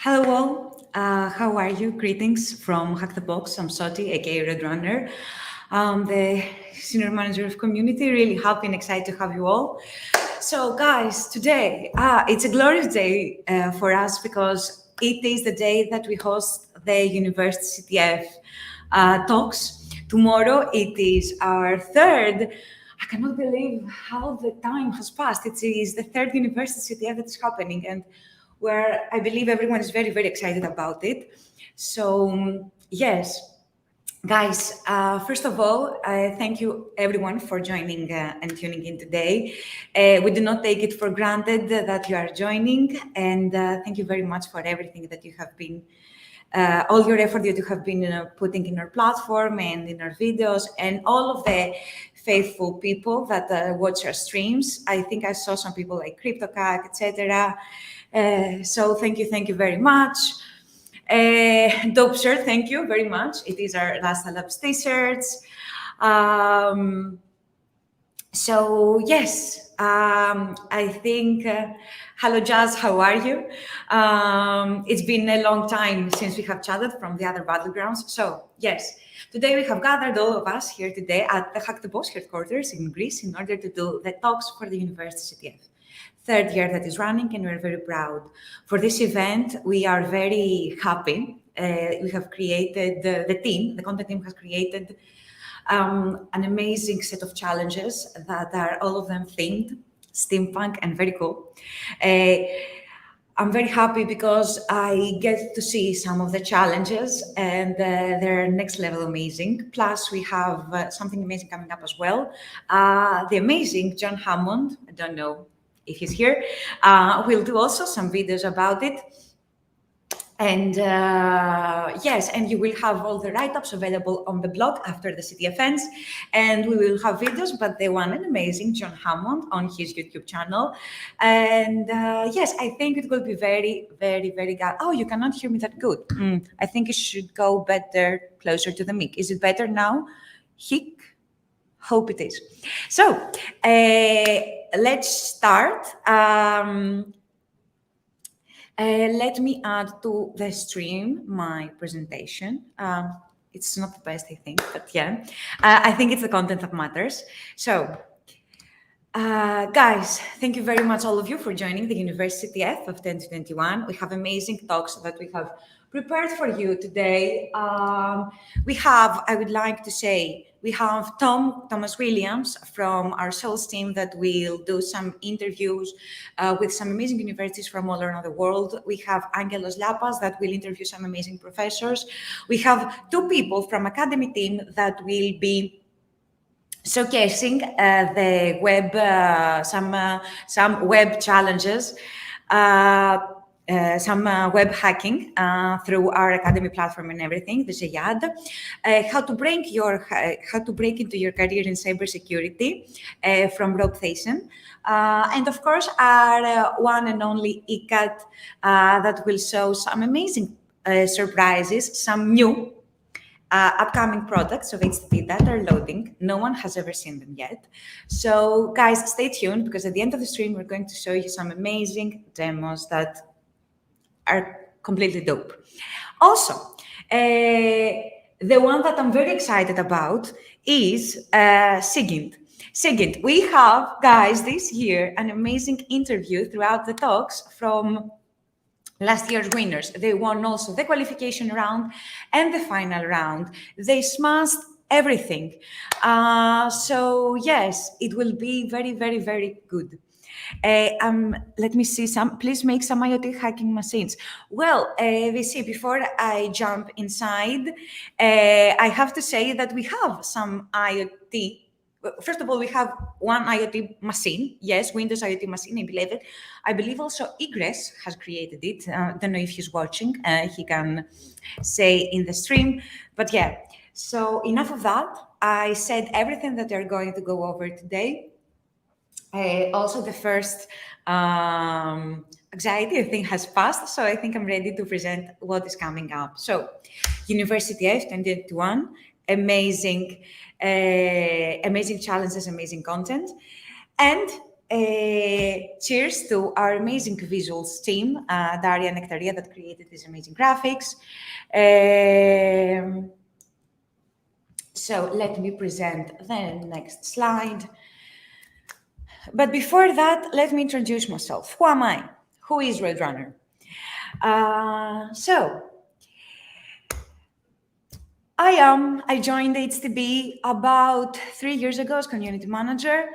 Hello all, how are you? Greetings from Hack the Box. I'm Soti, aka Red Runner. I'm the Senior Manager of Community. Really happy and excited to have you all. So guys, today, it's a glorious day for us because it is the day that we host the University CTF talks. Tomorrow it is our third. I cannot believe how the time has passed. It is the third University CTF that is happening, and where I believe everyone is very, very excited about it. So, yes, guys, first of all, thank you everyone for joining and tuning in today. We do not take it for granted that you are joining, and thank you very much for everything that you have been, all your effort that you have been putting in our platform and in our videos, and all of the faithful people that watch our streams. I think I saw some people like CryptoCac, etc. So thank you very much. Dope shirt, thank you very much. It is our last Labs t-shirts. So yes, I think, hello Jazz, how are you? It's been a long time since we have chatted from the other battlegrounds. So yes, today we have gathered all of us here today at the Hack the Box headquarters in Greece in order to do the talks for the University CTF. Third year that is running, and we're very proud. For this event, we are very happy. We have created, the content team has created an amazing set of challenges that are all of them themed, steampunk, and very cool. I'm very happy because I get to see some of the challenges, and they're next level amazing. Plus, we have something amazing coming up as well. The amazing John Hammond, I don't know if he's here, we'll do also some videos about it. And yes, and you will have all the write-ups available on the blog after the CTF ends, and we will have videos, but the one and amazing John Hammond on his YouTube channel. And yes, I think it will be very, very, very good. Oh, you cannot hear me that good. I think it should go better closer to the mic. Is it better now? Hick? Hope it is. So let's start. Let me add to the stream my presentation. It's not the best, I think, but yeah, I think it's the content that matters. So, guys, thank you very much, all of you, for joining the University CTF of 2021. We have amazing talks that we have prepared for you today. We have, I would like to say, we have Thomas Williams from our sales team that will do some interviews with some amazing universities from all around the world. We have Angelos Liapas that will interview some amazing professors. We have two people from Academy team that will be showcasing the web, some web challenges, some web hacking through our Academy platform and everything, the Zeyad, how to break into your career in cybersecurity from Rob Theisen, and of course our one and only ICAT that will show some amazing surprises, some new upcoming products of HTB that are loading. No one has ever seen them yet. So guys, stay tuned, because at the end of the stream, we're going to show you some amazing demos that are completely dope. Also, the one that I'm very excited about is SIGINT. SIGINT, we have, guys, this year, an amazing interview throughout the talks from last year's winners. They won also the qualification round and the final round. They smashed everything. So yes, it will be very, very, very good. Let me see some, please make some IoT hacking machines. Well, we see, before I jump inside, I have to say that we have some IoT. First of all, we have one IoT machine. Yes, Windows IoT machine, I believe it. I believe also Igres has created it. I don't know if he's watching. He can say in the stream. But yeah, so enough of that. I said everything that they're going to go over today. Also, the first anxiety, I think, has passed. So I think I'm ready to present what is coming up. So, University CTF 2021, amazing challenges, amazing content. And cheers to our amazing visuals team, Daria and Katerina, that created these amazing graphics. So let me present the next slide. But before that, let me introduce myself. Who am I? Who is Roadrunner? I joined HTB about 3 years ago as community manager.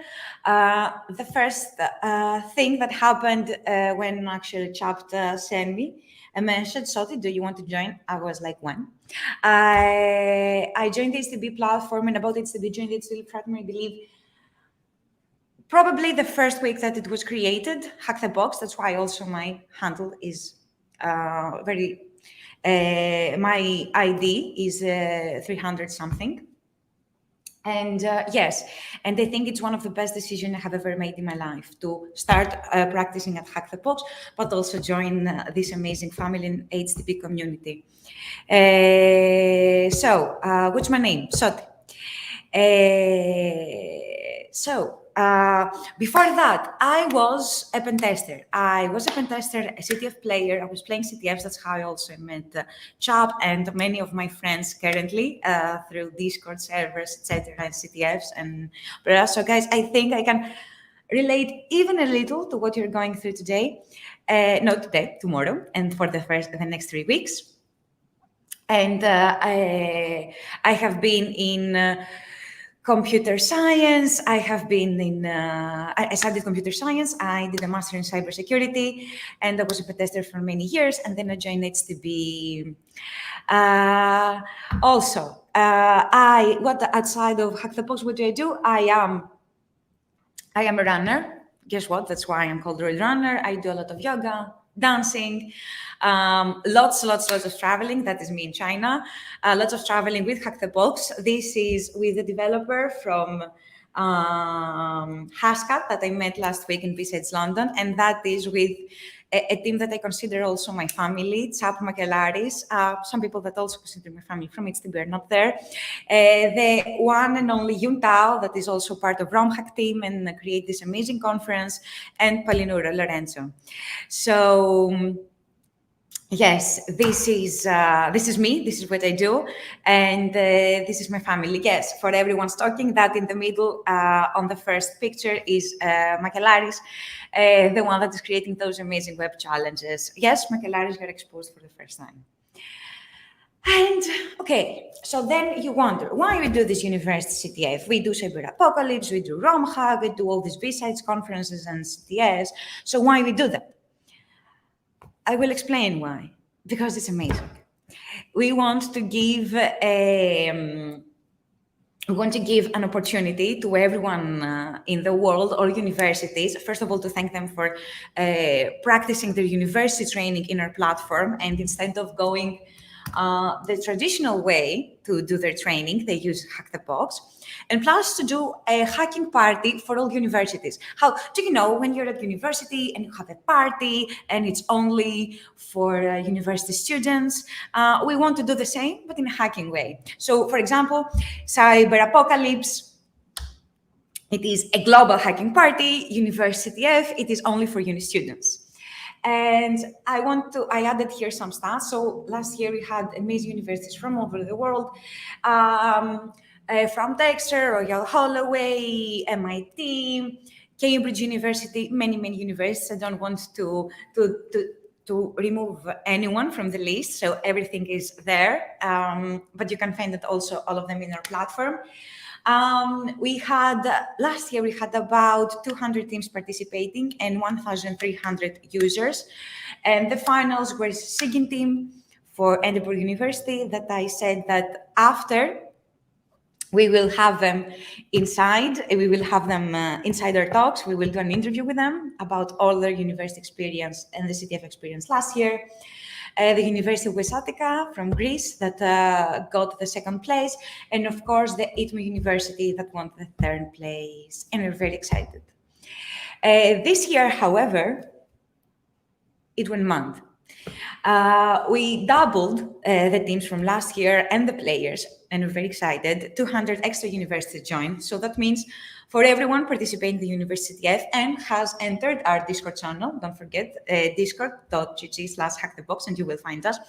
The first thing that happened when actually Chat sent me a message, Soti, do you want to join? I was like, when? I joined the HTB platform, and about HTB, joined the HTB platform, I believe, probably the first week that it was created, Hack the Box. That's why also my handle is my ID is 300 something. And yes, and I think it's one of the best decisions I have ever made in my life to start practicing at Hack the Box, but also join this amazing family and HTB community. What's my name? Soti. Before that, I was a pen tester. I was a pen tester, a CTF player. I was playing CTFs. That's how I also met Chap and many of my friends currently through Discord servers, etc., and CTFs. And so, guys, I think I can relate even a little to what you're going through today. Not today, tomorrow, and for the next 3 weeks. And I have been in computer science. I have been in, I studied computer science. I did a master in cybersecurity, and I was a pen tester for many years. And then I joined HTB. Outside of Hack the Box, what do I do? I am a runner. Guess what? That's why I'm called Road Runner. I do a lot of yoga, dancing, lots of traveling. That is me in China. Lots of traveling with Hack the Box. This is with a developer from Hascat that I met last week in Visage, London, and that is with a team that I consider also my family, Chap Makelaris. Some people that also consider my family from HTB are not there. The one and only Yuntao, that is also part of RomHack team and create this amazing conference, and Palinura Lorenzo. So yes, this is me. This is what I do, and this is my family. Yes, for everyone's talking, that in the middle on the first picture is Makelaris, the one that is creating those amazing web challenges. Yes, Makelaris got exposed for the first time. And okay, so then you wonder why we do this university CTF. We do Cyber Apocalypse, we do RomHack, we do all these B-sides conferences and CTS. So why we do that? I will explain why. Because it's amazing. We want to give an opportunity to everyone in the world or universities, first of all, to thank them for practicing their university training in our platform, and instead of going the traditional way to do their training, they use Hack the Box. And plus to do a hacking party for all universities. How do you know when you're at university and you have a party and it's only for university students? We want to do the same, but in a hacking way. So, for example, Cyber Apocalypse, it is a global hacking party. University F, it is only for uni students. And I added here some stats. So last year we had amazing universities from all over the world. From Dexter, Royal Holloway, MIT, Cambridge University, many universities. I don't want to remove anyone from the list, so everything is there. But you can find it also, all of them in our platform. Last year we had about 200 teams participating and 1,300 users. And the finals were SIGINT team for Edinburgh University that I said that after we will have them inside. We will have them inside our talks. We will do an interview with them about all their university experience and the CTF experience last year. The University of Wesatika from Greece that got the second place. And of course, the ITMO University that won the third place. And we're very excited. This year, however, it went mad. We doubled the teams from last year and the players, and we're very excited. 200 extra universities joined. So that means For everyone participating in the University CTF and has entered our Discord channel, don't forget discord.gg/hackthebox and you will find us.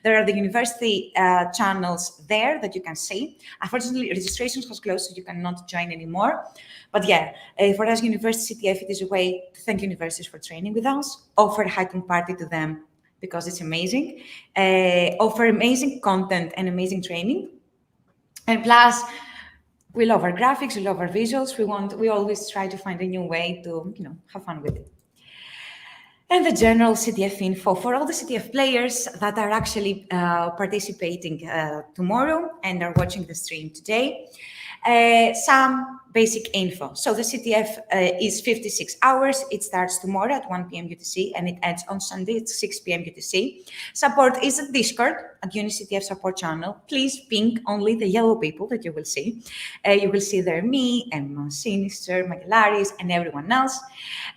There are the university channels there that you can see. Unfortunately, registration has closed, so you cannot join anymore. But yeah, for us, University CTF, it is a way to thank universities for training with us, offer a hacking party to them because it's amazing, offer amazing content and amazing training. And plus, we love our graphics, we love our visuals. We always try to find a new way to, have fun with it. And the general CTF info for all the CTF players that are actually participating tomorrow and are watching the stream today. Some basic info. So the CTF is 56 hours. It starts tomorrow at 1 p.m. UTC and it ends on Sunday at 6 p.m. UTC. Support is at Discord at UniCTF support channel. Please ping only the yellow people that you will see. You will see there me and Sinister, Magelaris, and everyone else.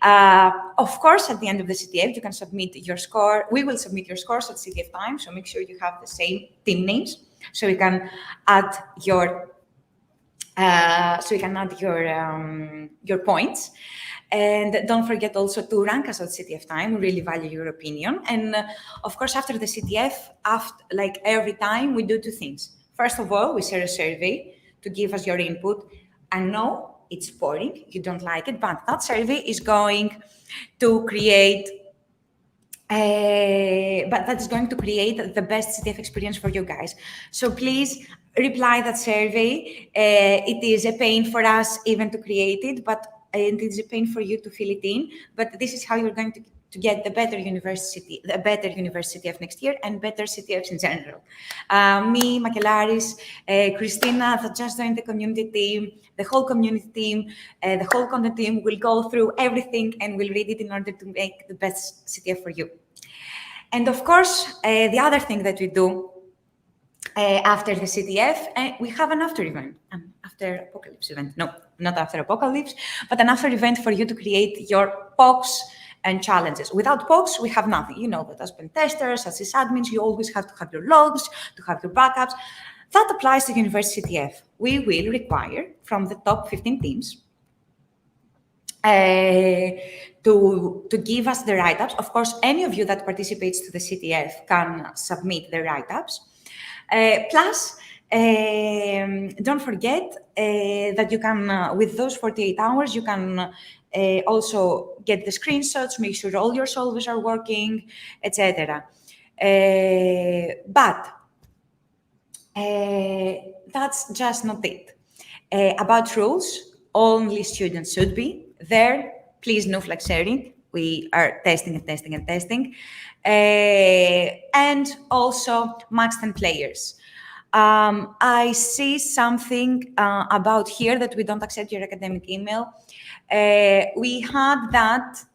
Of course, at the end of the CTF, you can submit your score. We will submit your scores at CTF time, so make sure you have the same team names so you can add your points. And don't forget also to rank us at CTF time. We really value your opinion. And of course, after the CTF, like every time, we do two things. First of all, we share a survey to give us your input. I know it's boring, you don't like it, but that survey is going to create the best CTF experience for you guys. So please reply that survey. It is a pain for us even to create it, and it's a pain for you to fill it in. But this is how you're going to get the better university of next year and better CTFs in general. Me, Makelaris, Christina, that just joined the community team, the whole community team, the whole content team will go through everything and will read it in order to make the best CTF for you. And of course, the other thing that we do after the CTF, we have an after event, an after apocalypse event. No, not after apocalypse, but an after event for you to create your POCs and challenges. Without POCs, we have nothing. You know that as pen testers, as sysadmins, you always have to have your logs, to have your backups. That applies to University CTF. We will require from the top 15 teams to give us the write-ups. Of course, any of you that participates to the CTF can submit the write-ups. Plus, don't forget that you can, with those 48 hours, you can also get the screenshots, make sure all your solvers are working, etc. But that's just not it. About rules, only students should be there. Please no flag sharing. We are testing and testing and testing. And also max 10 players. I see something about here that we don't accept your academic email. We had that.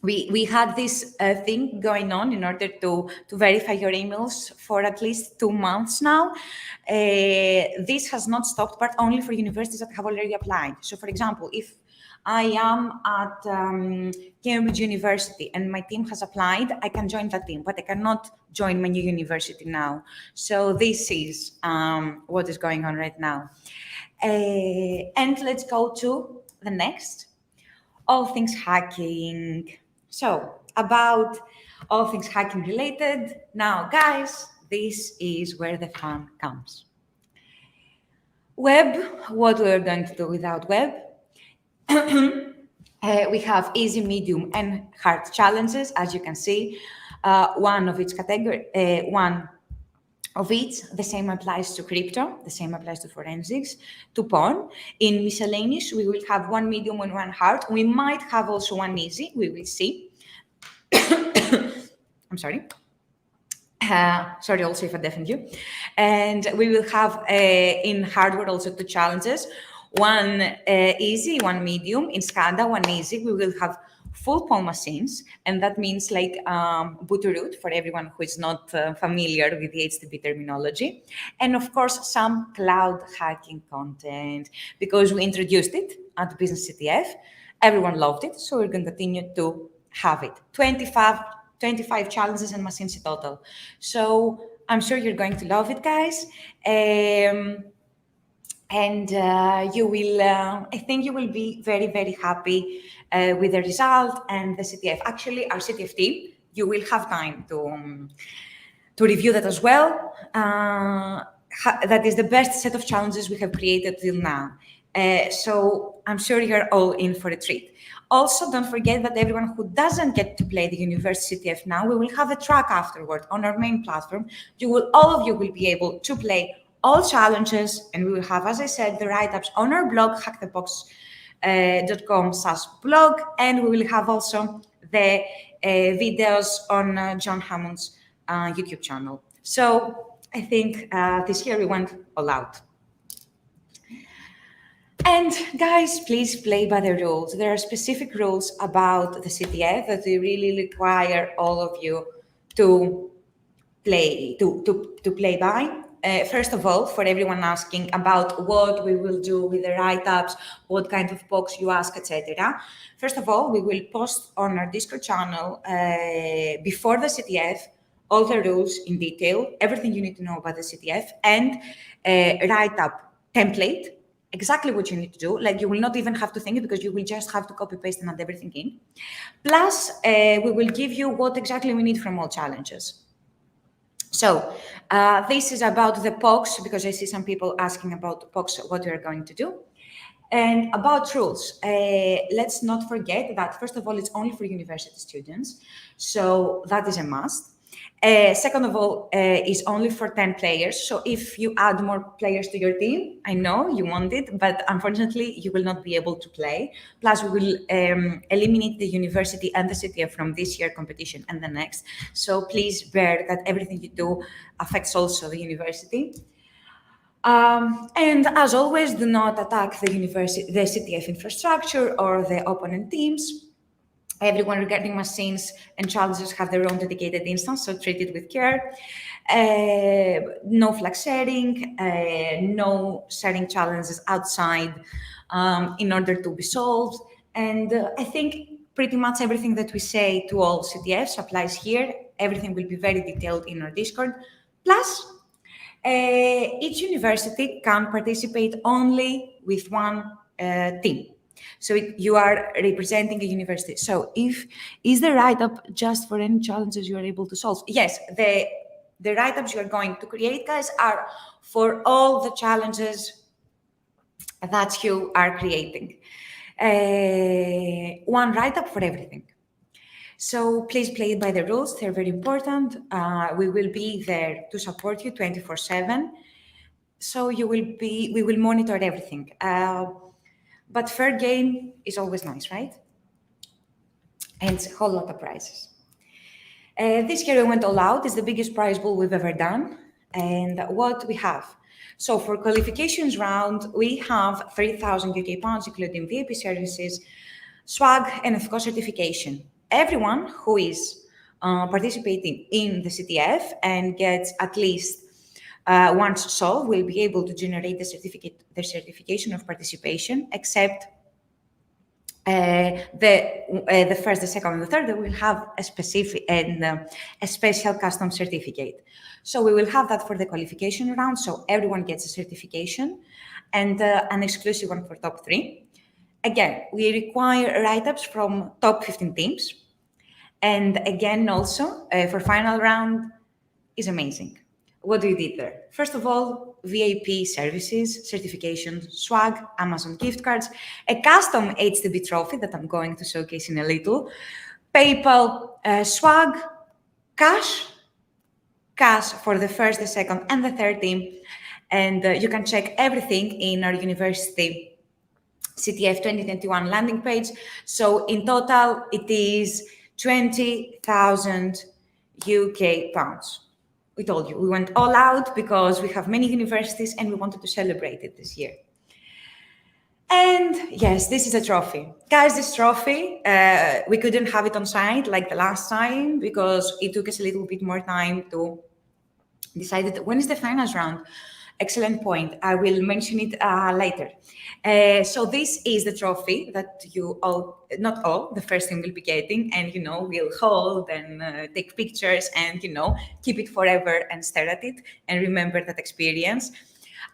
We had this thing going on in order to verify your emails for at least 2 months now. This has not stopped, but only for universities that have already applied. So, for example, if I am at Cambridge University and my team has applied, I can join that team, but I cannot join my new university now. So this is what is going on right now. And let's go to the next, all things hacking. So about all things hacking related, now guys, this is where the fun comes. Web, what we're going to do without web. We have easy, medium, and hard challenges, as you can see. One of each category, one of each. The same applies to crypto, the same applies to forensics, to porn. In miscellaneous, we will have one medium and one hard. We might have also one easy, we will see. I'm sorry. Sorry also if I deafened you. And we will have in hardware also 2 challenges. One easy, one medium. In SCADA, one easy. We will have full POM machines, and that means like boot-to-root for everyone who is not familiar with the HTB terminology. And of course, some cloud hacking content, because we introduced it at Business CTF. Everyone loved it, so we're going to continue to have it. 25 challenges and machines in total. So I'm sure you're going to love it, guys. And you will, I think you will be very, very happy with the result and the CTF. Actually, our CTF team, you will have time to review that as well. That is the best set of challenges we have created till now. So I'm sure you're all in for a treat. Also, don't forget that everyone who doesn't get to play the University CTF now, we will have a track afterward on our main platform. All of you will be able to play all challenges, and we will have, as I said, the write-ups on our blog, hackthebox.com/blog, and we will have also the videos on John Hammond's YouTube channel. So I think this year we went all out. And guys, please play by the rules. There are specific rules about the CTF that we really require all of you to play by. First of all, for everyone asking about what we will do with the write-ups, what kind of box you ask, etc. First of all, we will post on our Discord channel before the CTF all the rules in detail, everything you need to know about the CTF, and write-up template, exactly what you need to do. Like, you will not even have to think it, because you will just have to copy-paste and add everything in. Plus, we will give you what exactly we need from all challenges. So this is about the POCs, because I see some people asking about POCs, what we are going to do. And about rules, let's not forget that, first of all, it's only for university students. So that is a must. Second of all, is only for 10 players. So if you add more players to your team, I know you want it, but unfortunately, you will not be able to play. Plus, we will eliminate the university and the CTF from this year's competition and the next. So please bear that everything you do affects also the university. And as always, do not attack the CTF infrastructure or the opponent teams. Everyone regarding machines and challenges have their own dedicated instance, so treat it with care. No flag sharing, no sharing challenges outside in order to be solved. And I think pretty much everything that we say to all CTFs applies here. Everything will be very detailed in our Discord. Plus, each university can participate only with one team. So you are representing a university. So is the write-up just for any challenges you are able to solve? Yes, the write-ups you are going to create, guys, are for all the challenges that you are creating. One write-up for everything. So please play by the rules. They're very important. We will be there to support you 24/7. So we will monitor everything. But fair game is always nice, right? And it's a whole lot of prizes. This year we went all out. It's the biggest prize pool we've ever done. And what we have. So for qualifications round, we have 3,000 UK pounds, including VIP services, swag, and of course certification. Everyone who is participating in the CTF and gets at least once solved will be able to generate the certification of participation, except the first, the second, and the third, they will have a specific and a special custom certificate. So we will have that for the qualification round. So everyone gets a certification and an exclusive one for top 3. Again, we require write-ups from top 15 teams. And again, also for final round is amazing. What do you did there? First of all, VIP services, certification, swag, Amazon gift cards, a custom HTB trophy that I'm going to showcase in a little, PayPal swag, cash for the first, the second, and the third team. And you can check everything in our university CTF 2021 landing page. So in total, it is 20,000 UK pounds. We told you, we went all out because we have many universities and we wanted to celebrate it this year. And yes, this is a trophy. Guys, this trophy, we couldn't have it on site like the last time because it took us a little bit more time to decide when is the finals round. Excellent point. I will mention it later. So this is the trophy that you all, not all, the first team will be getting, and we'll hold and take pictures and keep it forever and stare at it and remember that experience.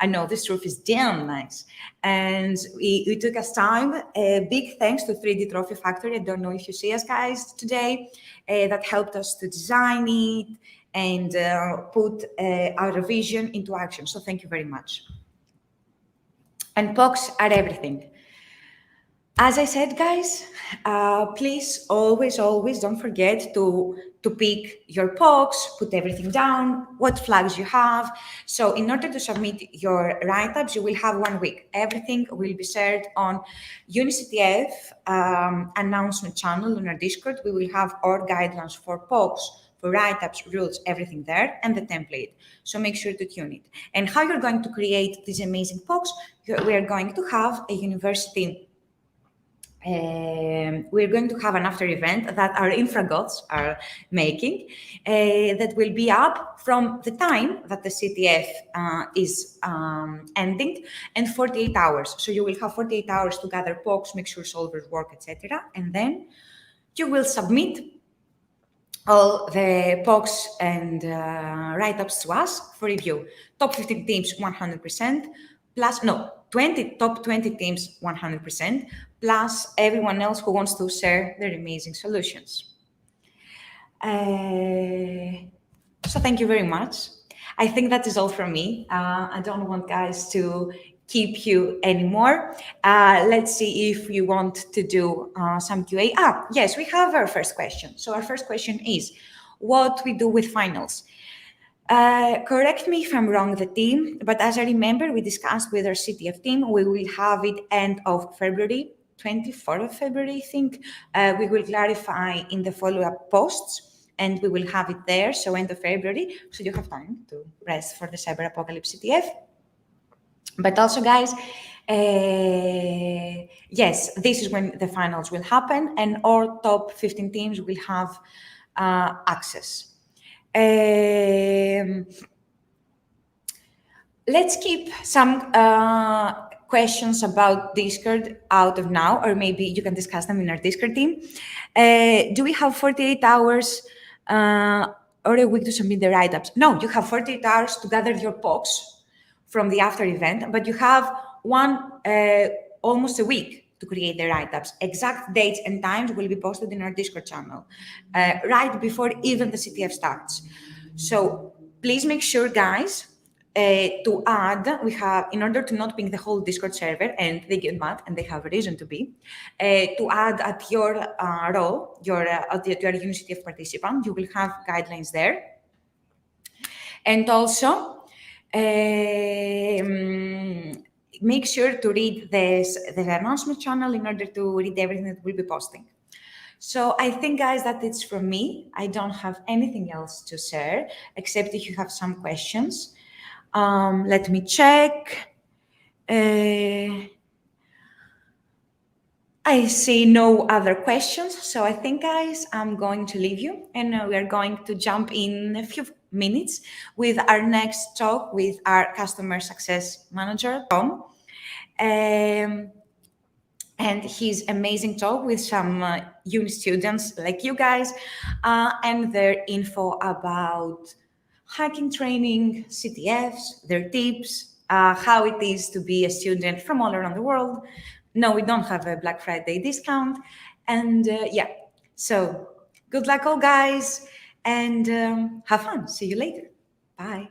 I know this roof is damn nice. And we took us time. A big thanks to 3D Trophy Factory. I don't know if you see us guys today. That helped us to design it and put our vision into action. So thank you very much. And POCs are everything. As I said, guys, please always don't forget to pick your POCs, put everything down, what flags you have. So in order to submit your write-ups, you will have 1 week. Everything will be shared on UniCTF announcement channel on our Discord. We will have our guidelines for POCs, for write-ups, rules, everything there, and the template. So make sure to tune it. And how you're going to create these amazing POCs, we are going to have a university we're going to have an after event that our infra gods are making that will be up from the time that the CTF is ending and 48 hours. So you will have 48 hours to gather POCs, make sure solvers work, etc. And then you will submit all the POCs and write-ups to us for review. Top 15 teams, 100%, plus, no, top 20 teams, 100%, plus everyone else who wants to share their amazing solutions. So thank you very much. I think that is all from me. I don't want guys to keep you anymore. Let's see if you want to do some QA. Yes, we have our first question. So our first question is, what we do with finals? Correct me if I'm wrong, the team, but as I remember, we discussed with our CTF team, we will have it end of February, 24th of February, I think. We will clarify in the follow-up posts, and we will have it there, so end of February, so you have time to rest for the Cyber Apocalypse CTF. But also, guys, yes, this is when the finals will happen, and our top 15 teams will have access. Let's keep some questions about Discord out of now, or maybe you can discuss them in our Discord team. Do we have 48 hours or a week to submit the write-ups? No, you have 48 hours to gather your POCs from the after event, but you have almost a week to create the write-ups. Exact dates and times will be posted in our Discord channel right before even the CTF starts. So please make sure, guys, to add, we have, in order to not ping the whole Discord server, and they get mad, and they have a reason to be, to add at your role, your UniCTF participant, you will have guidelines there. And also, make sure to read the announcement channel in order to read everything that we'll be posting. So I think, guys, that it's from me. I don't have anything else to share, except if you have some questions. Let me check. I see no other questions. So I think, guys, I'm going to leave you, and we are going to jump in a few minutes with our next talk with our customer success manager, Tom, and his amazing talk with some uni students like you guys, and their info about hacking training, CTFs, their tips, how it is to be a student from all around the world. No, we don't have a Black Friday discount. And yeah, so good luck all, guys, and have fun. See you later. Bye.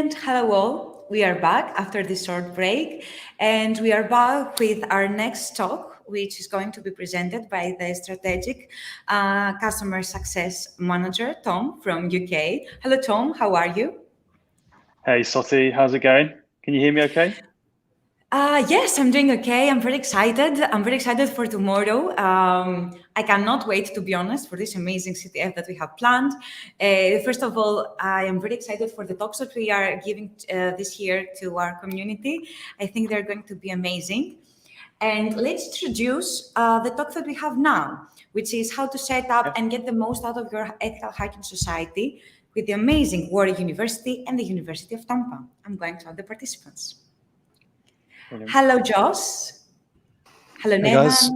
And hello all, we are back after this short break, and we are back with our next talk, which is going to be presented by the Strategic Customer Success Manager, Tom from UK. Hello Tom, how are you? Hey Soti, how's it going? Can you hear me okay? Yes, I'm doing okay. I'm very excited. I'm very excited for tomorrow. I cannot wait, to be honest, for this amazing CTF that we have planned. First of all, I am very excited for the talks that we are giving this year to our community. I think they're going to be amazing. And let's introduce the talk that we have now, which is how to set up and get the most out of your ethical hacking society with the amazing Warwick University and the University of Tampa. I'm going to have the participants. Brilliant. Hello, Josh. Hello, Hey Nevan. guys.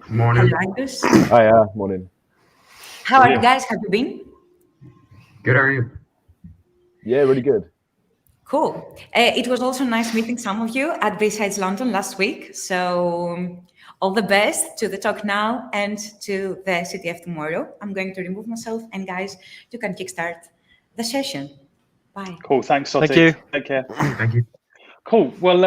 Morning. Hello, Angus. Hi, morning. How are you guys? Have you been? Good, how are you? Yeah, really good. Cool. It was also nice meeting some of you at B-Sides London last week. So all the best to the talk now and to the CTF tomorrow. I'm going to remove myself, and guys, you can kickstart the session. Bye. Cool, thanks Soti. Thank you. Take care. Thank you. Cool, well,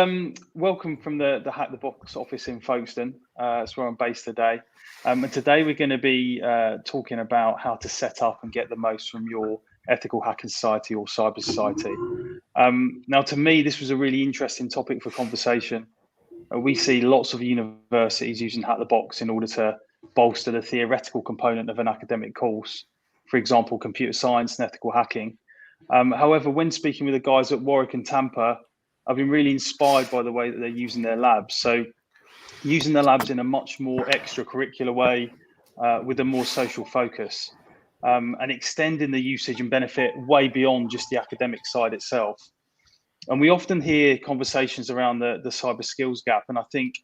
welcome from the Hack the Box office in Folkestone. That's where I'm based today. And today we're going to be talking about how to set up and get the most from your ethical hacking society or cyber society. Now, to me, this was a really interesting topic for conversation. We see lots of universities using Hack the Box in order to bolster the theoretical component of an academic course, for example, computer science and ethical hacking. However, when speaking with the guys at Warwick and Tampa, I've been really inspired by the way that they're using their labs. So using the labs in a much more extracurricular way with a more social focus and extending the usage and benefit way beyond just the academic side itself. And we often hear conversations around the cyber skills gap. And I think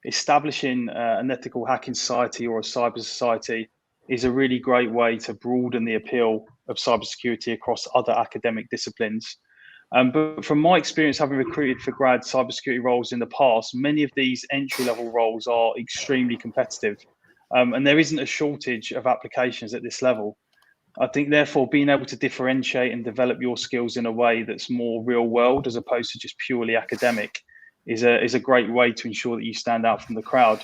establishing an ethical hacking society or a cyber society is a really great way to broaden the appeal of cybersecurity across other academic disciplines. But from my experience, having recruited for grad cybersecurity roles in the past, many of these entry-level roles are extremely competitive, and there isn't a shortage of applications at this level. I think, therefore, being able to differentiate and develop your skills in a way that's more real-world as opposed to just purely academic is a great way to ensure that you stand out from the crowd.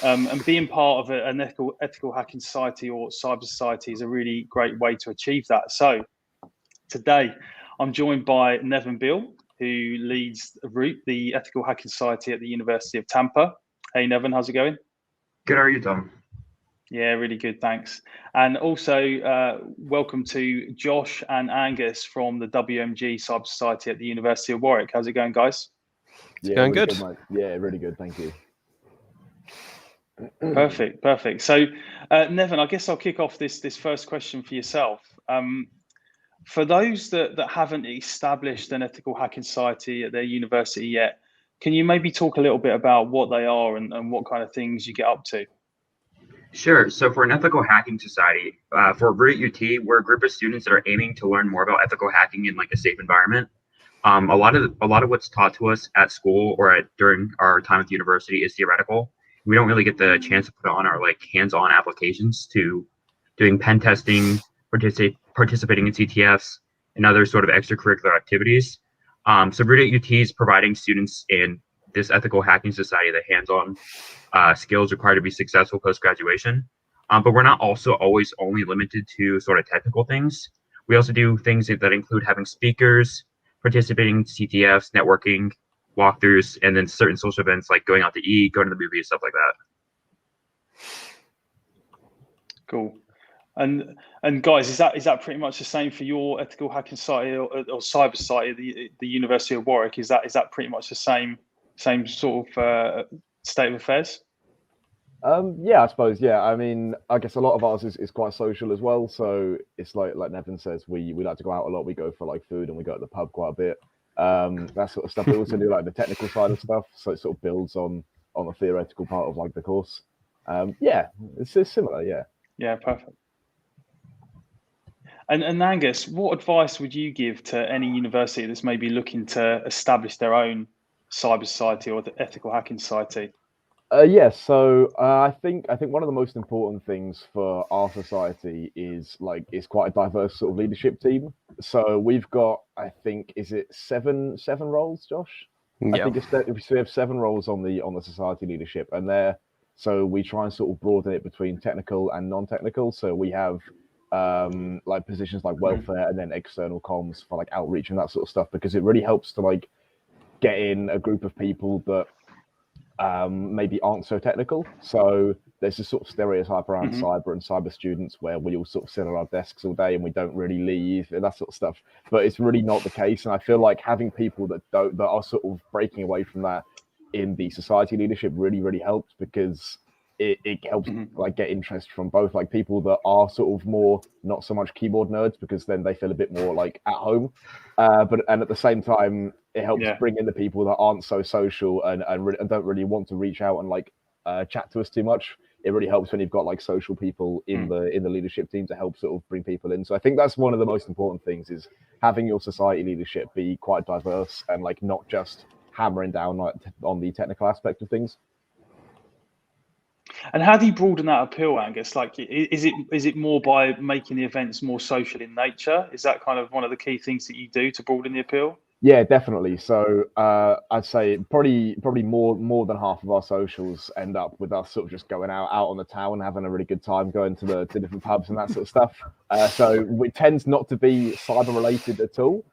And being part of an ethical hacking society or cyber society is a really great way to achieve that. So today, I'm joined by Nevan Beale, who leads ROOT, the Ethical Hacking Society at the University of Tampa. Hey, Nevan, how's it going? Good, how are you, Tom? Yeah, really good, thanks. And also, welcome to Josh and Angus from the WMG Cyber Society at the University of Warwick. How's it going, guys? Yeah, going really good. mate. Yeah, really good. Thank you. Perfect. So, Nevan, I guess I'll kick off this first question for yourself. For those that haven't established an ethical hacking society at their university yet, can you maybe talk a little bit about what they are and what kind of things you get up to? Sure. So for an ethical hacking society, for ROOT UT, we're a group of students that are aiming to learn more about ethical hacking in like a safe environment. A lot of what's taught to us at school or during our time at the university is theoretical. We don't really get the chance to put on our like hands-on applications to doing pen testing, participating in CTFs, and other sort of extracurricular activities. So ROOT UT is providing students in this ethical hacking society the hands-on skills required to be successful post-graduation. But we're not also always only limited to sort of technical things. We also do things that include having speakers, participating in CTFs, networking, walkthroughs, and then certain social events like going out to eat, going to the movies, stuff like that. Cool. And guys, is that pretty much the same for your ethical hacking society or cyber society at the University of Warwick? Is that pretty much the same sort of state of affairs? Yeah, I suppose. Yeah, I mean, I guess a lot of ours is quite social as well. So it's like Nevan says, we like to go out a lot. We go for like food and we go to the pub quite a bit. That sort of stuff. We also do like the technical side of stuff. So it sort of builds on the theoretical part of like the course. Yeah, it's similar. Yeah. Yeah, perfect. And Angus, what advice would you give to any university that's maybe looking to establish their own cyber society or the ethical hacking society? I think one of the most important things for our society is quite a diverse sort of leadership team. So we've got, I think, is it seven roles, Josh? I think we have 7 roles on the society leadership, and so we try and sort of broaden it between technical and non-technical. So we have like positions like welfare and then external comms for like outreach and that sort of stuff, because it really helps to like get in a group of people that maybe aren't so technical. So there's this sort of stereotype around cyber and cyber students where we all sort of sit at our desks all day and we don't really leave and that sort of stuff. But it's really not the case. And I feel like having people that are sort of breaking away from that in the society leadership really helps, because it helps like get interest from both like people that are sort of more not so much keyboard nerds, because then they feel a bit more like at home, and at the same time it helps bring in the people that aren't so social and don't really want to reach out and like chat to us too much. It really helps when you've got like social people in the leadership team to help sort of bring people in. So I think that's one of the most important things, is having your society leadership be quite diverse and like not just hammering down like on the technical aspect of things. And how do you broaden that appeal, Angus? Like, is it more by making the events more social in nature? Is that kind of one of the key things that you do to broaden the appeal? Yeah, definitely. So I'd say probably more than half of our socials end up with us sort of just going out on the town, having a really good time, going to different pubs and that sort of stuff. So it tends not to be cyber related at all.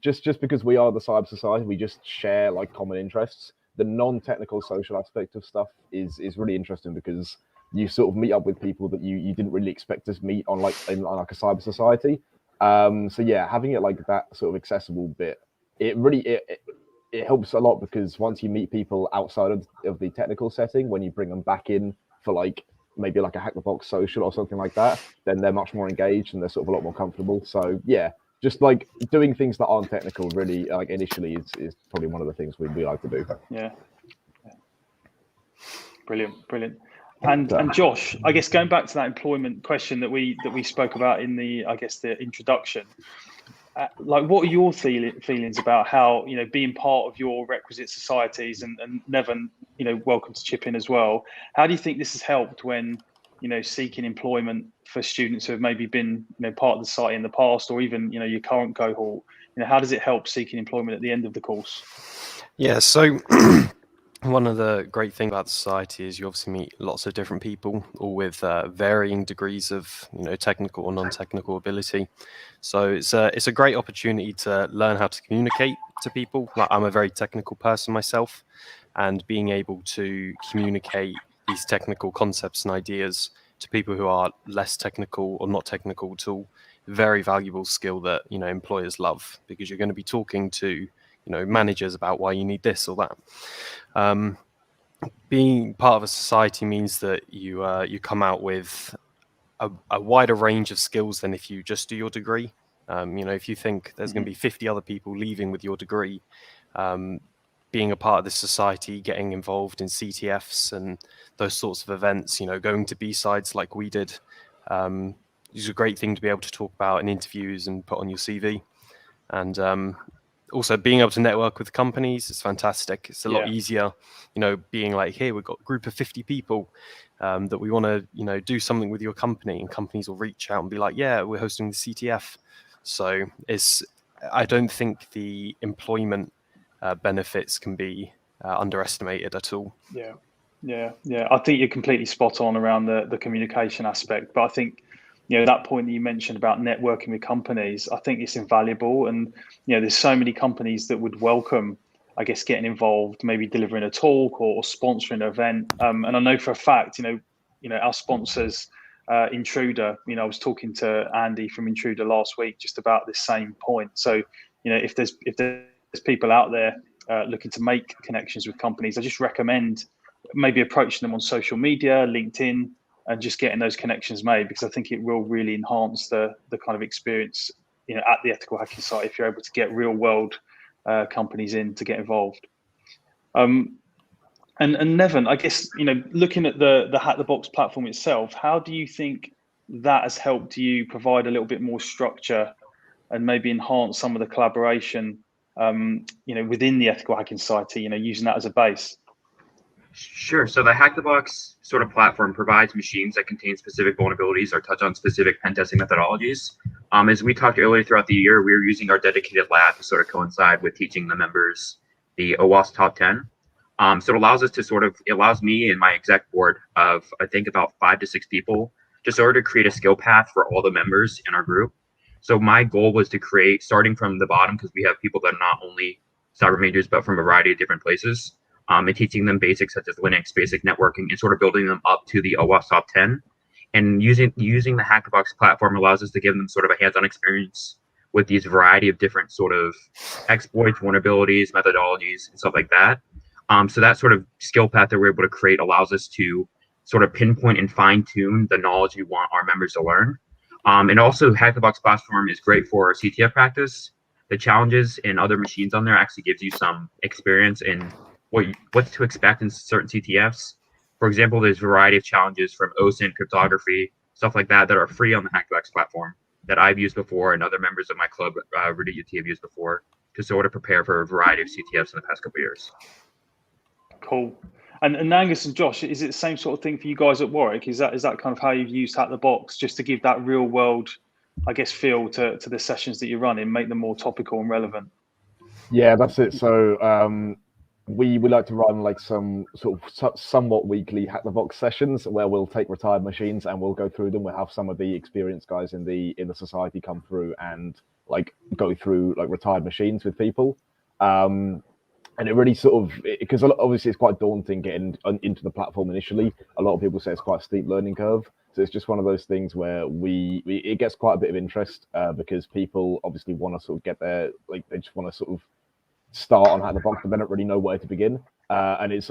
Just because we are the cyber society, we just share like common interests. The non-technical social aspect of stuff is really interesting, because you sort of meet up with people that you didn't really expect to meet on like a cyber society. So yeah, having it like that sort of accessible bit, it really it helps a lot, because once you meet people outside of the technical setting, when you bring them back in for like maybe like a hack the box social or something like that, then they're much more engaged and they're sort of a lot more comfortable. So yeah, just like doing things that aren't technical really like initially is probably one of the things we like to do. Yeah. Brilliant. And Josh, I guess going back to that employment question that we spoke about in the introduction, like what are your feelings about how, you know, being part of your requisite societies, and Nevin, you know, welcome to chip in as well. How do you think this has helped when, you know, seeking employment for students who have maybe been, you know, part of the society in the past, or even, you know, your current cohort? You know, how does it help seeking employment at the end of the course? Yeah, so one of the great things about the society is you obviously meet lots of different people, all with varying degrees of, you know, technical or non-technical ability. So it's a great opportunity to learn how to communicate to people. Like, I'm a very technical person myself, and being able to communicate these technical concepts and ideas to people who are less technical or not technical at all, very valuable skill that, you know, employers love, because you're going to be talking to, you know, managers about why you need this or that. Being part of a society means that you come out with a wider range of skills than if you just do your degree. You know, if you think there's going to be 50 other people leaving with your degree, being a part of this society, getting involved in CTFs and those sorts of events, you know, going to B-sides like we did, is a great thing to be able to talk about in interviews and put on your CV. And also being able to network with companies is fantastic. It's a lot easier, you know, being like, here, we've got a group of 50 people that we want to, you know, do something with your company, and companies will reach out and be like, yeah, we're hosting the CTF. So I don't think the employment benefits can be underestimated at all. Yeah. I think you're completely spot on around the communication aspect, but I think, you know, that point that you mentioned about networking with companies, I think it's invaluable. And, you know, there's so many companies that would welcome, I guess, getting involved, maybe delivering a talk or sponsoring an event. And I know for a fact, you know, our sponsors, Intruder, you know, I was talking to Andy from Intruder last week just about this same point. So, you know, if there's people out there looking to make connections with companies, I just recommend maybe approaching them on social media, LinkedIn, and just getting those connections made, because I think it will really enhance the kind of experience, you know, at the ethical hacking site, if you're able to get real world companies in to get involved. And Nevin, I guess, you know, looking at the Hack the Box platform itself, how do you think that has helped you provide a little bit more structure and maybe enhance some of the collaboration, you know, within the ethical hacking society, you know, using that as a base? Sure. So the Hack the Box sort of platform provides machines that contain specific vulnerabilities or touch on specific pen testing methodologies. As we talked earlier throughout the year, we were using our dedicated lab to sort of coincide with teaching the members the OWASP top 10. So it allows us to it allows me and my exec board of, I think, about 5 to 6 people to sort of create a skill path for all the members in our group. So my goal was to create, starting from the bottom, because we have people that are not only cyber majors, but from a variety of different places, and teaching them basics such as Linux, basic networking, and sort of building them up to the OWASP top 10. And using the Hack the Box platform allows us to give them sort of a hands-on experience with these variety of different sort of exploits, vulnerabilities, methodologies, and stuff like that. So that sort of skill path that we're able to create allows us to sort of pinpoint and fine-tune the knowledge we want our members to learn. And also, Hack the Box platform is great for CTF practice. The challenges and other machines on there actually gives you some experience in what to expect in certain CTFs. For example, there's a variety of challenges from OSINT, cryptography, stuff like that are free on the Hack the Box platform that I've used before and other members of my club, Root at UT, have used before to sort of prepare for a variety of CTFs in the past couple of years. Cool. And Angus and Josh, is it the same sort of thing for you guys at Warwick? Is that kind of how you've used Hack the Box, just to give that real world, I guess, feel to the sessions that you're running, make them more topical and relevant? Yeah, that's it. So we like to run like some sort of somewhat weekly Hack the Box sessions where we'll take retired machines and we'll go through them. We'll have some of the experienced guys in the society come through and like go through like retired machines with people. And it really sort of, because obviously it's quite daunting getting into the platform initially. A lot of people say it's quite a steep learning curve. So it's just one of those things where it gets quite a bit of interest because people obviously want to sort of get there, like they just want to sort of start on Hack the Box, but they don't really know where to begin. And it's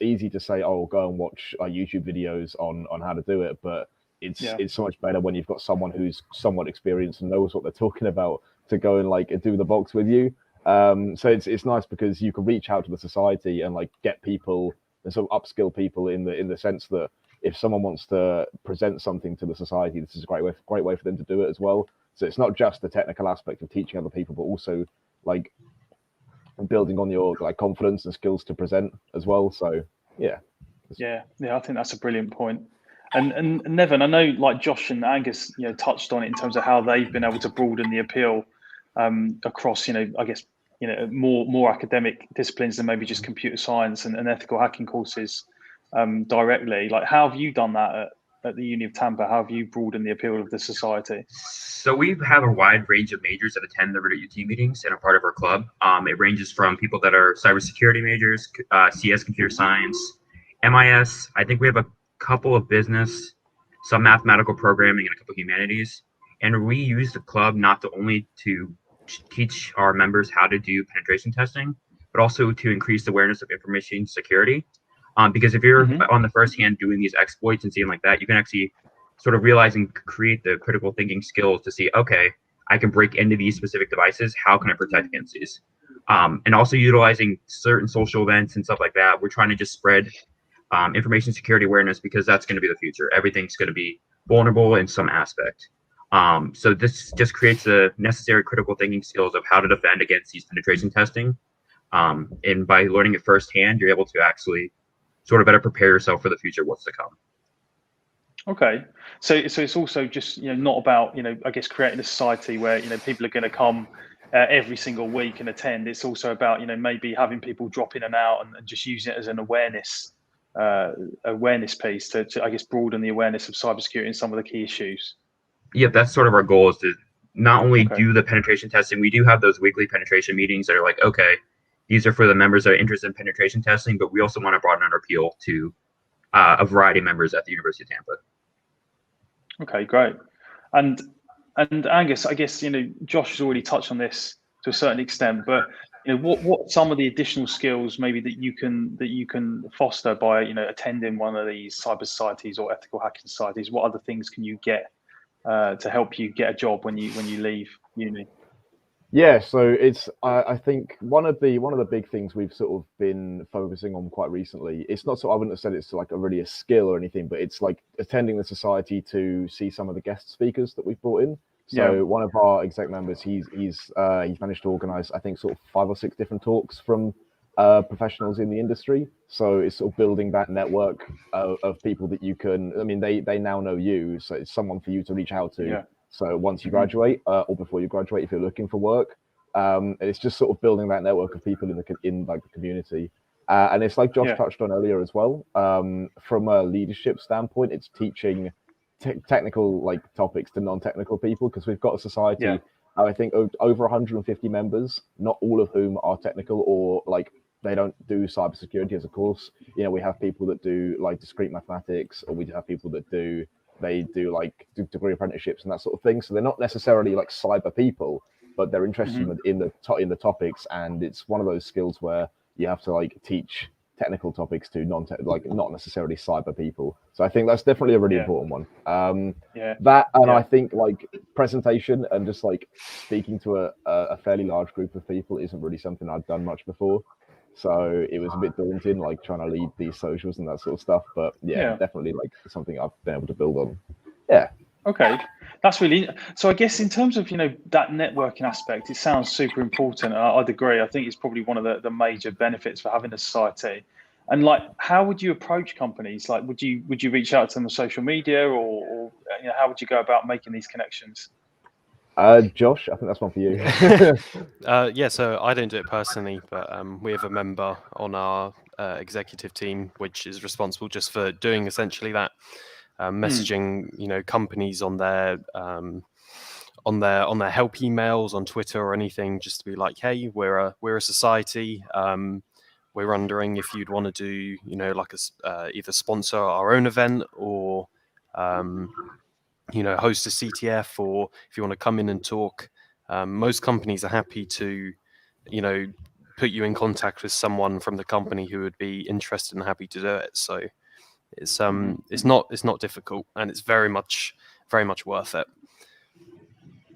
easy to say, oh, go and watch YouTube videos on how to do it, but it's so much better when you've got someone who's somewhat experienced and knows what they're talking about to go and like do the box with you. So it's nice because you can reach out to the society and like get people and sort of upskill people in the sense that if someone wants to present something to the society, this is a great way for them to do it as well. So it's not just the technical aspect of teaching other people, but also like building on your like confidence and skills to present as well. So yeah, I think that's a brilliant point. And Nevin, I know like Josh and Angus, touched on it in terms of how they've been able to broaden the appeal across, I guess, more academic disciplines than maybe just computer science and ethical hacking courses directly. Like, how have you done that at the Uni of Tampa? How have you broadened the appeal of the society? So we have a wide range of majors that attend the Root at UT meetings and are part of our club. It ranges from people that are cybersecurity majors, CS computer science, MIS. I think we have a couple of business, some mathematical programming, and a couple of humanities. And we use the club not only to teach our members how to do penetration testing, but also to increase awareness of information security. Because if you're on the first hand doing these exploits and seeing like that, you can actually sort of realize and create the critical thinking skills to see, okay, I can break into these specific devices. How can I protect against these? And also utilizing certain social events and stuff like that. We're trying to just spread information security awareness because that's going to be the future. Everything's going to be vulnerable in some aspect. So this just creates the necessary critical thinking skills of how to defend against these penetration testing. And by learning it firsthand, you're able to actually sort of better prepare yourself for the future, what's to come. Okay. So it's also just, not about, I guess, creating a society where, people are going to come every single week and attend. It's also about, maybe having people drop in and out and just using it as an awareness piece to, I guess, broaden the awareness of cybersecurity and some of the key issues. Yeah, that's sort of our goal, is to not only do the penetration testing. We do have those weekly penetration meetings that are like, okay, these are for the members that are interested in penetration testing, but we also want to broaden our appeal to a variety of members at the University of Tampa. Okay, great. And Angus, I guess, Josh has already touched on this to a certain extent, but what some of the additional skills maybe that you can foster by attending one of these cyber societies or ethical hacking societies? What other things can you get to help you get a job when you leave uni? Yeah, so it's I think one of the big things we've sort of been focusing on quite recently. It's not so, I wouldn't have said it's like a skill or anything, but it's like attending the society to see some of the guest speakers that we've brought in. So one of our exec members, he's managed to organise, I think, sort of 5 or 6 different talks from professionals in the industry. So it's sort of building that network of people that you can, I mean, they now know you, so it's someone for you to reach out to. So once you graduate or before you graduate, if you're looking for work, it's just sort of building that network of people in the community. And it's like Josh touched on earlier as well. From a leadership standpoint, it's teaching technical topics to non-technical people, because we've got a society. I think over 150 members, not all of whom are technical or they don't do cybersecurity as a course. You know, we have people that do discrete mathematics, or we have people that do degree apprenticeships and that sort of thing. So they're not necessarily cyber people, but they're interested in the topics, and it's one of those skills where you have to teach technical topics to not necessarily cyber people. So I think that's definitely a really important one. I think presentation and just speaking to a fairly large group of people isn't really something I've done much before. So it was a bit daunting, trying to lead these socials and that sort of stuff. But definitely something I've been able to build on. Yeah. Okay, that's really, so I guess in terms of, that networking aspect, it sounds super important. I'd agree. I think it's probably one of the major benefits for having a society. And how would you approach companies? Would you reach out to them on social media, or how would you go about making these connections? Josh, I think that's one for you. So I don't do it personally, but we have a member on our executive team which is responsible just for doing essentially that. Messaging, companies on their help emails on Twitter or anything, just to be like, hey, we're a society. We're wondering if you'd want to do, either sponsor our own event or, host a CTF, or if you want to come in and talk. Most companies are happy to, put you in contact with someone from the company who would be interested and happy to do it. So it's not difficult, and it's very much worth it.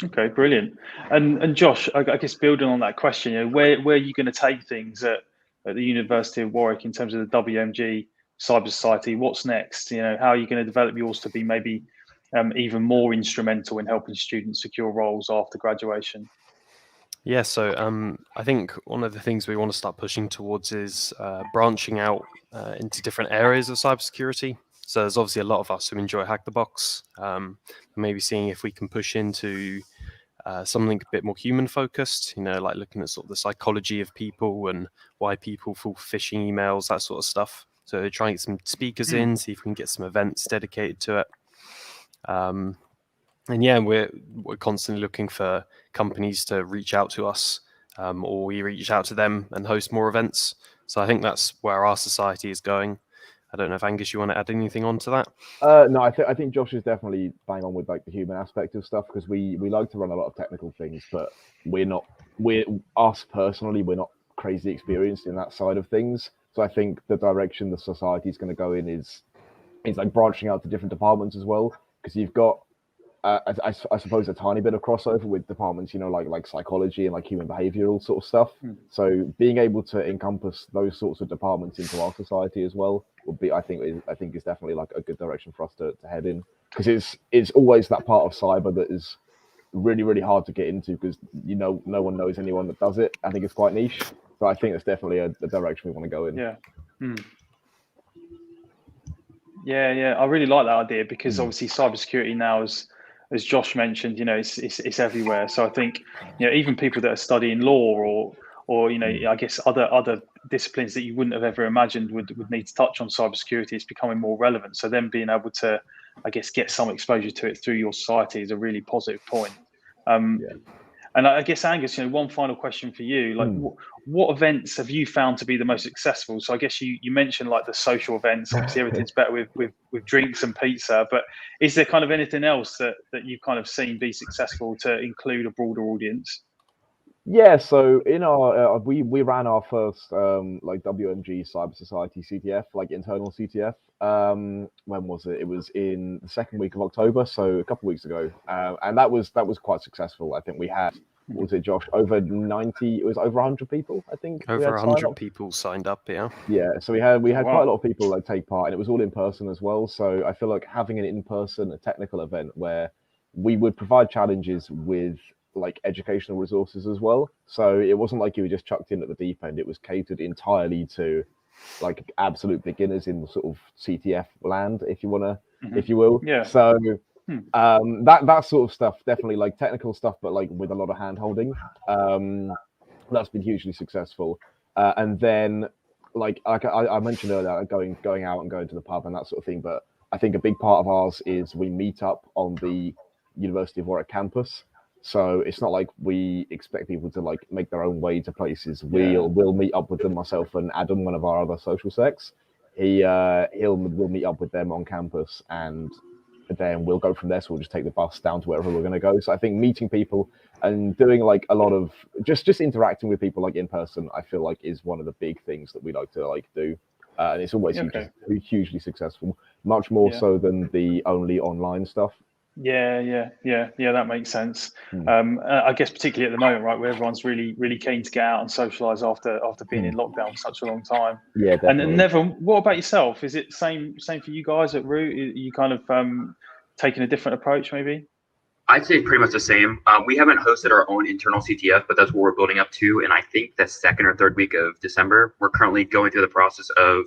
Okay, brilliant. And Josh, I guess building on that question, where are you going to take things at the University of Warwick in terms of the WMG Cyber Society? What's next? How are you going to develop yours to be maybe even more instrumental in helping students secure roles after graduation? Yeah, so I think one of the things we want to start pushing towards is branching out into different areas of cybersecurity. So there's obviously a lot of us who enjoy Hack the Box. Maybe seeing if we can push into something a bit more human focused, looking at sort of the psychology of people and why people fall for phishing emails, that sort of stuff. So try and get some speakers in, see if we can get some events dedicated to it. And yeah, we're constantly looking for companies to reach out to us, or we reach out to them and host more events. So I think that's where our society is going. I don't know if Angus, you want to add anything on to that? No, I think Josh is definitely bang on with the human aspect of stuff, because we like to run a lot of technical things, but us personally, we're not crazy experienced in that side of things. So I think the direction the society is going to go in is branching out to different departments as well, because you've got I suppose a tiny bit of crossover with departments, like psychology and human behavioral sort of stuff. So being able to encompass those sorts of departments into our society as well would be, I think is definitely a good direction for us to head in, because it's always that part of cyber that is really, really hard to get into, because no one knows anyone that does it. I think it's quite niche. So I think it's definitely the direction we want to go in. Yeah. Yeah, I really like that idea, because obviously cybersecurity now is, as Josh mentioned, it's everywhere. So I think, even people that are studying law or I guess other disciplines that you wouldn't have ever imagined would need to touch on cybersecurity, it's becoming more relevant. So then being able to, I guess, get some exposure to it through your society is a really positive point. And I guess, Angus, one final question for you. What events have you found to be the most successful? So I guess you mentioned the social events. Obviously, everything's better with drinks and pizza. But is there kind of anything else that you've kind of seen be successful to include a broader audience? Yeah, so in our we ran our first WMG Cyber Society CTF, internal CTF. When was it? It was in the second week of October, so a couple of weeks ago, and that was quite successful. I think we had, what was it, Josh? Over 90? It was over 100 people, I think. Over 100 people signed up. Yeah. Yeah, so we had quite a lot of people take part, and it was all in person as well. So I feel like having an in-person, a technical event where we would provide challenges with like educational resources as well. So it wasn't like you were just chucked in at the deep end. It was catered entirely to like absolute beginners in sort of CTF land, if you want to, if you will. Yeah. So that sort of stuff, definitely like technical stuff, but like with a lot of hand holding. That's been hugely successful. And then like I mentioned earlier, going out and going to the pub and that sort of thing. But I think a big part of ours is we meet up on the University of Warwick campus. So it's not like we expect people to like make their own way to places. We'll meet up with them, myself and Adam, one of our other social secs. We'll meet up with them on campus, and then we'll go from there. So we'll just take the bus down to wherever we're going to go. So I think meeting people and doing like a lot of just interacting with people like in person, I feel like is one of the big things that we like to like do. And it's always hugely successful, much more so than the only online stuff. Yeah, that makes sense. I guess particularly at the moment, right, where everyone's really keen to get out and socialise after being in lockdown for such a long time. Yeah, definitely. And Neville, what about yourself? Is it same for you guys at Root? Are you kind of taking a different approach, maybe? I'd say pretty much the same. We haven't hosted our own internal CTF, but that's what we're building up to. And I think the second or third week of December, we're currently going through the process of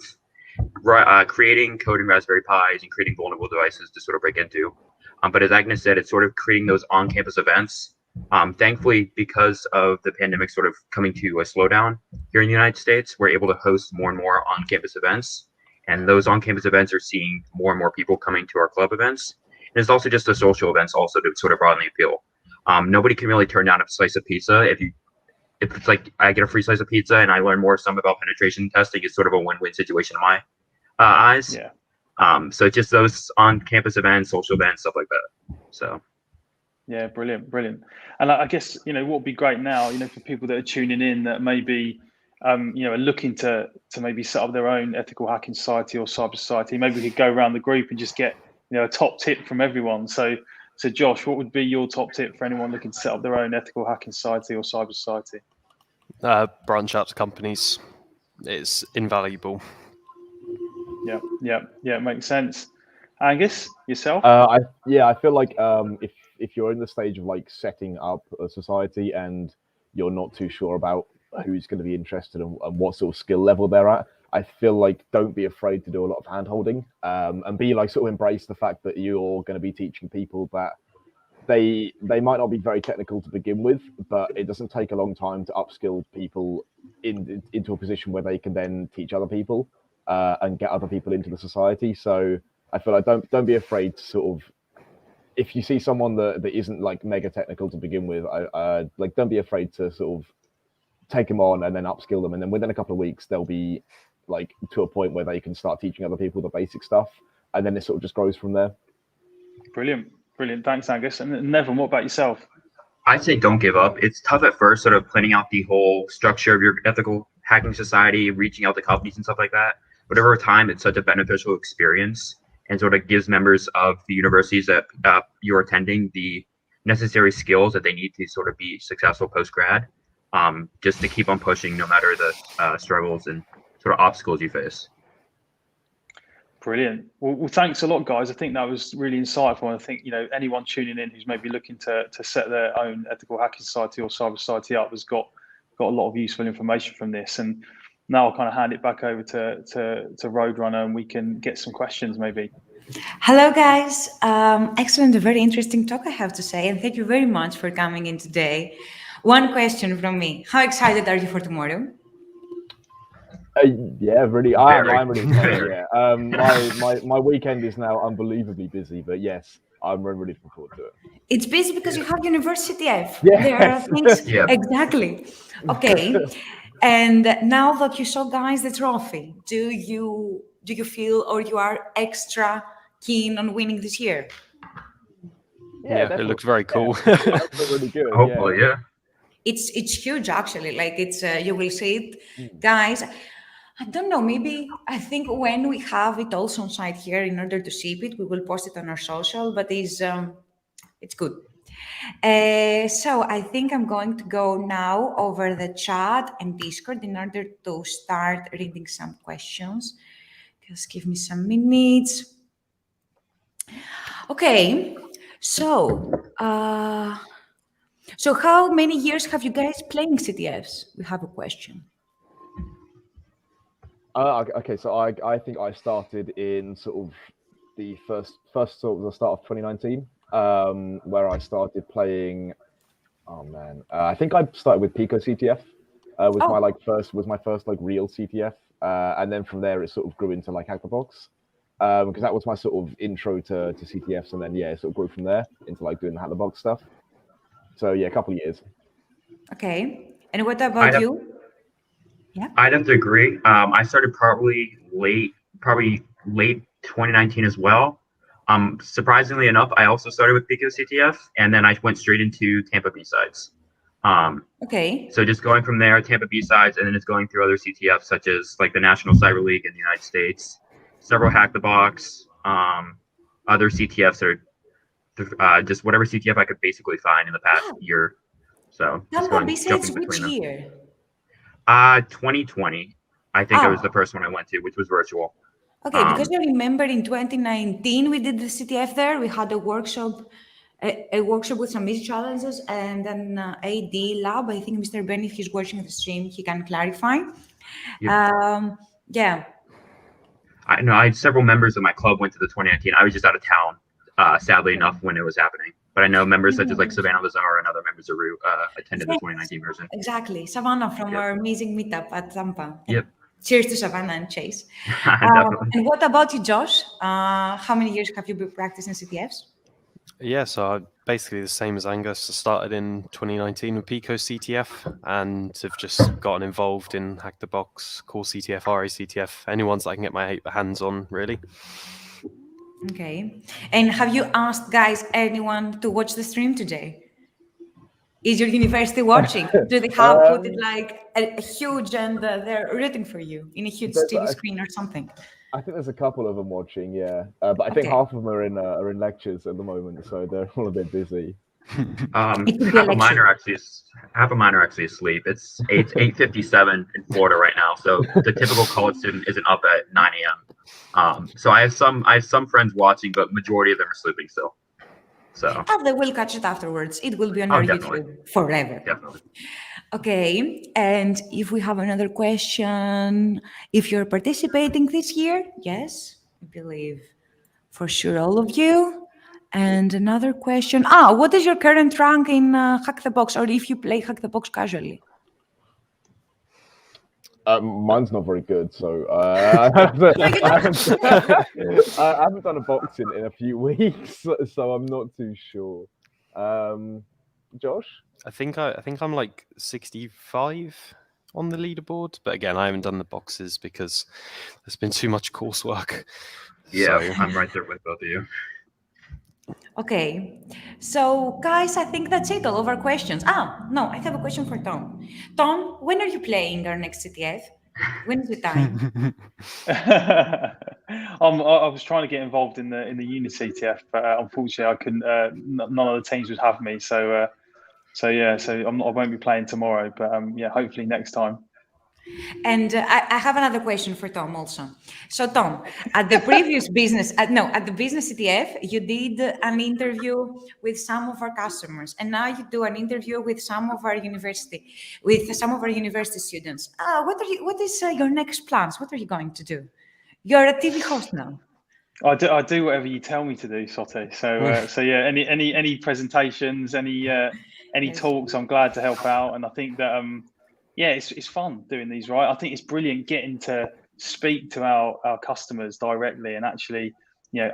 creating coding Raspberry Pis and creating vulnerable devices to sort of break into. But as Agnes said, it's sort of creating those on-campus events. Thankfully, because of the pandemic sort of coming to a slowdown here in the United States, we're able to host more and more on-campus events. And those on-campus events are seeing more and more people coming to our club events. And it's also just the social events also to sort of broaden the appeal. Nobody can really turn down a slice of pizza. If it's like I get a free slice of pizza and I learn more some about penetration testing, it's sort of a win-win situation in my eyes. Yeah. So just those on-campus events, social events, stuff like that. So. Yeah, brilliant. And I guess, what would be great now, for people that are tuning in that maybe, are looking to maybe set up their own ethical hacking society or cyber society, maybe we could go around the group and just get, a top tip from everyone. So Josh, what would be your top tip for anyone looking to set up their own ethical hacking society or cyber society? Branch out to companies. It's invaluable. Yeah, makes sense. Angus, yourself? I feel like if you're in the stage of like setting up a society and you're not too sure about who's going to be interested and what sort of skill level they're at, I feel like don't be afraid to do a lot of hand holding, and be like sort of embrace the fact that you're going to be teaching people that they might not be very technical to begin with, but it doesn't take a long time to upskill people into a position where they can then teach other people and get other people into the society. So I feel like don't be afraid to sort of, if you see someone that isn't like mega technical to begin with, like don't be afraid to sort of take them on and then upskill them, and then within a couple of weeks they'll be like to a point where they can start teaching other people the basic stuff, and then it sort of just grows from there. Brilliant. Thanks, Angus. And Nevin, what about yourself? I'd say don't give up. It's tough at first, sort of planning out the whole structure of your ethical hacking society, reaching out to companies and stuff like that. But over time, it's such a beneficial experience and sort of gives members of the universities that you're attending the necessary skills that they need to sort of be successful post-grad, just to keep on pushing no matter the struggles and sort of obstacles you face. Brilliant. Well, thanks a lot, guys. I think that was really insightful. And I think, anyone tuning in who's maybe looking to set their own ethical hacking society or cyber society up has got a lot of useful information from this. And now I'll kind of hand it back over to Roadrunner, and we can get some questions maybe. Hello, guys. Excellent, a very interesting talk, I have to say. And thank you very much for coming in today. One question from me. How excited are you for tomorrow? Yeah, really. I'm really excited. Yeah. My weekend is now unbelievably busy, but yes, I'm really looking forward to it. It's busy because you have University CTF. Yes. There are things. Yeah. Exactly. Okay. And now that you saw, guys, the trophy, do you feel, or you are extra keen on winning this year? Yeah, it looks very cool. Yeah, that's really good. Hopefully, yeah. It's huge, actually. Like it's you will see it, guys. I don't know. Maybe I think when we have it also on site here, in order to see it, we will post it on our social. But it's good. So I think I'm going to go now over the chat and Discord in order to start reading some questions. Just give me some minutes. Okay. So. So how many years have you guys playing CTFs? We have a question. Okay, so I think I started in sort of the first sort of the start of 2019, where I started playing. Oh man, I think I started with Pico CTF. Was my first like real CTF, and then from there it sort of grew into like Hack the Box, because that was my sort of intro to CTFs, and then it sort of grew from there into like doing the Hack the Box stuff. So yeah, a couple of years. Okay, and what about you? Yeah, I'd have to agree. I started probably late 2019 as well. Surprisingly enough, I also started with Pico CTF, and then I went straight into Tampa B-Sides. Okay. So just going from there, Tampa B-Sides, and then it's going through other CTFs such as like the National Cyber League in the United States, several Hack the Box, other CTFs that are just whatever CTF I could basically find in the past year. So just Tampa going B-Sides, jumping which between them. year? 2020. I think it was the first one I went to, which was virtual. Okay, because I remember in 2019 we did the CTF there. We had a workshop, a workshop with some easy challenges, and then AD lab. I think Mr. Ben, if he's watching the stream, he can clarify. Yeah. I know I had several members of my club went to the 2019. I was just out of town, sadly enough, when it was happening. But I know members such as like Savannah Lazar and other members of RU attended the 2019 version. Exactly. Savannah from our amazing meetup at Tampa. Yep. Cheers to Savannah and Chase. Definitely. And what about you, Josh? How many years have you been practicing CTFs? Yeah, so basically the same as Angus. I started in 2019 with Pico CTF and have just gotten involved in Hack the Box, Core CTF, RA CTF, any ones that I can get my hands on, really. Okay. And have you asked, guys, anyone to watch the stream today? Is your university watching? Do they have put it like a huge, and they're rooting for you in a huge TV screen or something? I think there's a couple of them watching, yeah. But I think half of them are in lectures at the moment, so they're all a bit busy. Half of mine are actually asleep. It's 8:57 in Florida right now, so the typical college student isn't up at 9 a.m. So I have some friends watching, but majority of them are sleeping still. So they will catch it afterwards. It will be on our YouTube forever. Definitely. Okay, and if we have another question, if you're participating this year, yes, I believe for sure all of you. And another question, what is your current rank in Hack the Box, or if you play Hack the Box casually? Mine's not very good, so I haven't done a box in a few weeks, so I'm not too sure. Josh? I think I'm like 65 on the leaderboard, but again, I haven't done the boxes because there's been too much coursework. Yeah, so I'm right there with both of you. Okay, so guys, I think that's it, all of our questions. No, I have a question for Tom. Tom, when are you playing our next CTF? When is the time? I was trying to get involved in the uni CTF, but unfortunately I couldn't. None of the teams would have me, so I won't be playing tomorrow, but hopefully next time. And I have another question for Tom also. So Tom, at the previous business CTF, you did an interview with some of our customers, and now you do an interview with some of our university students. What is your next plans? What are you going to do? You're a TV host now. I do whatever you tell me to do, Soti. So any presentations, any talks, I'm glad to help out, and I think that it's fun doing these, right? I think it's brilliant getting to speak to our customers directly and actually,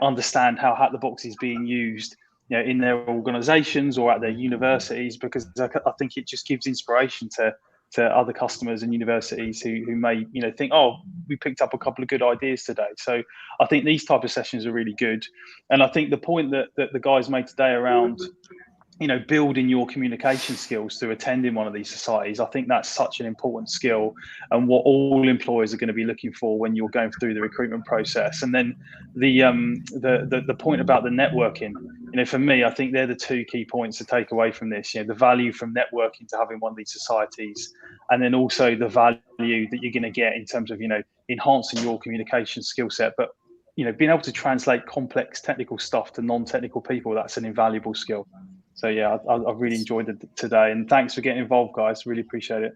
understand how Hack the Box is being used, in their organizations or at their universities, because I think it just gives inspiration to other customers and universities who may, think, we picked up a couple of good ideas today. So I think these type of sessions are really good. And I think the point that the guys made today around, building your communication skills through attending one of these societies, I think that's such an important skill and what all employers are going to be looking for when you're going through the recruitment process. And then the point about the networking, for me, I think they're the two key points to take away from this. The value from networking to having one of these societies, and then also the value that you're going to get in terms of enhancing your communication skill set. But being able to translate complex technical stuff to non-technical people, that's an invaluable skill. So yeah, I really enjoyed it today, and thanks for getting involved, guys. Really appreciate it.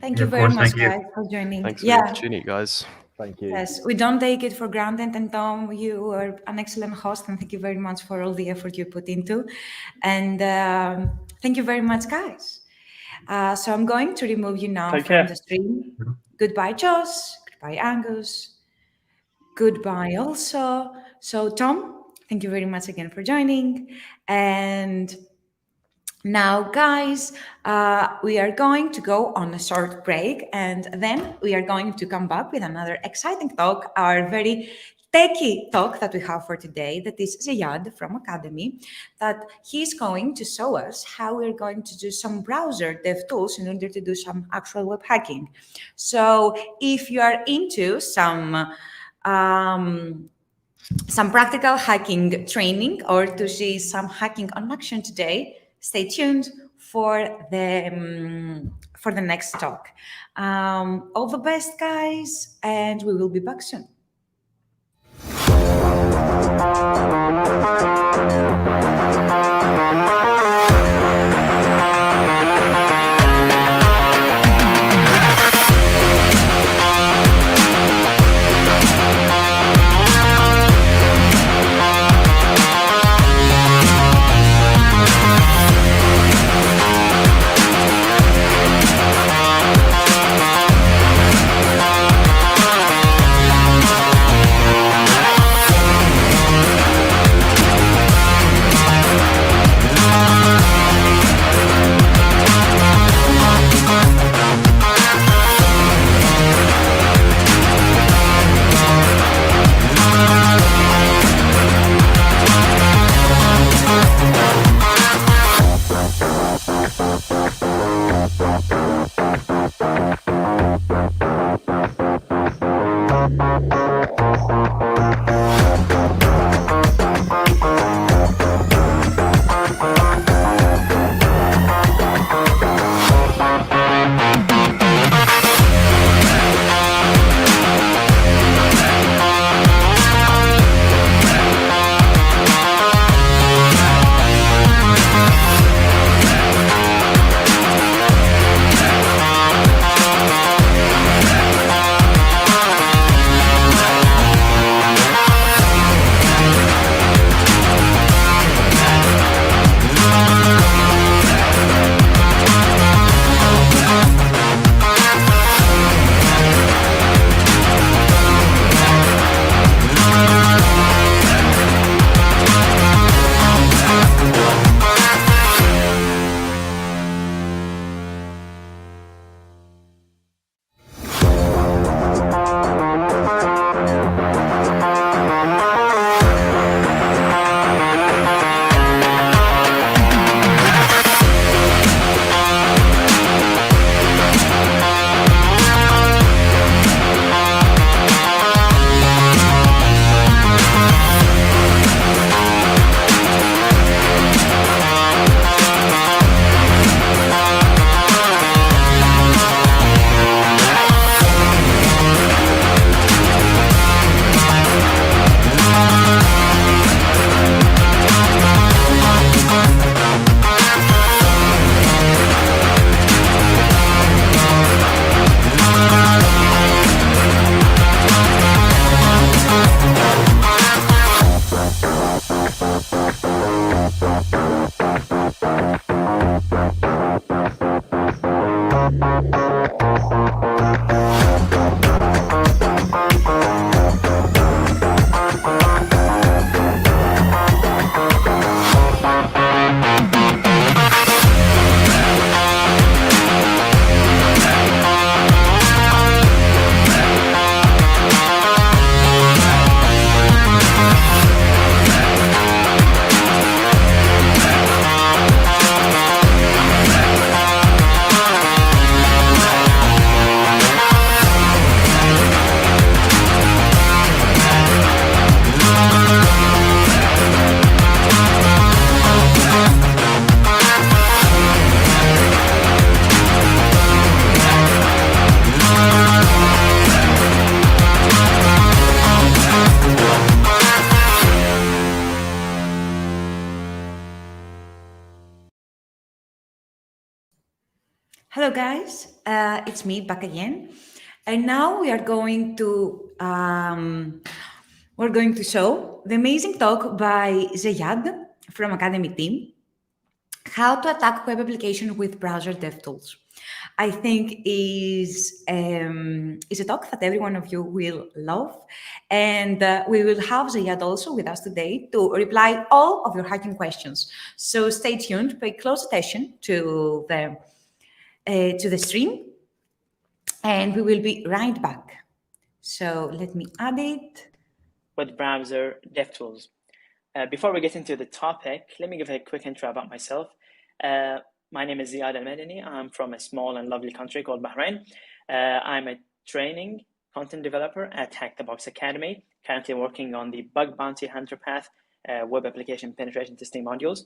Thank Yeah, you of very course, much, thank you. guys, for joining. Thanks for the opportunity, guys. Thank you. Yes, we don't take it for granted. And Tom, you are an excellent host, and thank you very much for all the effort you put into. And thank you very much, guys. So I'm going to remove you now Take from care. the stream. Goodbye, Joss. Goodbye, Angus. Goodbye, also. So, Tom, thank you very much again for joining. And now, guys, we are going to go on a short break, and then we are going to come back with another exciting talk, our very techie talk that we have for today, that is Zeyad from Academy, that he's going to show us how we're going to do some browser dev tools in order to do some actual web hacking. So if you are into some practical hacking training or to see some hacking on action today, stay tuned for the next talk. All the best, guys, and we will be back soon. Hello, guys. It's me back again, and now we are going to show the amazing talk by Zeyad from Academy team, how to attack web application with browser DevTools. I think is a talk that every one of you will love, and we will have Zeyad also with us today to reply all of your hacking questions. So stay tuned, pay close attention to the stream, and we will be right back. So let me add it. With browser DevTools. Before we get into the topic, let me give a quick intro about myself. My name is Zeyad Almadani. I'm from a small and lovely country called Bahrain. I'm a training content developer at Hack the Box Academy, currently working on the Bug Bounty Hunter Path web application penetration testing modules.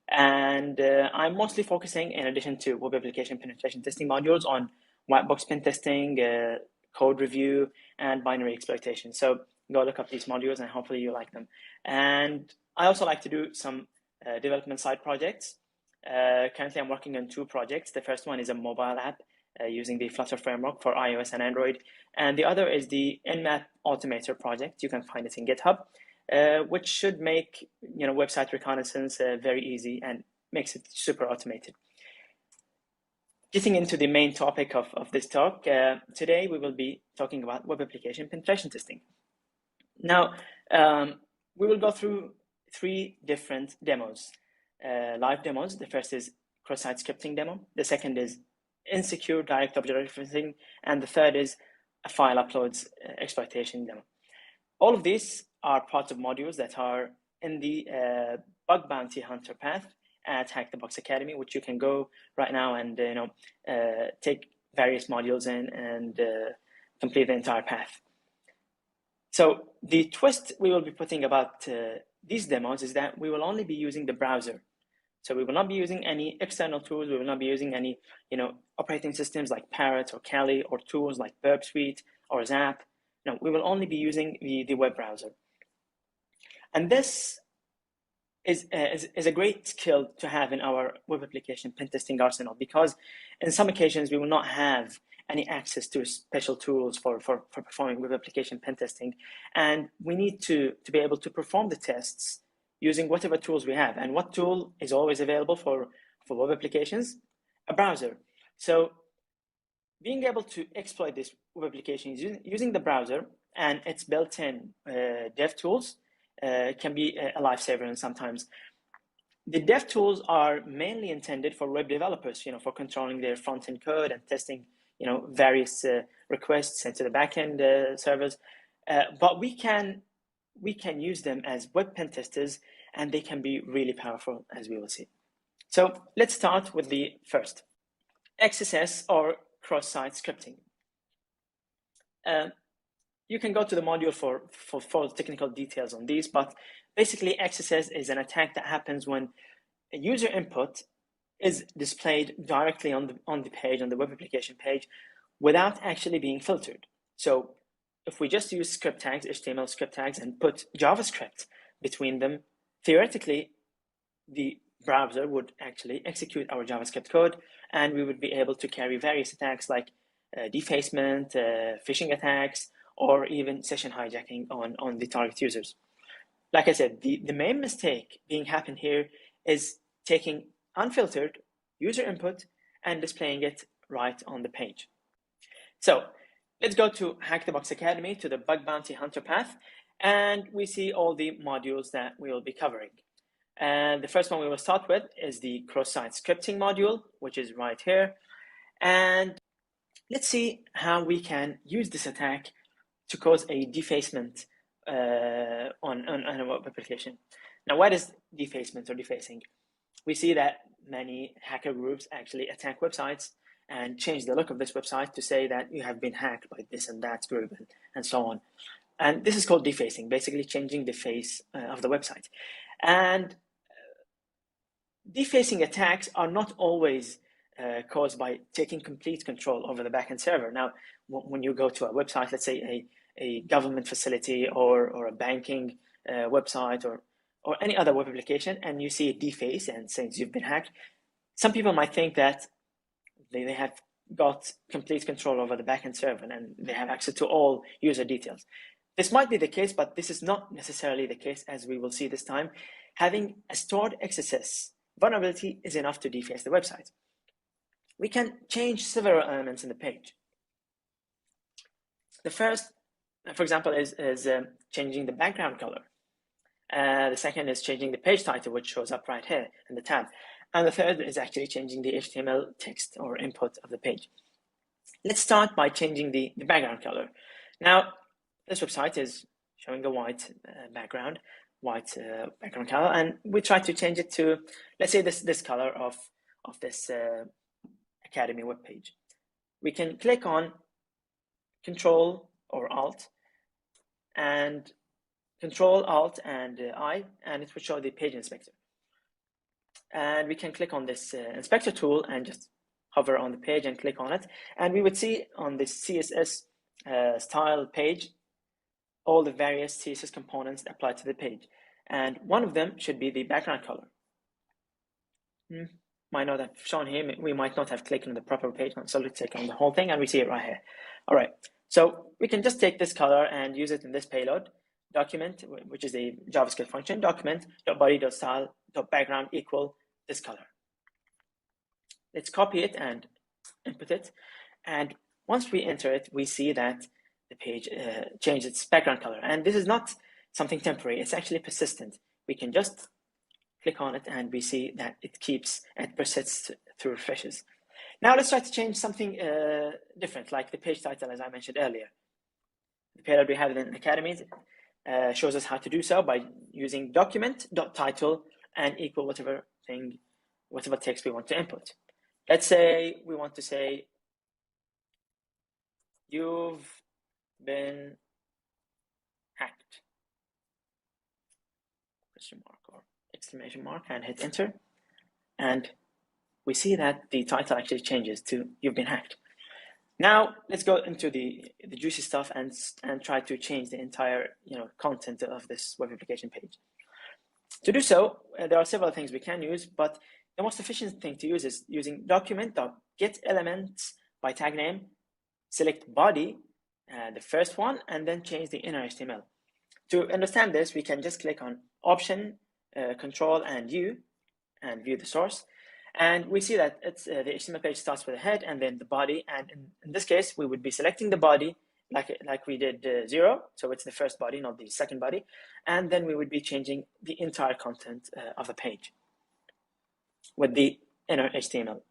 And I'm mostly focusing, in addition to web application penetration testing modules, on white box pen testing, code review, and binary exploitation. So go look up these modules and hopefully you like them. And I also like to do some development side projects. Currently, I'm working on 2 projects. The first one is a mobile app using the Flutter framework for iOS and Android. And the other is the Nmap Automator project. You can find it in GitHub, which should make website reconnaissance very easy and makes it super automated. Getting into the main topic of this talk, today we will be talking about web application penetration testing. Now, we will go through 3 different demos. Live demos. The first is cross-site scripting demo. The second is insecure direct object referencing, and the third is a file uploads exploitation demo. All of these are parts of modules that are in the Bug Bounty Hunter path at Hack the Box Academy, which you can go right now and take various modules in and complete the entire path. So the twist we will be putting about these demos is that we will only be using the browser. So we will not be using any external tools. We will not be using any, operating systems like Parrot or Kali, or tools like Burp Suite or Zap. No, we will only be using the web browser. And this is a great skill to have in our web application pen testing arsenal, because in some occasions we will not have any access to special tools for performing web application pen testing. And we need to be able to perform the tests using whatever tools we have. And what tool is always available for web applications? A browser. So being able to exploit this web application using the browser and its built-in dev tools can be a lifesaver. And sometimes the dev tools are mainly intended for web developers, for controlling their front-end code and testing various requests into the backend servers, but we can use them as web pen testers, and they can be really powerful, as we will see. So let's start with the first, XSS or cross-site scripting. You can go to the module for full technical details on these, but basically XSS is an attack that happens when a user input is displayed directly on the page, on the web application page, without actually being filtered. So if we just use script tags, HTML script tags, and put JavaScript between them, theoretically, the browser would actually execute our JavaScript code, and we would be able to carry various attacks like defacement, phishing attacks, or even session hijacking on the target users. Like I said, the main mistake being happened here is taking unfiltered user input and displaying it right on the page. So let's go to Hack the Box Academy, to the Bug Bounty Hunter path, and we see all the modules that we will be covering. And the first one we will start with is the cross-site scripting module, which is right here. And let's see how we can use this attack to cause a defacement on a web application. Now, what is defacement or defacing? We see that many hacker groups actually attack websites and change the look of this website to say that you have been hacked by this and that group and so on. And this is called defacing, basically changing the face of the website. And defacing attacks are not always caused by taking complete control over the backend server. Now, when you go to a website, let's say a government facility or a banking website or any other web application, and you see a deface and says you've been hacked, some people might think that they have got complete control over the backend server, and they have access to all user details. This might be the case, but this is not necessarily the case, as we will see this time. Having a stored XSS vulnerability is enough to deface the website. We can change several elements in the page. The first, for example, is changing the background color. The second is changing the page title, which shows up right here in the tab. And the third is actually changing the HTML text or input of the page. Let's start by changing the background color. Now, this website is showing a white background color, and we try to change it to, let's say, this color of this Academy web page. We can click on Control or Alt, and Control Alt and I, and it will show the page inspector. And we can click on this inspector tool and just hover on the page and click on it, and we would see on the CSS style page all the various CSS components that apply to the page, and one of them should be the background color. Might not have shown here, we might not have clicked on the proper page, so let's click on the whole thing and we see it right here. All right, so we can just take this color and use it in this payload document, which is a JavaScript function, document.body.style.background equal this color. Let's copy it and input it, and once we enter it, we see that the page changed its background color, and this is not something temporary, it's actually persistent. We can just click on it and we see that it persists through refreshes. Now let's try to change something different, like the page title, as I mentioned earlier. The payload we have in Academy shows us how to do so by using document.title and equal whatever text we want to input. Let's say we want to say, you've been hacked, question mark or exclamation mark, and hit enter, and we see that the title actually changes to you've been hacked. Now let's go into the juicy stuff and try to change the entire content of this web application page. To do so, there are several things we can use, but the most efficient thing to use is using document.getElements by tag name, select body, the first one, and then change the inner HTML. To understand this, we can just click on Option, Control, and U, and view the source. And we see that it's the HTML page starts with a head and then the body. And in this case, we would be selecting the body like we did 0. So it's the first body, not the second body. And then we would be changing the entire content of the page with the inner HTML.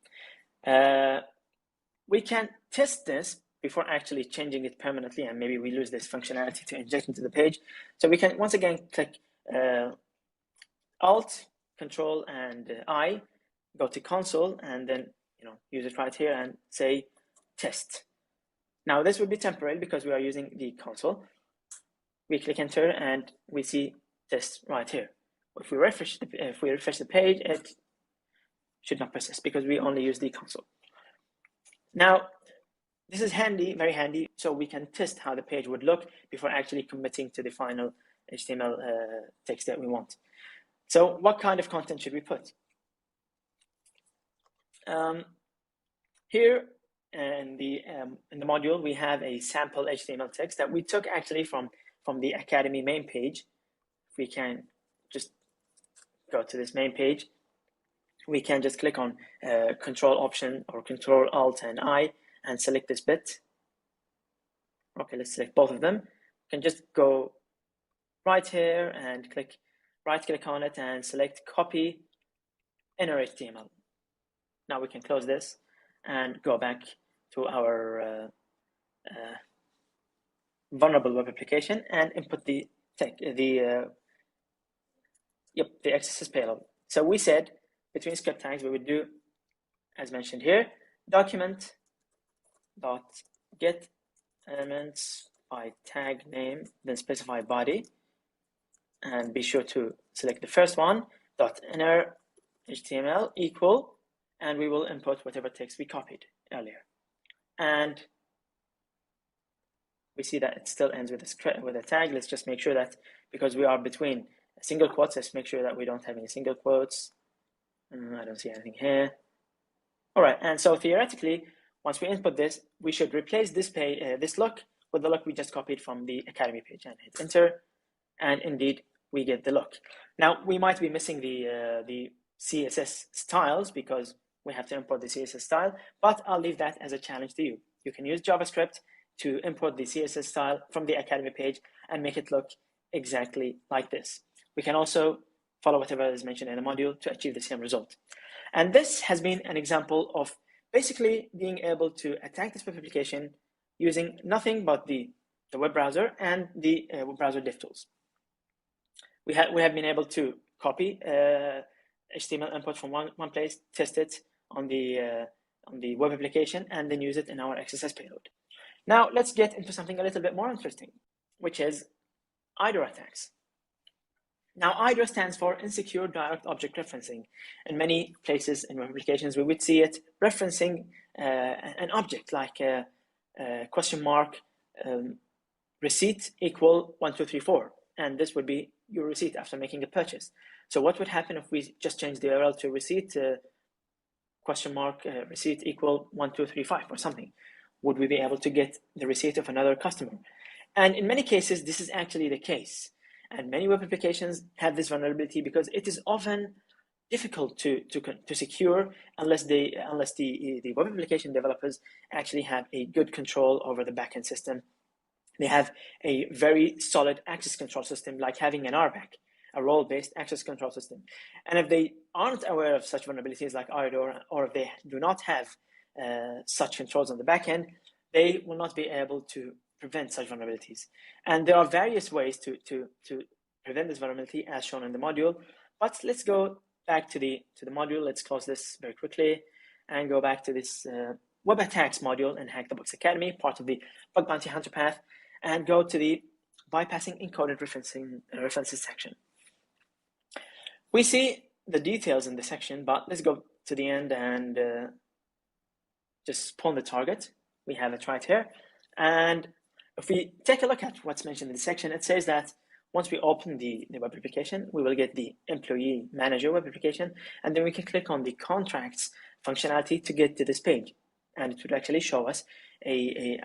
We can test this before actually changing it permanently, and maybe we lose this functionality to inject into the page. So we can once again click Alt, Control, and I, go to console, and then use it right here and say test. Now this would be temporary because we are using the console. We click enter and we see test right here. If we refresh the page, it should not persist because we only use the console. Now this is handy, very handy, so we can test how the page would look before actually committing to the final HTML text that we want. So what kind of content should we put? Here in the module, we have a sample HTML text that we took actually from the Academy main page. We can just go to this main page. We can just click on Control Option or Control Alt and I and select this bit. Okay, let's select both of them. We can just go right here and right click on it and select Copy Inner HTML. Now we can close this and go back to our vulnerable web application and input the XSS payload. So we said between script tags we would do, as mentioned here, document.getElements by tag name, then specify body, and be sure to select the first one, .inner HTML equal, and we will input whatever text we copied earlier. And we see that it still ends with a tag. Let's just make sure that, because we are between single quotes, let's make sure that we don't have any single quotes. I don't see anything here. All right, and so theoretically, once we input this, we should replace this page, this look with the look we just copied from the Academy page, and hit enter, and indeed we get the look. Now we might be missing the CSS styles because we have to import the CSS style, but I'll leave that as a challenge to you. You can use JavaScript to import the CSS style from the Academy page and make it look exactly like this. We can also follow whatever is mentioned in the module to achieve the same result. And this has been an example of basically being able to attack this web application using nothing but the web browser and the web browser DevTools. We have been able to copy HTML input from one place, test it on the web application, and then use it in our XSS payload. Now let's get into something a little bit more interesting, which is IDOR attacks. Now, IDOR stands for Insecure Direct Object Referencing. In many places in web applications, we would see it referencing an object like question mark receipt equal 1234, and this would be your receipt after making a purchase. So what would happen if we just change the URL to receipt question mark receipt equal 1235 or something? Would we be able to get the receipt of another customer? And in many cases, this is actually the case. And many web applications have this vulnerability because it is often difficult to secure unless the web application developers actually have a good control over the backend system. They have a very solid access control system, like having an RBAC, a role-based access control system. And if they aren't aware of such vulnerabilities like IDOR, or if they do not have such controls on the backend, they will not be able to prevent such vulnerabilities. And there are various ways to prevent this vulnerability as shown in the module. But let's go back to the module. Let's close this very quickly and go back to this web attacks module in Hack the Box Academy, part of the Bug Bounty Hunter path, and go to the bypassing encoded references section. We see the details in the section, but let's go to the end and just spawn the target. We have it right here. And if we take a look at what's mentioned in the section, it says that once we open the web application, we will get the employee manager web application, and then we can click on the contracts functionality to get to this page. And it would actually show us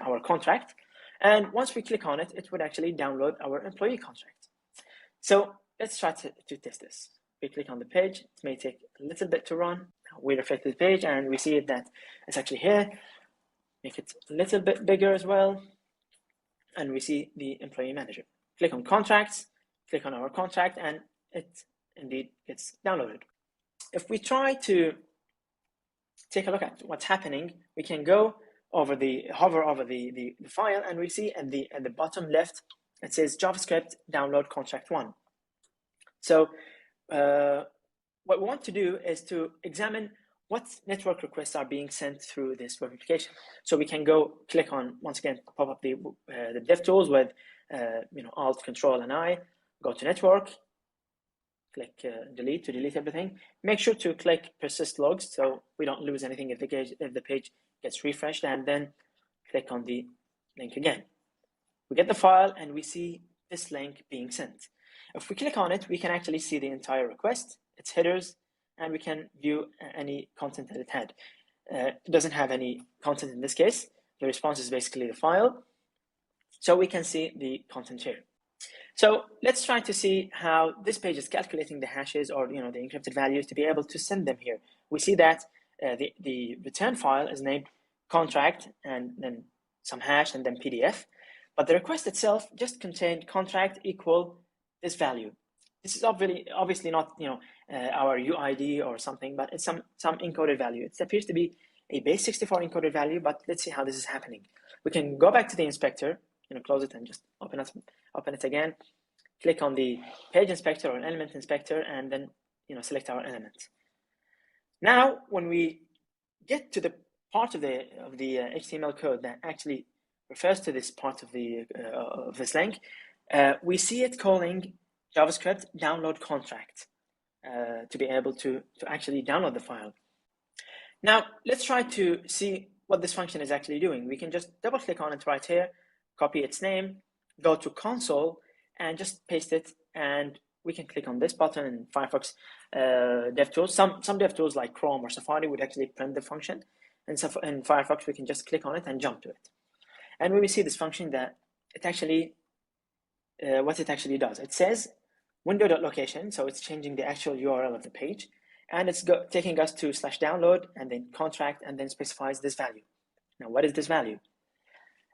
our contract. And once we click on it, it would actually download our employee contract. So let's try to test this. We click on the page. It may take a little bit to run. We refresh the page and we see that it's actually here. Make it a little bit bigger as well. And we see the employee manager. Click on contracts, click on our contract, and it indeed gets downloaded. If we try to take a look at what's happening, we can go over hover over the file, and we see at the bottom left, it says JavaScript download contract 1. So what we want to do is to examine what network requests are being sent through this web application. So we can go click on, once again, pop up the DevTools with Alt, Control, and I, go to network, click delete to delete everything. Make sure to click persist logs so we don't lose anything if the page gets refreshed, and then click on the link again. We get the file and we see this link being sent. If we click on it, we can actually see the entire request, its headers, and we can view any content that it had. It doesn't have any content in this case. The response is basically the file. So we can see the content here. So let's try to see how this page is calculating the hashes or the encrypted values to be able to send them here. We see that the return file is named contract and then some hash and then PDF, but the request itself just contained contract equal this value. This is obviously not our UID or something, but it's some encoded value. It appears to be a base 64 encoded value, but let's see how this is happening. We can go back to the inspector, close it and just open it again. Click on the page inspector or element inspector, and then select our element. Now, when we get to the part of the HTML code that actually refers to this part of this link, we see it calling JavaScript download contract to be able to actually download the file. Now, let's try to see what this function is actually doing. We can just double click on it right here, copy its name, go to console, and just paste it and we can click on this button in Firefox DevTools. Some DevTools like Chrome or Safari would actually print the function. And so in Firefox, we can just click on it and jump to it. And when we see this function, that it actually, what it actually does, it says window.location, so it's changing the actual URL of the page, and it's taking us to /download and then contract and then specifies this value. Now, what is this value?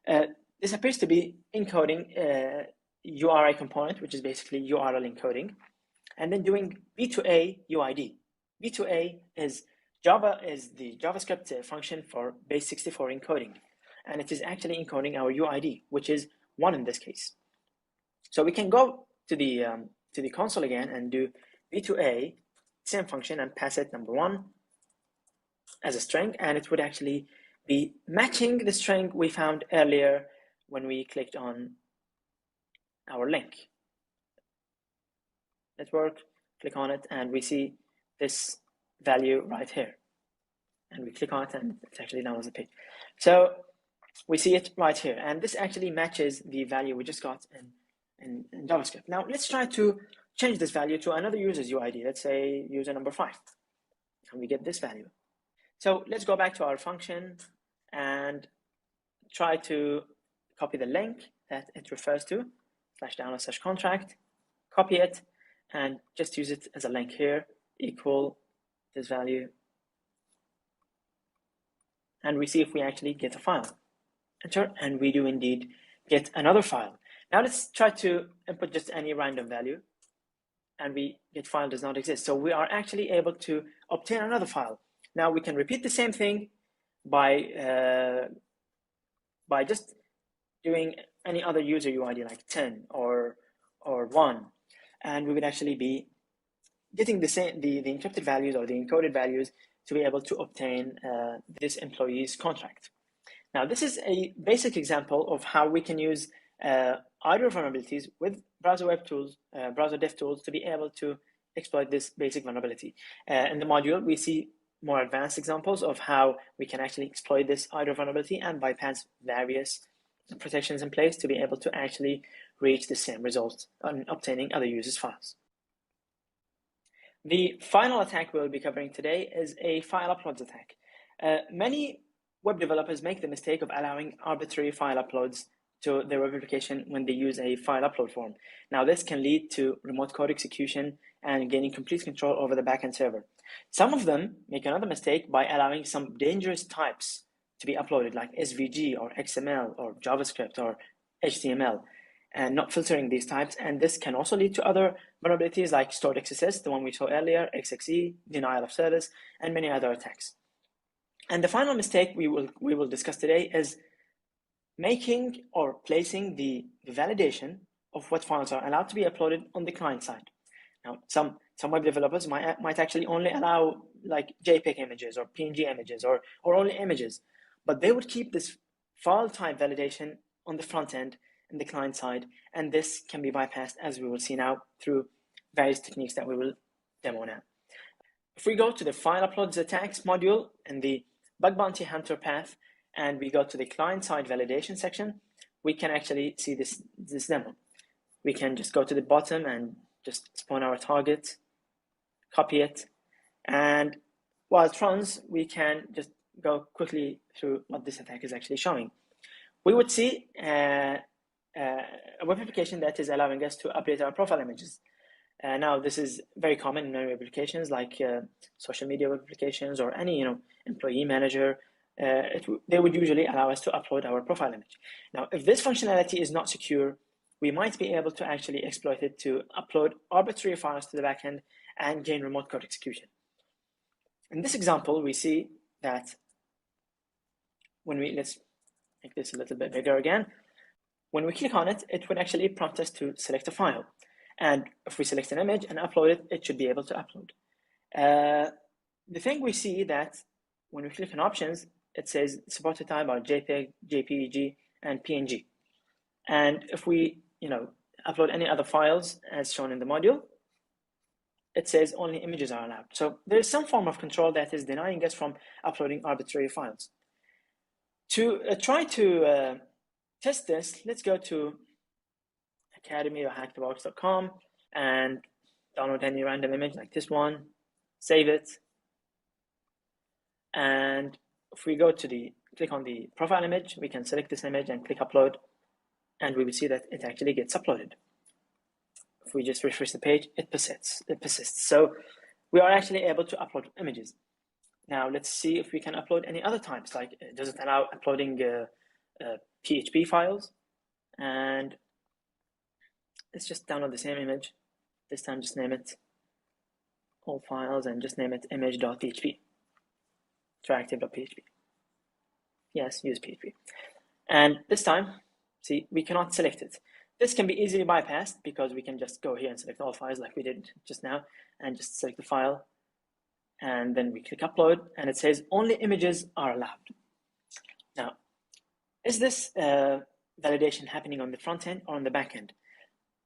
This appears to be encoding URI component, which is basically URL encoding, and then doing B2A UID. B2A is the JavaScript function for base64 encoding, and it is actually encoding our UID, which is 1 in this case. So we can go to the console again and do B2A, same function, and pass it number 1 as a string, and it would actually be matching the string we found earlier when we clicked on our link. Network, click on it, and we see this value right here. And we click on it, and it actually downloads the page. So we see it right here, and this actually matches the value we just got in JavaScript. Now let's try to change this value to another user's UID. Let's say user number 5, and we get this value. So let's go back to our function and try to copy the link that it refers to, /download/contract, copy it, and just use it as a link here, equal this value. And we see if we actually get a file. Enter, and we do indeed get another file. Now let's try to input just any random value, and we get file does not exist. So we are actually able to obtain another file. Now we can repeat the same thing by just doing any other user UID like 10 or 1, and we would actually be getting the encrypted values or the encoded values to be able to obtain this employee's contract. Now this is a basic example of how we can use IDOR vulnerabilities with browser web tools, browser dev tools, to be able to exploit this basic vulnerability. In the module, we see more advanced examples of how we can actually exploit this IDOR vulnerability and bypass various protections in place to be able to actually reach the same results on obtaining other users' files. The final attack we'll be covering today is a file uploads attack. Many web developers make the mistake of allowing arbitrary file uploads to their web application when they use a file upload form. Now, this can lead to remote code execution and gaining complete control over the backend server. Some of them make another mistake by allowing some dangerous types to be uploaded, like SVG or XML or JavaScript or HTML, and not filtering these types. And this can also lead to other vulnerabilities like stored XSS, the one we saw earlier, XXE, denial of service, and many other attacks. And the final mistake we will discuss today is making or placing the validation of what files are allowed to be uploaded on the client side. Now, some web developers might actually only allow like JPEG images or PNG images or only images, but they would keep this file type validation on the front end and the client side, and this can be bypassed, as we will see now, through various techniques that we will demo now. If we go to the file uploads attacks module in the bug bounty hunter path, and we go to the client-side validation section, we can actually see this demo. We can just go to the bottom and just spawn our target, copy it, and while it runs, we can just go quickly through what this attack is actually showing. We would see a web application that is allowing us to update our profile images. Now, this is very common in many applications like social media web applications or any employee manager. They would usually allow us to upload our profile image. Now, if this functionality is not secure, we might be able to actually exploit it to upload arbitrary files to the backend and gain remote code execution. In this example, we see that let's make this a little bit bigger again. When we click on it, it would actually prompt us to select a file. And if we select an image and upload it, it should be able to upload. The thing we see that when we click on options, it says supported type are JPEG, JPEG, and PNG. And if we upload any other files as shown in the module, it says only images are allowed. So there is some form of control that is denying us from uploading arbitrary files. To try to test this, let's go to Academy or hackthebox.com and download any random image like this one, save it. And if we go to click on the profile image, we can select this image and click upload, and we will see that it actually gets uploaded. If we just refresh the page, it persists. So we are actually able to upload images. Now let's see if we can upload any other types, like does it allow uploading PHP files? And let's just download the same image. This time just name it all files and just name it image.php, interactive.php. Yes, use PHP. And this time, see, we cannot select it. This can be easily bypassed because we can just go here and select all files like we did just now and just select the file. And then we click upload and it says only images are allowed. Now, is this validation happening on the front end or on the back end?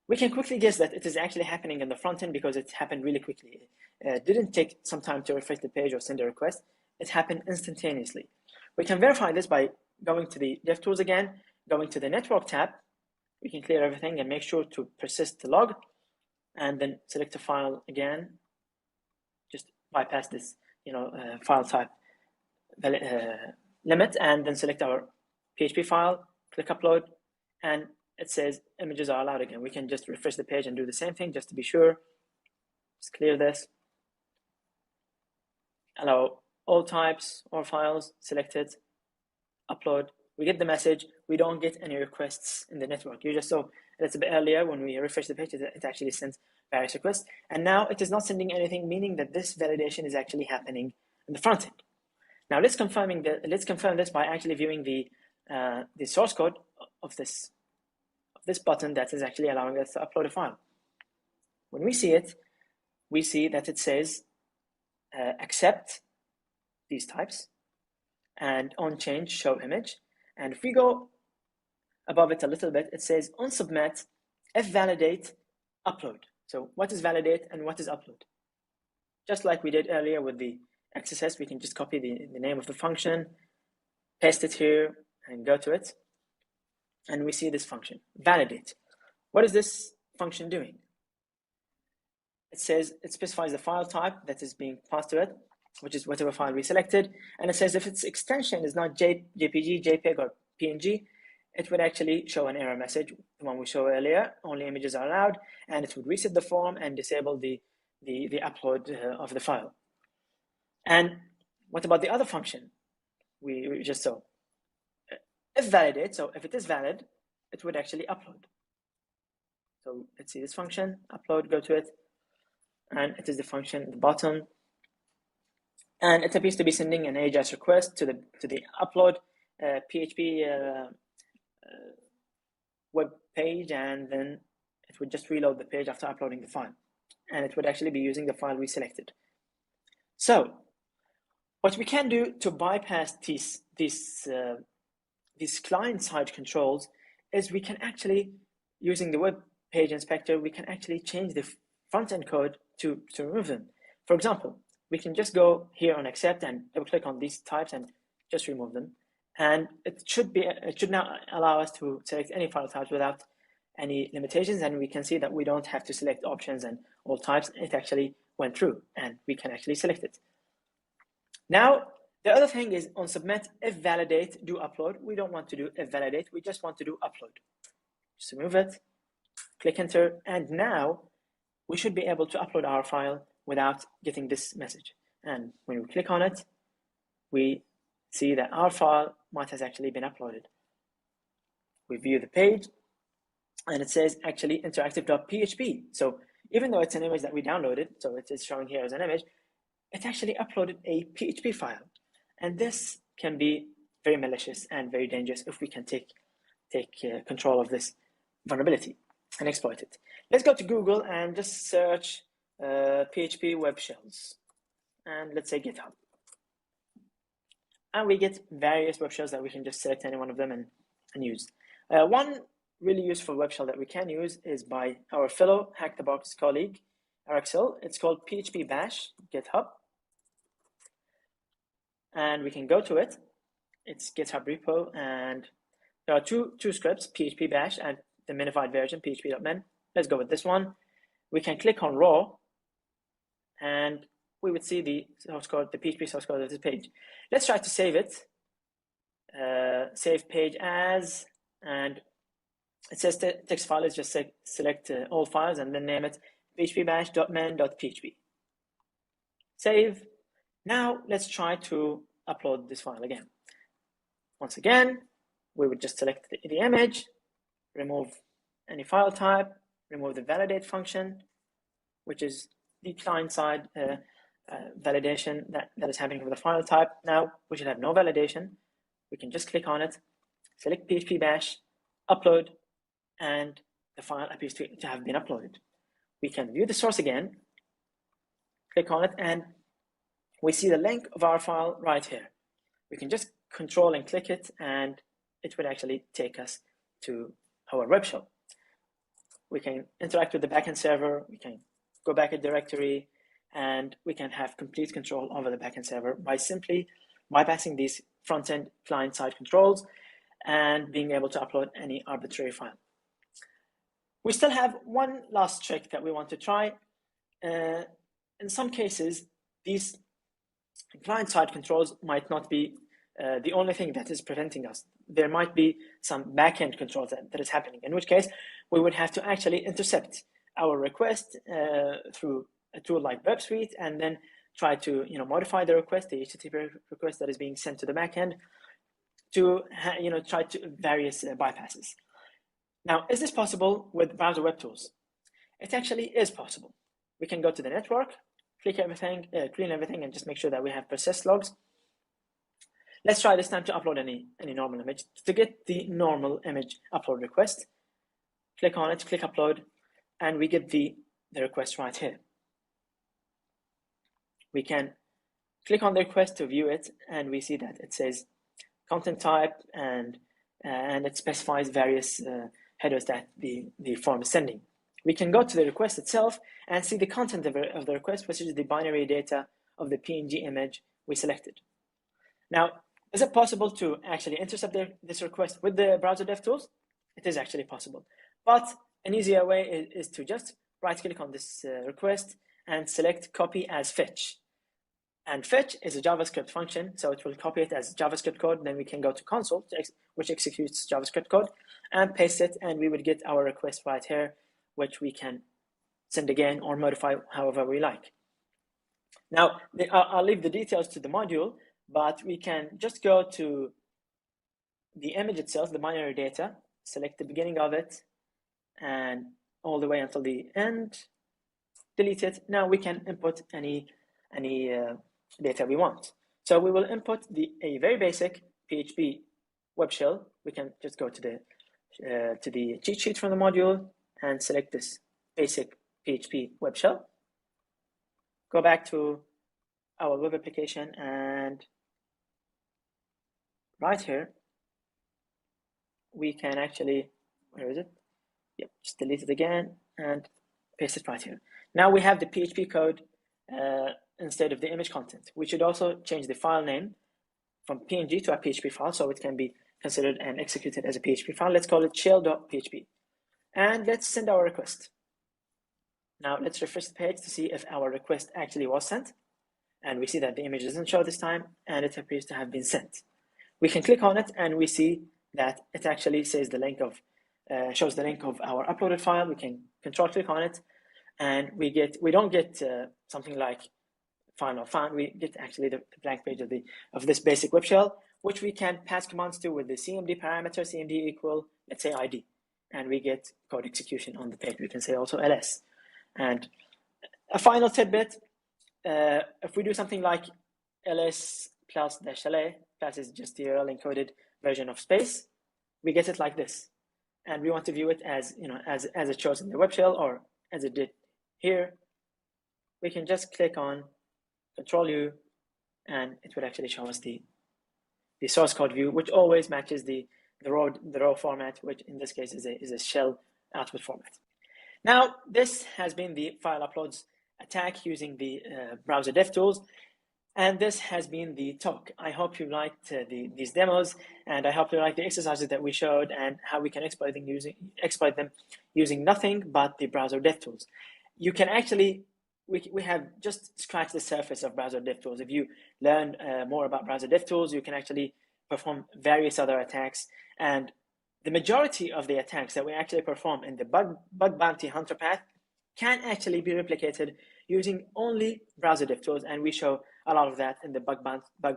We can quickly guess that it is actually happening in the front end because it happened really quickly. It didn't take some time to refresh the page or send a request. It happened instantaneously. We can verify this by going to the DevTools again, going to the Network tab. We can clear everything and make sure to persist the log, and then select a file again. Just bypass this, file type limit, and then select our PHP file, click upload, and it says images are allowed again. We can just refresh the page and do the same thing just to be sure. Just clear this. Allow all types or files, select it, upload. We get the message. We don't get any requests in the network. You just saw that's a bit earlier when we refresh the page, it actually sends various requests. And now it is not sending anything, meaning that this validation is actually happening in the front end. Now let's confirm this by actually viewing the source code of this button that is actually allowing us to upload a file. When we see it, we see that it says accept these types and on change show image. And if we go above it a little bit, it says on submit if validate upload. So what is validate and what is upload? Just like we did earlier with the XSS, we can just copy the name of the function, paste it here and go to it. And we see this function, validate. What is this function doing? It says it specifies the file type that is being passed to it, which is whatever file we selected. And it says if its extension is not JPG, JPEG, or PNG, it would actually show an error message, the one we showed earlier, only images are allowed, and it would reset the form and disable the upload of the file. And what about the other function we just saw? If validate, so if it is valid, it would actually upload. So let's see this function, upload, go to it, and it is the function at the bottom. And it appears to be sending an AJAX request to the upload PHP web page, and then it would just reload the page after uploading the file. And it would actually be using the file we selected. So what we can do to bypass these client-side controls is we can actually, using the web page inspector, we can actually change the front-end code to remove them. For example, we can just go here on accept and double click on these types and just remove them. And it should now allow us to select any file types without any limitations. And we can see that we don't have to select options and all types. It actually went through and we can actually select it. Now, the other thing is on submit, if validate, do upload. We don't want to do if validate, we just want to do upload. Just remove it, click enter, and now we should be able to upload our file without getting this message. And when we click on it, we see that our file might has actually been uploaded. We view the page and it says actually interactive.php. So even though it's an image that we downloaded, so it is showing here as an image, it actually uploaded a PHP file. And this can be very malicious and very dangerous if we can take control of this vulnerability and exploit it. Let's go to Google and just search PHP web shells. And let's say GitHub. And we get various web shells that we can just select any one of them and use. One really useful web shell that we can use is by our fellow Hack the Box colleague, Axel. It's called PHP Bash GitHub. And we can go to it. It's GitHub repo, and there are two scripts, PHP Bash and the minified version, php.min. Let's go with this one. We can click on raw and we would see the source code, the PHP source code of this page. Let's try to save it. Save page as, and it says text file is just select all files and then name it phpbash.men.php. Save. Now let's try to upload this file again. Once again, we would just select the image, remove any file type, remove the validate function, which is the client-side validation that is happening with the file type. Now we should have no validation. We can just click on it, select PHP bash, upload, and the file appears to have been uploaded. We can view the source again, click on it, and we see the link of our file right here. We can just control and click it, and it will actually take us to our web shell. We can interact with the backend server, we can go back a directory, and we can have complete control over the backend server by simply bypassing these front-end client-side controls and being able to upload any arbitrary file. We still have one last trick that we want to try. In some cases, these client-side controls might not be the only thing that is preventing us. There might be some backend controls that is happening, in which case we would have to actually intercept our request through a tool like Web Suite, and then try to modify the request, the HTTP request that is being sent to the backend, to try to various bypasses. Now, is this possible with browser web tools? It actually is possible. We can go to the network, click everything, clean everything, and just make sure that we have persist logs. Let's try this time to upload any normal image. To get the normal image upload request, click on it, click upload, and we get the request right here. We can click on the request to view it, and we see that it says content type, and it specifies various headers that the form is sending. We can go to the request itself and see the content of the request, which is the binary data of the PNG image we selected. Now, is it possible to actually intercept this request with the browser DevTools? It is actually possible, but an easier way is to just right-click on this request and select copy as fetch. And fetch is a JavaScript function, so it will copy it as JavaScript code. Then we can go to console, which executes JavaScript code, and paste it, and we would get our request right here, which we can send again or modify however we like. Now, I'll leave the details to the module, but we can just go to the image itself, the binary data, select the beginning of it, and all the way until the end, delete it. Now we can input any data we want. So we will input a very basic PHP web shell. We can just go to the cheat sheet from the module and select this basic PHP web shell. Go back to our web application, and right here we can actually, where is it? Yep, just delete it again and paste it right here. Now we have the PHP code instead of the image content. We should also change the file name from PNG to a PHP file, so it can be considered and executed as a PHP file. Let's call it shell.php. And let's send our request. Now let's refresh the page to see if our request actually was sent. And we see that the image doesn't show this time, and it appears to have been sent. We can click on it, and we see that it actually says the link of, shows the link of our uploaded file. We can control click on it, and we don't get something like find or found. We get actually the blank page of this basic web shell, which we can pass commands to with the cmd parameter, cmd equal, let's say ID, and we get code execution on the page. We can say also ls. And a final tidbit, if we do something like ls plus -la, plus is just the URL encoded version of space, we get it like this. And we want to view it as, as it shows in the web shell or as it did here. We can just click on Control U, and it will actually show us the source code view, which always matches the raw format, which in this case is a shell output format. Now, this has been the file uploads attack using the browser DevTools, and this has been the talk. I hope you liked these demos, and I hope you liked the exercises that we showed and how we can exploit them using nothing but the browser DevTools. You can actually we have just scratched the surface of browser dev tools. If you learn more about browser dev tools, you can actually perform various other attacks. And the majority of the attacks that we actually perform in the bug bounty hunter path can actually be replicated using only browser dev tools. And we show a lot of that in the bug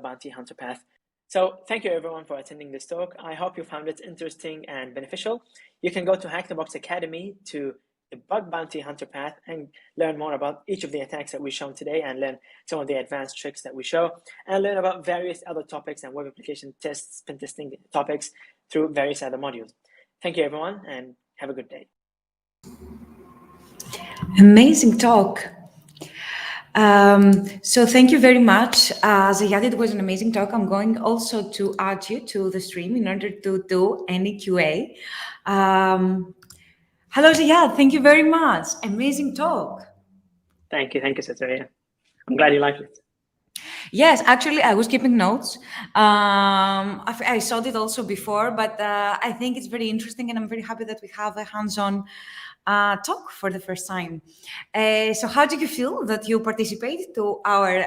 bounty hunter path. So thank you everyone for attending this talk. I hope you found it interesting and beneficial. You can go to Hack the Box Academy to the bug bounty hunter path and learn more about each of the attacks that we've shown today, and learn some of the advanced tricks that we show, and learn about various other topics and web application tests, pen testing topics through various other modules. Thank you everyone, and have a good day. Amazing talk. So thank you very much. Zeyad, it was an amazing talk. I'm going also to add you to the stream in order to do any QA. Hello, Zeyad. Thank you very much. Amazing talk. Thank you, Sotiria. I'm glad you liked it. Yes, actually, I was keeping notes. I saw it also before, but I think it's very interesting, and I'm very happy that we have a hands-on talk for the first time. So how do you feel that you participated to our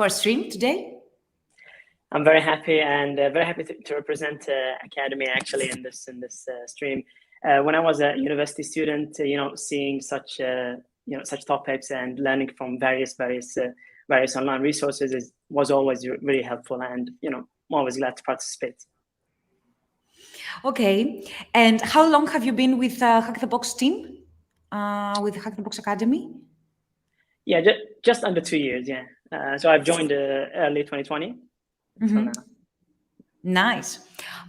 stream today? I'm very happy, and very happy to represent Academy actually in this stream. When I was a university student, seeing such such topics and learning from various online resources was always really helpful, and I'm always glad to participate. Okay, and how long have you been with Hack the Box team, with Hack the Box Academy? Yeah, just under 2 years. Yeah, so I've joined early 2020. Mm-hmm. Nice.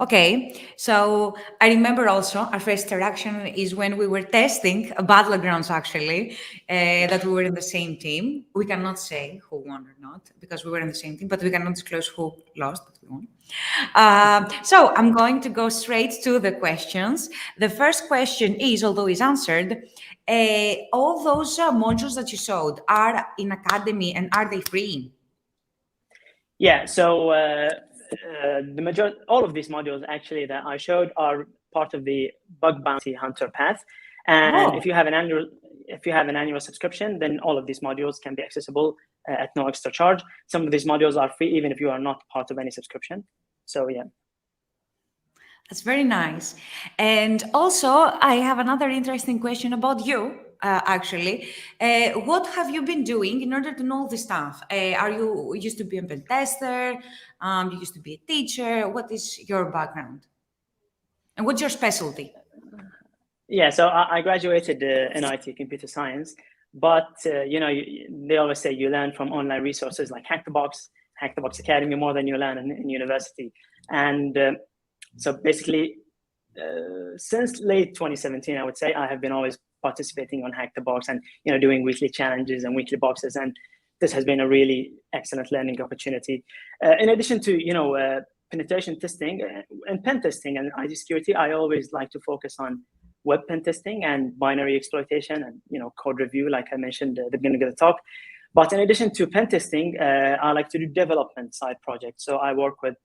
Okay, so I remember also our first interaction is when we were testing Battlegrounds, actually, that we were in the same team. We cannot say who won or not because we were in the same team, but we cannot disclose who lost, but we won. So I'm going to go straight to the questions. The first question is, although it's answered, all those modules that you showed are in Academy, and are they free? Yeah, so all of these modules actually that I showed are part of the bug bounty hunter path, and if you have an annual subscription, then all of these modules can be accessible at no extra charge. Some of these modules are free even if you are not part of any subscription. So yeah. That's very nice. And also, I have another interesting question about you, actually. What have you been doing in order to know this stuff? Are you used to be a pen tester? You used to be a teacher? What is your background? And what's your specialty? Yeah, so I graduated in IT, computer science, but they always say you learn from online resources like Hack the Box Academy more than you learn in university. And so basically, since late 2017, I would say, I have been always participating on Hack the Box and doing weekly challenges and weekly boxes, and this has been a really excellent learning opportunity. In addition to penetration testing and pen testing and IT security, I always like to focus on web pen testing and binary exploitation and code review, like I mentioned at the beginning of the talk. But in addition to pen testing, I like to do development side projects. So I work with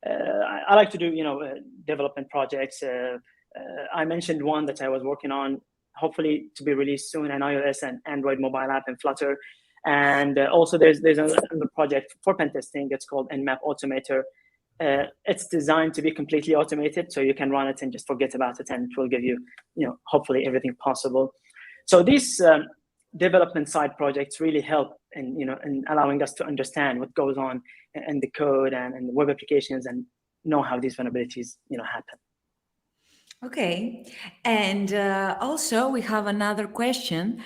I like to do development projects. I mentioned one that I was working on, hopefully to be released soon, an iOS and Android mobile app in Flutter. And also there's another project for pen testing. It's called Nmap Automator. It's designed to be completely automated, so you can run it and just forget about it, and it will give you hopefully everything possible. So these development side projects really help in allowing us to understand what goes on in the code and the web applications, and know how these vulnerabilities happen. Okay, and also we have another question.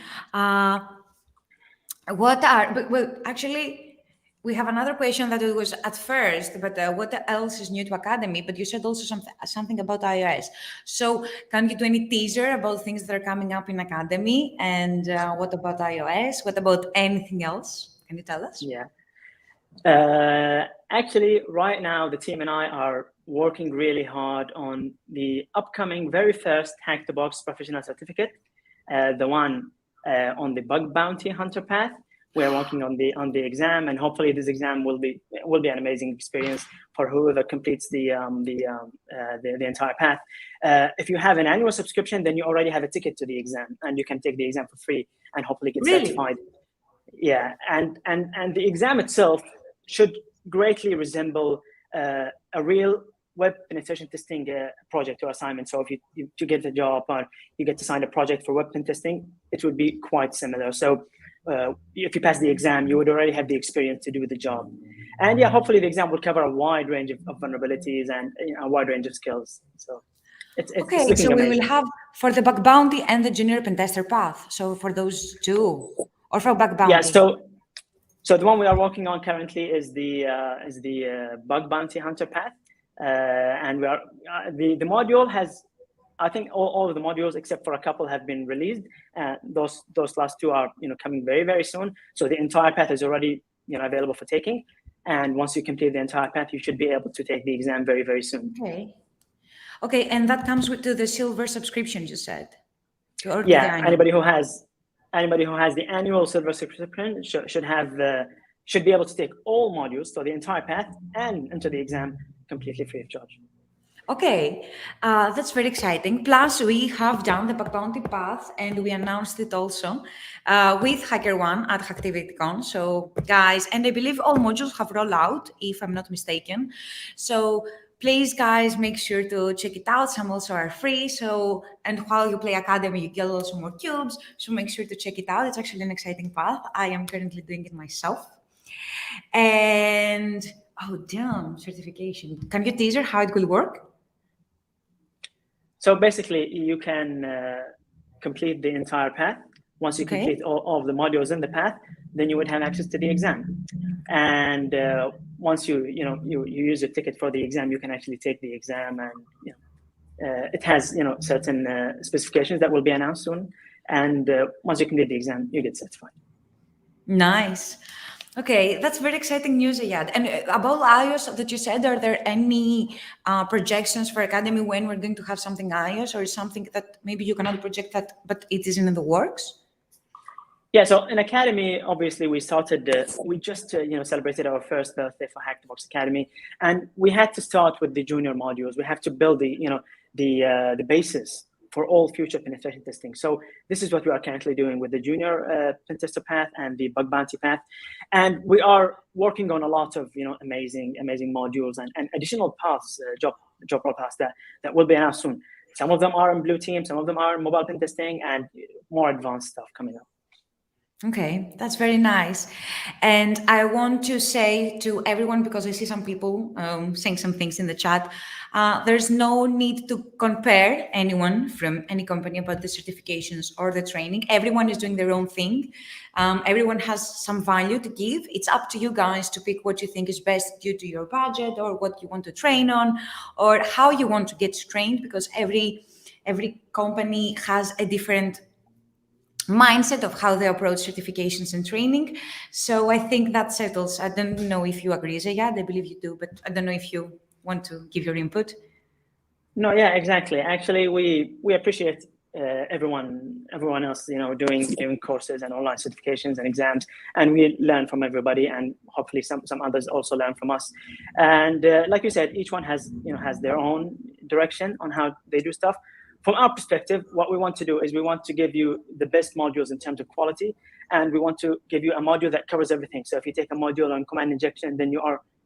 We have another question that it was at first, but what else is new to Academy? But you said also something about iOS. So can you do any teaser about things that are coming up in Academy? And what about iOS? What about anything else? Can you tell us? Yeah. Actually, right now, the team and I are working really hard on the upcoming very first Hack the Box professional certificate, the one on the bug bounty hunter path. we are working on the exam, and hopefully this exam will be an amazing experience for whoever completes the entire path. If you have an annual subscription, then you already have a ticket to the exam, and you can take the exam for free and hopefully get certified. Yeah, and the exam itself should greatly resemble a real web penetration testing project or assignment. So if you get a job or you get to sign a project for web pen testing, it would be quite similar. So if you pass the exam, you would already have the experience to do the job. And yeah, hopefully the exam will cover a wide range of vulnerabilities and a wide range of skills. So it's okay, so amazing. we will have for the bug bounty and the junior pen tester path. So for those two, or for bug bounty? Yeah, so the one we are working on currently is the bug bounty hunter path. And we are the module has, I think all of the modules except for a couple have been released. Those last two are coming very, very soon. So the entire path is already available for taking. And once you complete the entire path, you should be able to take the exam very, very soon. Okay, and that comes with the silver subscription, you said. Yeah, anybody who has the annual silver subscription should be able to take all modules, so the entire path, and enter the exam completely free of charge. Okay, that's very exciting. Plus, we have done the bug bounty path, and we announced it also with HackerOne at HacktivityCon. So, guys, and I believe all modules have rolled out, if I'm not mistaken. So, please, guys, make sure to check it out. Some also are free. So, and while you play Academy, you get also more cubes. So, make sure to check it out. It's actually an exciting path. I am currently doing it myself. And oh, damn, certification. Can you teaser how it will work? So basically, you can complete the entire path. Once you complete all of the modules in the path, then you would have access to the exam. And once you use a ticket for the exam, you can actually take the exam, and it has certain specifications that will be announced soon. And once you complete the exam, you get certified. Nice. Okay, that's very exciting news, Zeyad. And about iOS that you said, are there any projections for Academy when we're going to have something iOS, or something that maybe you cannot project that, but it is in the works? Yeah, so in Academy, obviously we started, we just celebrated our first birthday for Hack the Box Academy, and we had to start with the junior modules. We have to build the basis for all future penetration testing. So this is what we are currently doing with the junior pen tester path and the bug bounty path. And we are working on a lot of amazing modules and additional paths, job role paths that will be announced soon. Some of them are in blue team, some of them are in mobile pen testing, and more advanced stuff coming up. Okay, that's very nice. And I want to say to everyone, because I see some people saying some things in the chat, there's no need to compare anyone from any company about the certifications or the training. Everyone is doing their own thing. Everyone has some value to give. It's up to you guys to pick what you think is best due to your budget, or what you want to train on, or how you want to get trained, because every company has a different mindset of how they approach certifications and training. So I think that settles. I don't know if you agree, Zeyad. I believe you do, but I don't know if you want to give your input. No, yeah, exactly. Actually, we appreciate everyone else, doing courses and online certifications and exams, and we learn from everybody, and hopefully some others also learn from us. And like you said, each one has their own direction on how they do stuff. From our perspective, what we want to do is we want to give you the best modules in terms of quality, and we want to give you a module that covers everything. So if you take a module on command injection, then you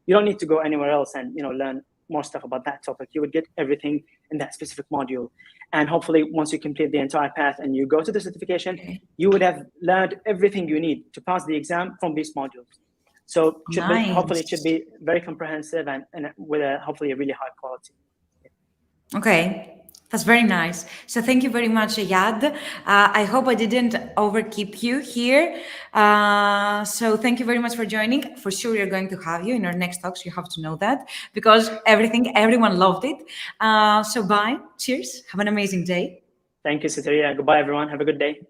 don't need to go anywhere else and learn more stuff about that topic. You would get everything in that specific module. And hopefully, once you complete the entire path and you go to the certification, you would have learned everything you need to pass the exam from these modules. So hopefully it should be very comprehensive and with hopefully a really high quality. Okay. That's very nice. So thank you very much, Zeyad. I hope I didn't overkeep you here. So thank you very much for joining. For sure, we're going to have you in our next talks. You have to know that, because everyone loved it. So bye. Cheers. Have an amazing day. Thank you, Sotiria. Goodbye, everyone. Have a good day.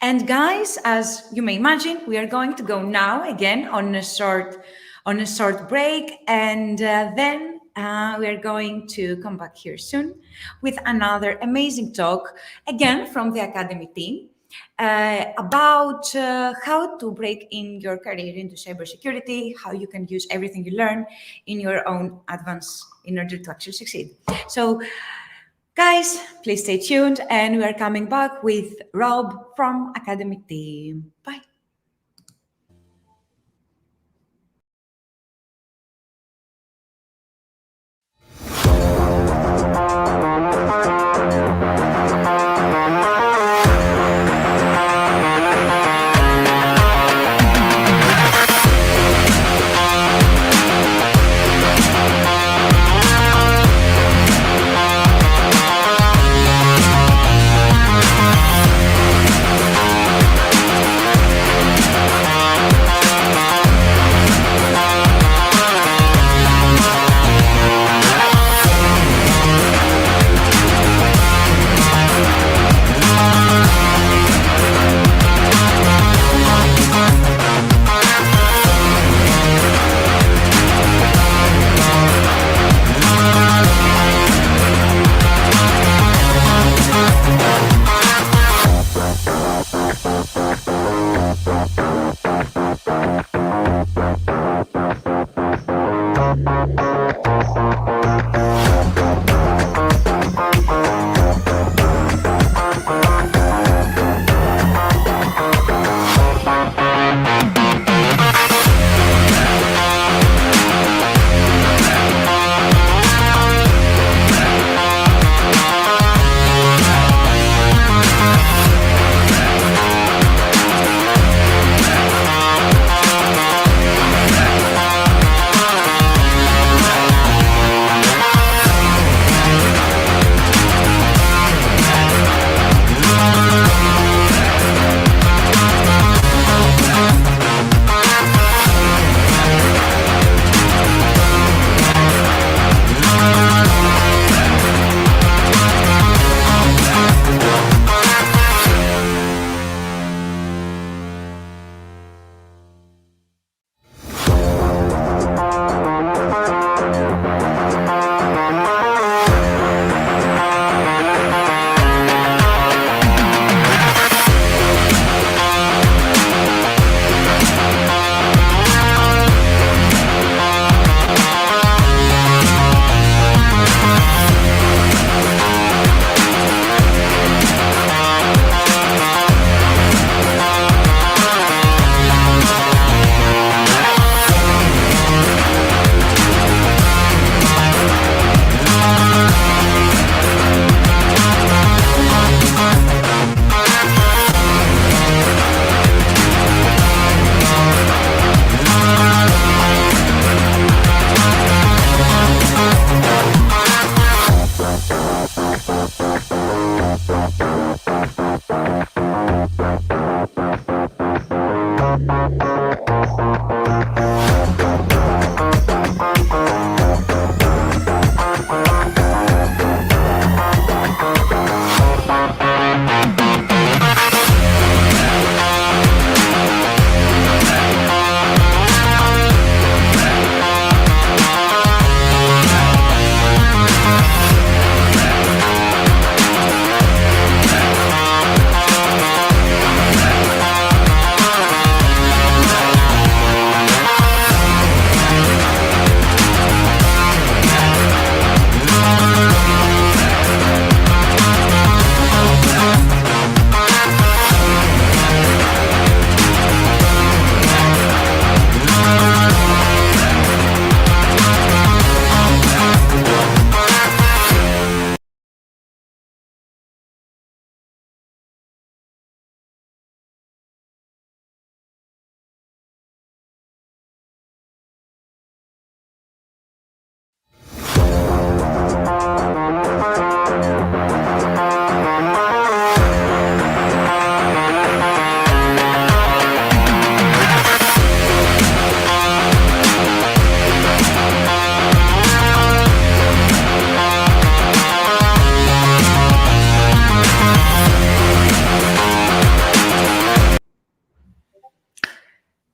And guys, as you may imagine, we are going to go now again on a short break, and then we are going to come back here soon with another amazing talk, again from the Academy team. about how to break in your career into cybersecurity, how you can use everything you learn in your own advance in order to actually succeed. So, guys, please stay tuned, and we are coming back with Rob from academic team. Bye.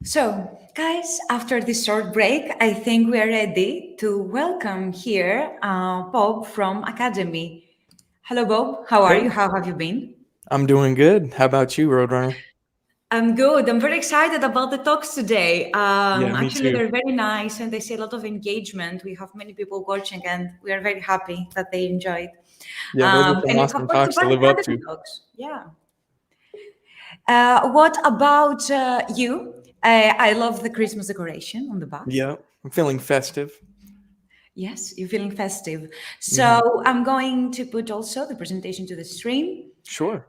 So, guys, after this short break, I think we are ready to welcome here Bob from Academy. Hello, Bob. How are you? How have you been? I'm doing good. How about you, Roadrunner? I'm good. I'm very excited about the talks today. Yeah, me Actually, too. they're very nice and they see a lot of engagement. We have many people watching and we are very happy that they enjoyed. Yeah, those are some And we awesome have talks to participated live in up other to. talks. Yeah. What about you? I love the Christmas decoration on the back. Yeah, I'm feeling festive. Yes, you're feeling festive. So I'm going to put also the presentation to the stream. Sure.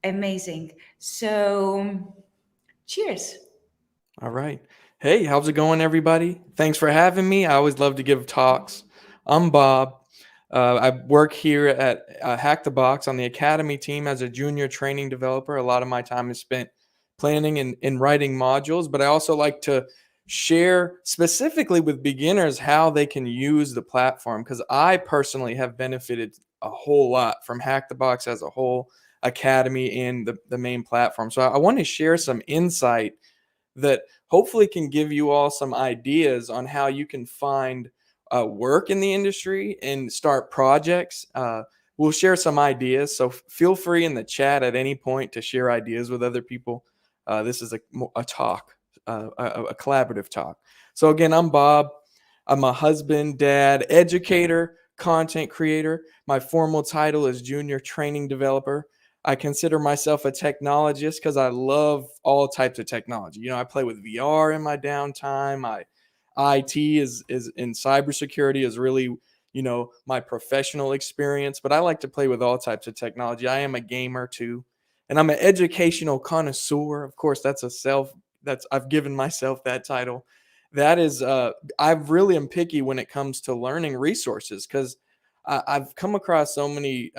Amazing. So cheers. All right. Hey, how's it going, everybody? Thanks for having me. I always love to give talks. I'm Bob. I work here at Hack the Box on the Academy team as a junior training developer. A lot of my time is spent planning and writing modules, but I also like to share specifically with beginners how they can use the platform, because I personally have benefited a whole lot from Hack the Box as a whole, Academy, and the main platform. So I want to share some insight that hopefully can give you all some ideas on how you can find work in the industry and start projects. We'll share some ideas, so feel free in the chat at any point to share ideas with other people. This is a talk, a collaborative talk. So again, I'm Bob. I'm a husband, dad, educator, content creator. My formal title is Junior Training Developer. I consider myself a technologist because I love all types of technology. You know, I play with VR in my downtime. IT is in cybersecurity is really, you know, my professional experience, but I like to play with all types of technology. I am a gamer too, and I'm an educational connoisseur. Of course, I've given myself that title. That is, I really am picky when it comes to learning resources, because I've come across so many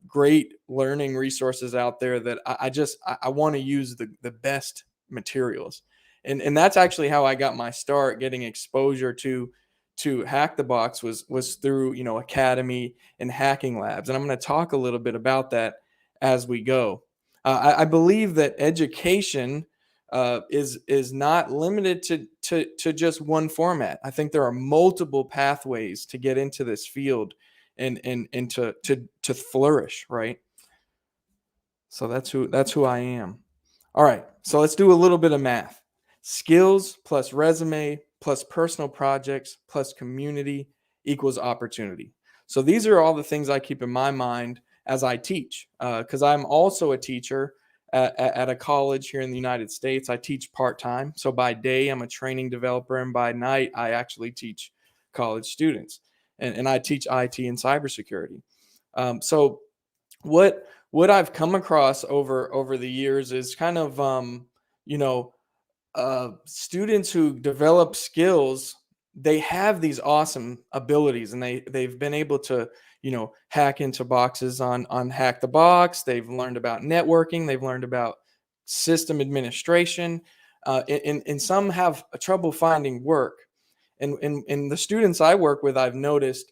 great learning resources out there that I want to use the best materials. And that's actually how I got my start getting exposure to Hack the Box was through, you know, Academy and hacking labs. And I'm going to talk a little bit about that as we go. I believe that education is not limited to just one format. I think there are multiple pathways to get into this field and to flourish, right? So that's who I am. All right, so let's do a little bit of math. Skills plus resume plus personal projects plus community equals opportunity. So these are all the things I keep in my mind as I teach, because I'm also a teacher at a college here in the United States. I teach part-time. So by day, I'm a training developer, and by night, I actually teach college students. And I teach IT and cybersecurity. So what I've come across over the years is kind of students who develop skills. They have these awesome abilities, and they've been able to, you know, hack into boxes on Hack the Box. They've learned about networking. They've learned about system administration, and some have trouble finding work. And the students I work with, I've noticed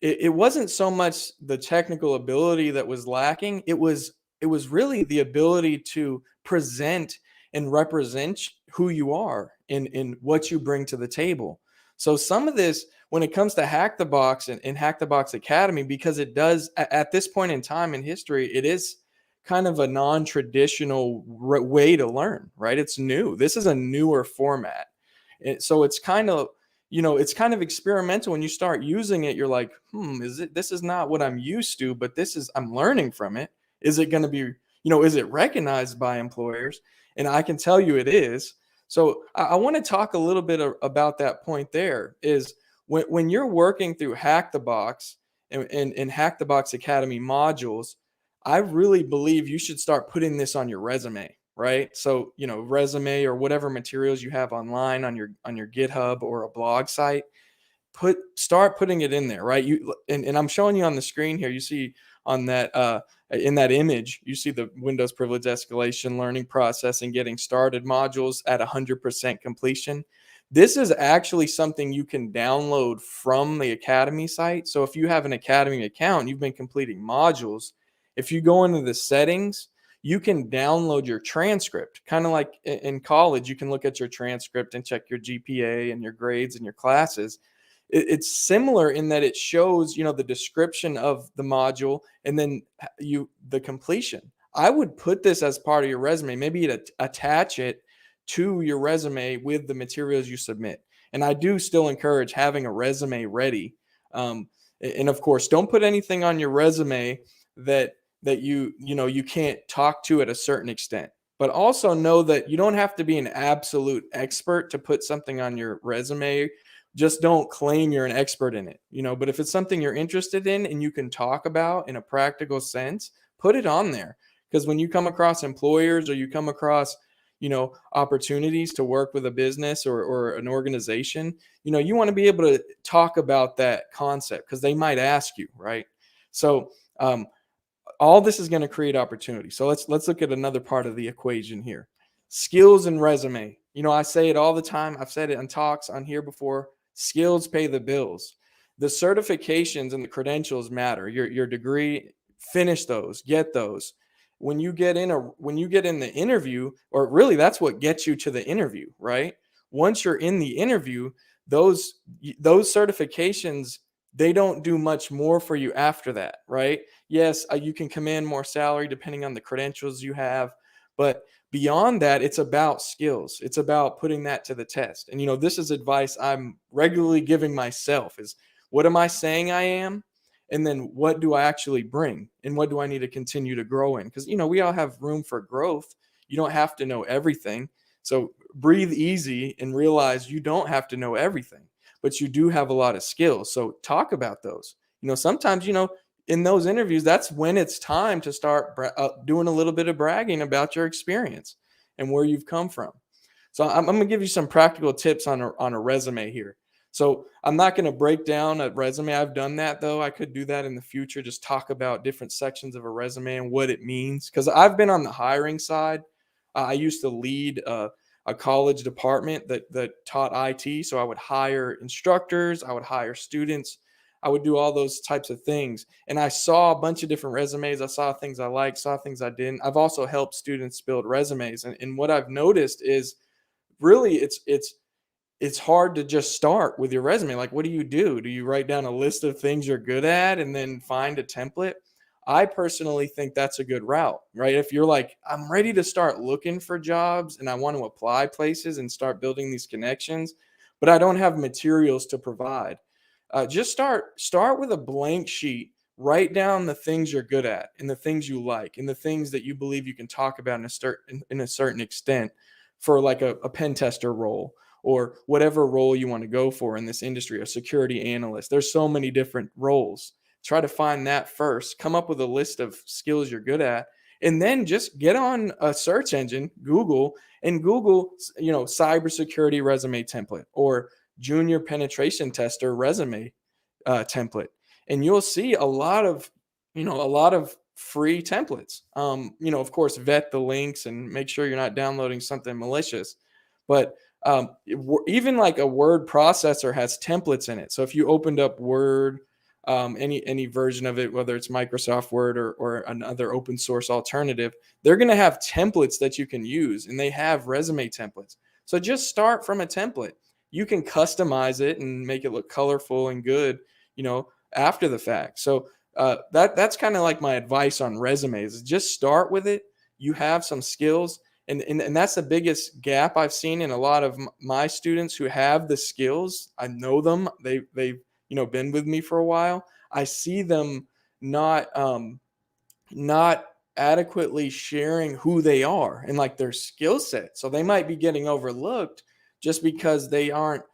it wasn't so much the technical ability that was lacking. It was really the ability to present and represent who you are and what you bring to the table. So some of this, when it comes to Hack the Box and Hack the Box Academy, because it does at this point in time in history, it is kind of a non-traditional way to learn, right? It's new. This is a newer format. So it's kind of, you know, it's kind of experimental. When you start using it, you're like, this is not what I'm used to, but I'm learning from it. Is it going to be, you know, is it recognized by employers? And I can tell you it is. So I want to talk a little bit about that point there. Is when you're working through Hack the Box and Hack the Box Academy modules, I really believe you should start putting this on your resume, right? So, you know, resume or whatever materials you have online on your GitHub or a blog site, start putting it in there, right? And I'm showing you on the screen here. You see on that in that image, you see the Windows privilege escalation, learning process, and getting started modules at 100% completion. This is actually something you can download from the Academy site. So if you have an Academy account, you've been completing modules. If you go into the settings, you can download your transcript. Kind of like in college, you can look at your transcript and check your GPA and your grades and your classes. It's similar in that it shows, you know, the description of the module and then the completion. I would put this as part of your resume, maybe attach it to your resume with the materials you submit. And I do still encourage having a resume ready. And of course, don't put anything on your resume that you can't talk to at a certain extent. But also know that you don't have to be an absolute expert to put something on your resume. Just don't claim you're an expert in it, but if it's something you're interested in and you can talk about in a practical sense, put it on there. Because when you come across employers or you come across, opportunities to work with a business or an organization, you want to be able to talk about that concept because they might ask you, right? So, all this is going to create opportunity. So let's look at another part of the equation here. Skills and resume. I say it all the time. I've said it in talks on here before. Skills pay the bills. The certifications and the credentials matter. Your degree, finish those, get those. When you get in the interview, or really that's what gets you to the interview, right? Once you're in the interview, those certifications, they don't do much more for you after that, right? Yes, you can command more salary depending on the credentials you have, but beyond that, it's about skills. It's about putting that to the test. And this is advice I'm regularly giving myself: is what am I saying I am? And then what do I actually bring? And what do I need to continue to grow in? Because we all have room for growth. You don't have to know everything. So breathe easy and realize you don't have to know everything, but you do have a lot of skills. So talk about those. Sometimes, in those interviews, that's when it's time to start doing a little bit of bragging about your experience and where you've come from. So I'm going to give you some practical tips on a resume here. So I'm not going to break down a resume. I've done that, though. I could do that in the future, just talk about different sections of a resume and what it means. Because I've been on the hiring side. I used to lead a college department that taught IT. So I would hire instructors, I would hire students, I would do all those types of things. And I saw a bunch of different resumes. I saw things I liked, saw things I didn't. I've also helped students build resumes. And what I've noticed is really it's hard to just start with your resume. Like, what do? Do you write down a list of things you're good at and then find a template? I personally think that's a good route, right? If you're like, I'm ready to start looking for jobs and I want to apply places and start building these connections, but I don't have materials to provide. Just start with a blank sheet. Write down the things you're good at and the things you like and the things that you believe you can talk about in a certain extent for like a pen tester role or whatever role you want to go for in this industry, a security analyst. There's so many different roles. Try to find that first, come up with a list of skills you're good at, and then just get on a search engine, Google cybersecurity resume template or junior penetration tester resume template. And you'll see a lot of free templates. Of course, vet the links and make sure you're not downloading something malicious. But even like a word processor has templates in it. So if you opened up Word, any version of it, whether it's Microsoft Word or another open source alternative, they're going to have templates that you can use, and they have resume templates. So just start from a template. You can customize it and make it look colorful and good, after the fact. So that's kind of like my advice on resumes. Just start with it. You have some skills. And that's the biggest gap I've seen in a lot of my students who have the skills. I know them. They've been with me for a while. I see them not adequately sharing who they are and like their skill set. So they might be getting overlooked just because they're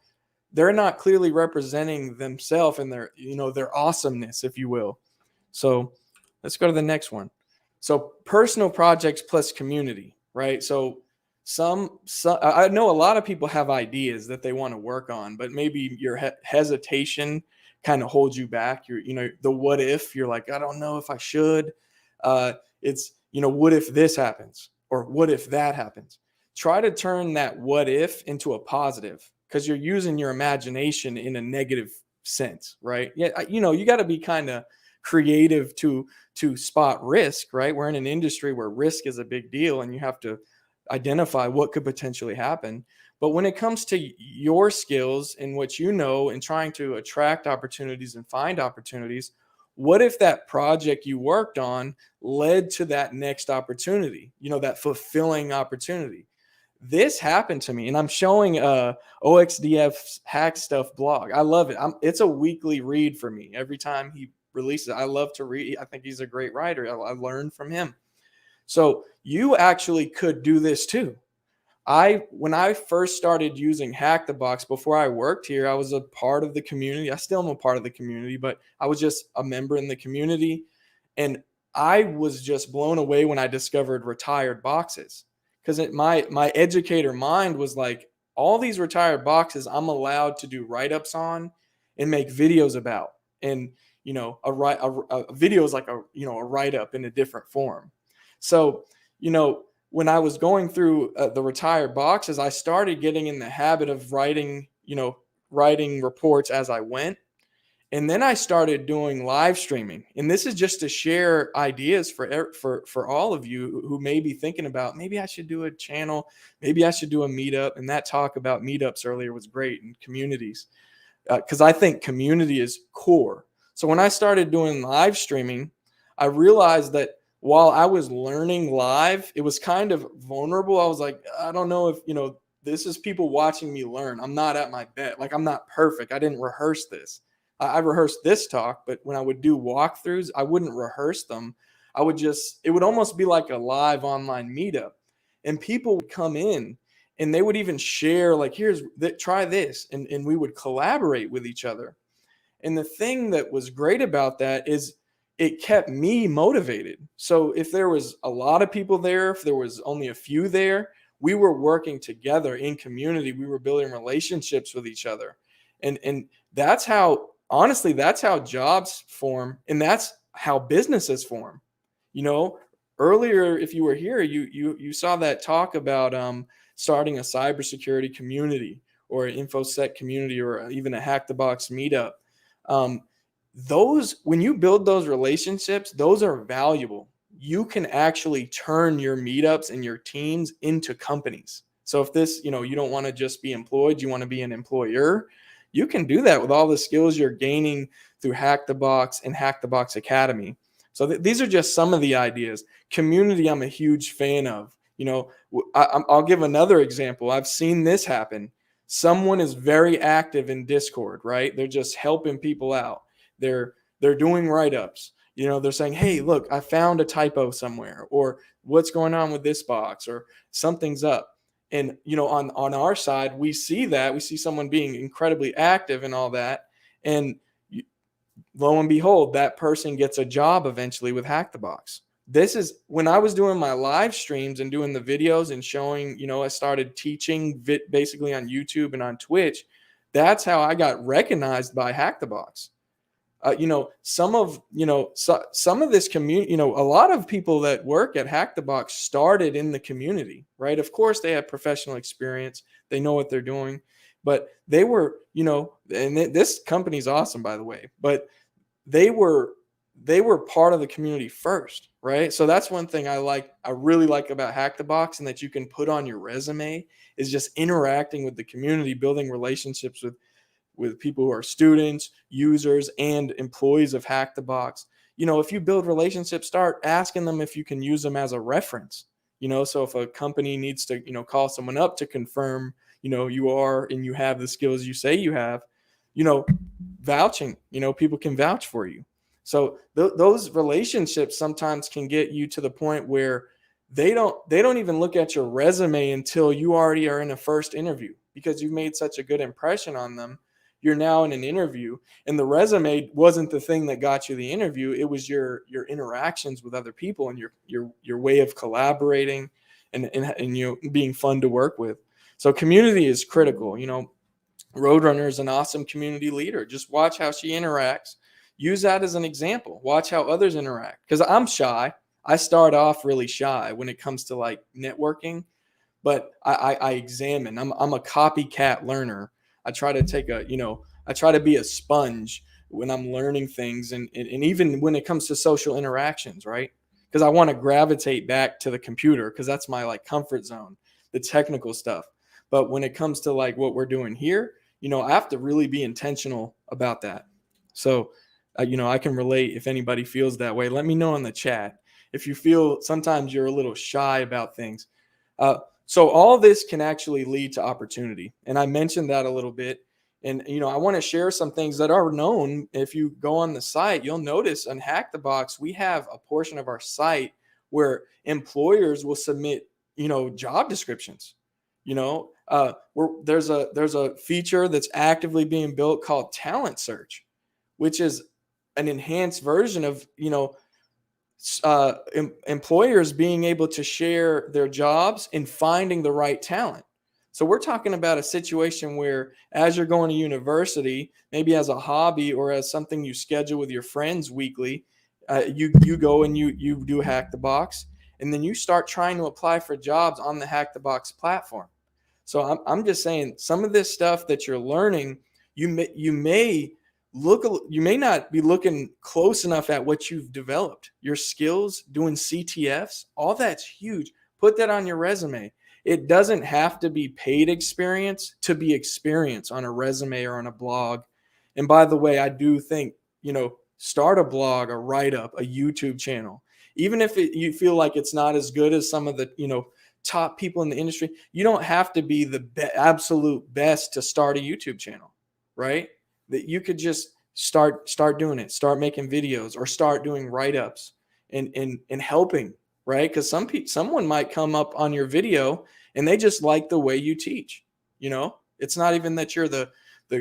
not clearly representing themselves and their awesomeness, if you will. So let's go to the next one. So personal projects plus community. Right. So some I know a lot of people have ideas that they want to work on, but maybe your hesitation kind of holds you back. The what if, you're like, I don't know if I should. It's, what if this happens or what if that happens? Try to turn that what if into a positive, because you're using your imagination in a negative sense. Right. Yeah. You got to be kind of creative to spot risk, right? We're in an industry where risk is a big deal and you have to identify what could potentially happen. But when it comes to your skills and what and trying to attract opportunities and find opportunities, what if that project you worked on led to that next opportunity, that fulfilling opportunity? This happened to me, and I'm showing OXDF's Hack Stuff blog. I love it. It's a weekly read for me. Every time he releases it, I love to read. I think he's a great writer. I learned from him. So you actually could do this too. When I first started using Hack the Box before I worked here, I was a part of the community. I still am a part of the community, but I was just a member in the community. And I was just blown away when I discovered retired boxes, because my educator mind was like, all these retired boxes I'm allowed to do write-ups on and make videos about. And, a video is like a write-up in a different form. So, when I was going through the retired boxes, I started getting in the habit of writing reports as I went. And then I started doing live streaming. And this is just to share ideas for all of you who may be thinking about, maybe I should do a channel, maybe I should do a meetup. And that talk about meetups earlier was great, and communities, because I think community is core. So when I started doing live streaming, I realized that while I was learning live, it was kind of vulnerable. I was like, I don't know if, this is people watching me learn. I'm not at my best. Like, I'm not perfect. I didn't rehearse this. I rehearsed this talk, but when I would do walkthroughs, I wouldn't rehearse them. It would almost be like a live online meetup, and people would come in and they would even share, like, try this. And we would collaborate with each other. And the thing that was great about that is it kept me motivated. So if there was a lot of people there, if there was only a few there, we were working together in community. We were building relationships with each other. And that's how, honestly, that's how jobs form. And that's how businesses form. Earlier, if you were here, you saw that talk about starting a cybersecurity community or an InfoSec community or even a Hack the Box meetup. When you build those relationships, those are valuable. You can actually turn your meetups and your teams into companies. So if this, you don't want to just be employed, you want to be an employer, you can do that with all the skills you're gaining through Hack the Box and Hack the Box Academy. So these are just some of the ideas. Community, I'm a huge fan of. I'll give another example. I've seen this happen. Someone is very active in Discord, right? They're just helping people out. They're doing write-ups. They're saying, hey, look, I found a typo somewhere, or what's going on with this box, or something's up. And, on our side, we see someone being incredibly active and all that. And lo and behold, that person gets a job eventually with Hack the Box. This is when I was doing my live streams and doing the videos and showing, I started teaching basically on YouTube and on Twitch. That's how I got recognized by Hack the Box. Some of this community, a lot of people that work at Hack the Box started in the community, right? Of course, they have professional experience. They know what they're doing, but they were, and this company's awesome, by the way, but they were part of the community first, right? So that's one thing I really like about Hack the Box, and that you can put on your resume, is just interacting with the community, building relationships with people who are students, users, and employees of Hack the Box. If you build relationships, start asking them if you can use them as a reference. So if a company needs to, call someone up to confirm, you are and you have the skills you say you have, vouching, people can vouch for you. So those relationships sometimes can get you to the point where they don't even look at your resume until you already are in a first interview, because you've made such a good impression on them. You're now in an interview, and the resume wasn't the thing that got you the interview. It was your interactions with other people and your way of collaborating and being fun to work with. So community is critical. Roadrunner is an awesome community leader. Just watch how she interacts. Use that as an example. Watch how others interact. Because I'm shy. I start off really shy when it comes to like networking, but I examine. I'm a copycat learner. I try to I try to be a sponge when I'm learning things, and even when it comes to social interactions, right? Because I want to gravitate back to the computer, because that's my like comfort zone, the technical stuff. But when it comes to like what we're doing here, I have to really be intentional about that. So I can relate if anybody feels that way. Let me know in the chat if you feel sometimes you're a little shy about things. So all this can actually lead to opportunity. And I mentioned that a little bit. And, I want to share some things that are known. If you go on the site, you'll notice on Hack the Box, we have a portion of our site where employers will submit, job descriptions. There's a feature that's actively being built called Talent Search, which is an enhanced version of, employers being able to share their jobs and finding the right talent. So we're talking about a situation where as you're going to university, maybe as a hobby or as something you schedule with your friends weekly, you go and you do Hack the Box, and then you start trying to apply for jobs on the Hack the Box platform. So I'm just saying some of this stuff that you're learning, you may not be looking close enough at what you've developed. Your skills doing CTFs, all that's huge. Put that on your resume. It doesn't have to be paid experience to be experience on a resume or on a blog. And by the way, I do think, start a blog, a write-up, a YouTube channel. Even if you feel like it's not as good as some of the, top people in the industry, you don't have to be the absolute best to start a YouTube channel, right? That you could just start doing it, start making videos, or start doing write-ups and helping, right? Because someone might come up on your video and they just like the way you teach. It's not even that you're the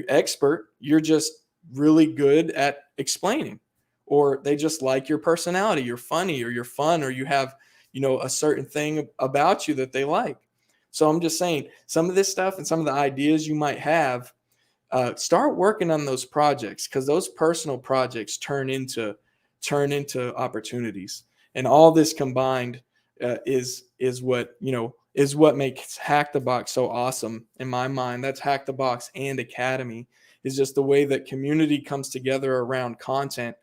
expert, you're just really good at explaining, or they just like your personality, you're funny, or you're fun, or you have a certain thing about you that they like. So I'm just saying some of this stuff and some of the ideas you might have, start working on those projects, because those personal projects turn into opportunities. And all this combined is what makes Hack the Box so awesome in my mind. That's Hack the Box and Academy, is just the way that community comes together around content.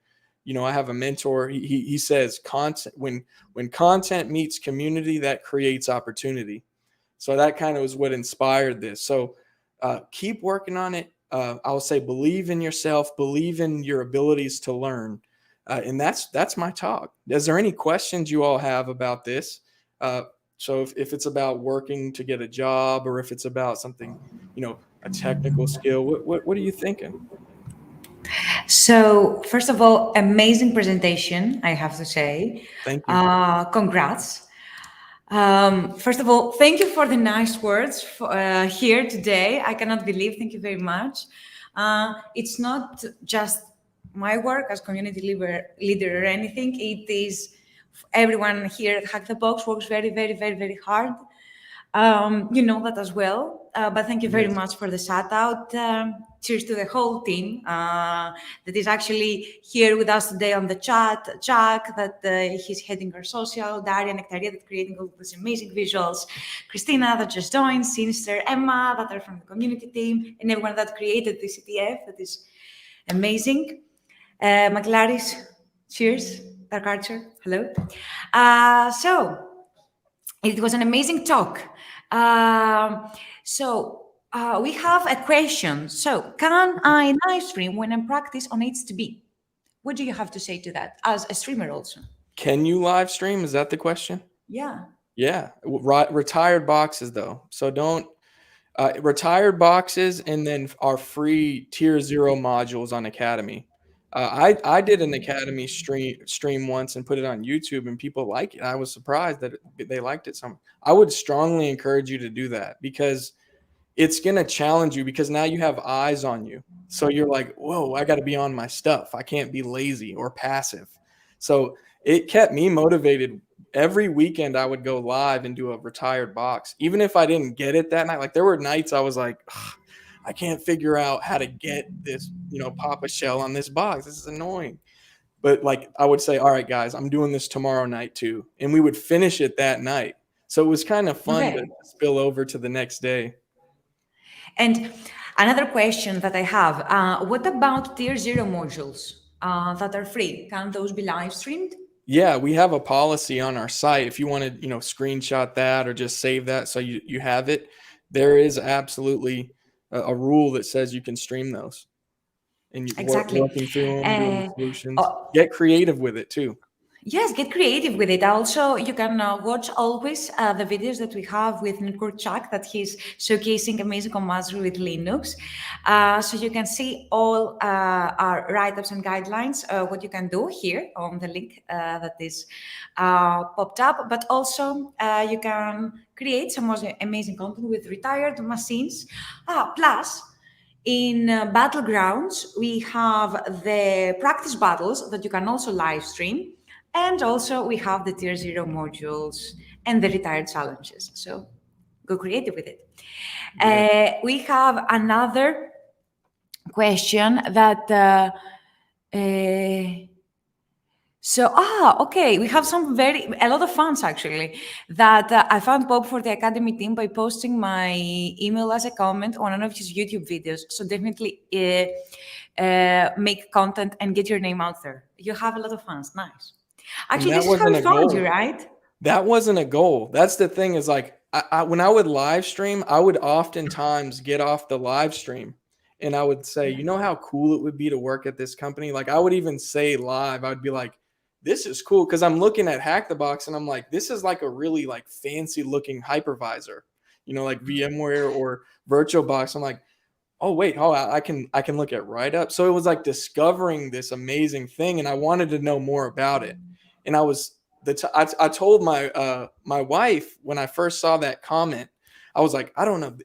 I have a mentor. He says content, when content meets community, that creates opportunity. So that kind of was what inspired this. So keep working on it. I'll say believe in yourself, believe in your abilities to learn. And that's my talk. Is there any questions you all have about this? So if it's about working to get a job, or if it's about something, a technical skill, what are you thinking? So, first of all, amazing presentation, I have to say. Thank you. Congrats. First of all, thank you for the nice words here today. I cannot believe, thank you very much. It's not just my work as community leader or anything. It is everyone here at Hack the Box works very, very, very, very hard. You know that as well. But thank you very much for the shout out. Cheers to the whole team that is actually here with us today on the chat. Jack, that he's heading our social, Daria and Katerina, that creating all these amazing visuals, Christina, that just joined, Sinister, Emma, that are from the community team, and everyone that created the CTF, that is amazing. McLaris, cheers. Dark Archer, hello. So, it was an amazing talk. We have a question. So, can I live stream when I practice on HTB? What do you have to say to that as a streamer also? Can you live stream? Is that the question? Yeah. Yeah. Retired boxes though. So don't retired boxes, and then our free tier 0 modules on Academy. I did an Academy stream once and put it on YouTube, and people like it. I was surprised that they liked it. I would strongly encourage you to do that, because it's going to challenge you, because now you have eyes on you. So you're like, whoa, I got to be on my stuff. I can't be lazy or passive. So it kept me motivated. Every weekend I would go live and do a retired box, even if I didn't get it that night. Like there were nights I was like, I can't figure out how to get this, pop a shell on this box. This is annoying. But like I would say, all right, guys, I'm doing this tomorrow night too. And we would finish it that night. So it was kind of fun to spill over to the next day. And another question that I have, what about tier 0 modules that are free? Can those be live streamed? Yeah, we have a policy on our site. If you want to, screenshot that or just save that so you have it, there is absolutely a rule that says you can stream those. and Exactly. working through them, doing the solutions. Oh, Get creative with it too. yes, get creative with it. Also, you can watch always the videos that we have with Network Chuck, that he's showcasing amazing commands with Linux. So you can see all our write-ups and guidelines, what you can do here on the link that is popped up. But also, you can create some more amazing content with retired machines. Plus, in Battlegrounds, we have the practice battles that you can also live stream. And also we have the tier 0 modules and the retired challenges. So go creative with it. Yeah. We have another question that, okay, we have a lot of fans actually, that I found Bob for the Academy team by posting my email as a comment on one of his YouTube videos. So definitely make content and get your name out there. You have a lot of fans, nice. Actually, this is how we found you, right? That wasn't a goal. That's the thing, is like, when I would live stream, I would oftentimes get off the live stream and I would say, you know how cool it would be to work at this company? Like, I would even say live, I would be like, this is cool. Cause I'm looking at Hack the Box and I'm like, this is like a really like fancy looking hypervisor, you know, like VMware or VirtualBox. I'm like, oh wait, I can look at write-up. So it was like discovering this amazing thing, and I wanted to know more about it. And I told my my wife when I first saw that comment, I was like, I don't know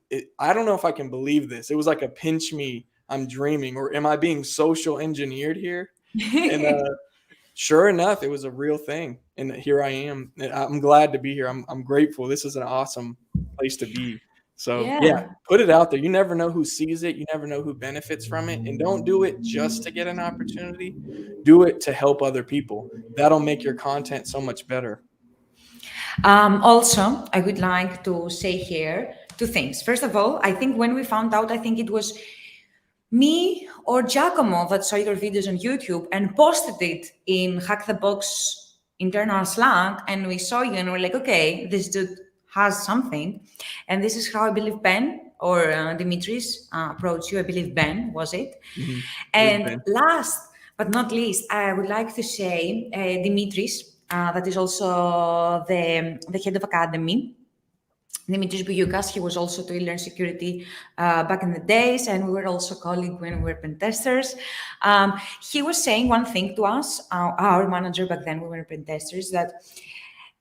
if I can believe this. It was like a pinch me, I'm dreaming, or am I being social engineered here? And sure enough, it was a real thing, and here I am. I'm glad to be here. I'm grateful. This is an awesome place to be. So yeah, put it out there. You never know who sees it. You never know who benefits from it. And don't do it just to get an opportunity. Do it to help other people. That'll make your content so much better. Also, I would like to say here 2 things. First of all, I think when we found out, I think it was me or Giacomo that saw your videos on YouTube and posted it in Hack the Box internal Slack, and we saw you and we're like, okay, this dude has something. And this is how I believe Ben or Dimitris approached you. I believe Ben, was it? Mm-hmm. And last but not least, I would like to say Dimitris, that is also the head of Academy. Dimitris Bouyoukas, he was also to learn security back in the days, and we were also colleagues when we were pen testers. He was saying one thing to us, our manager back then, we were pen testers, that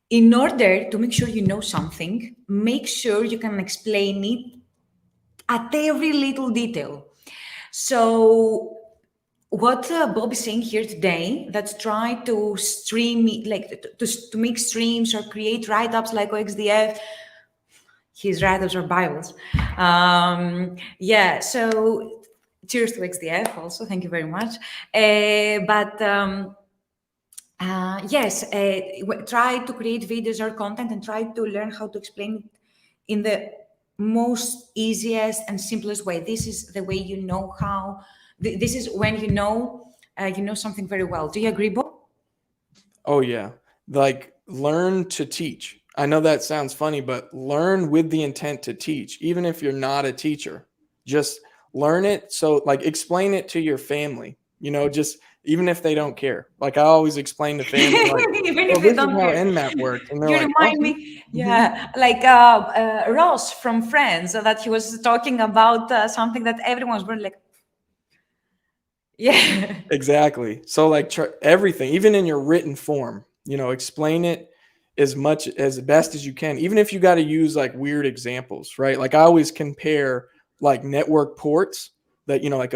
in order to make sure you know something, make sure you can explain it at every little detail. So what Bob is saying here today, that try to stream, like to make streams or create write-ups like OXDF, his write-ups are Bibles. So cheers to XDF also, thank you very much. Try to create videos or content and try to learn how to explain it in the most easiest and simplest way. This is the way you know how. This is when you know something very well. Do you agree, Bob? Oh yeah, like learn to teach. I know that sounds funny, but learn with the intent to teach. Even if you're not a teacher, just learn it. So like explain it to your family. You know, just even if they don't care. Like I always explain to family, like, this is how Nmap works. And they're remind me, like Ross from Friends, that he was talking about something that everyone's been like, yeah. Exactly. So like everything, even in your written form, you know, explain it as best as you can, even if you got to use like weird examples, right? Like I always compare like network ports that, like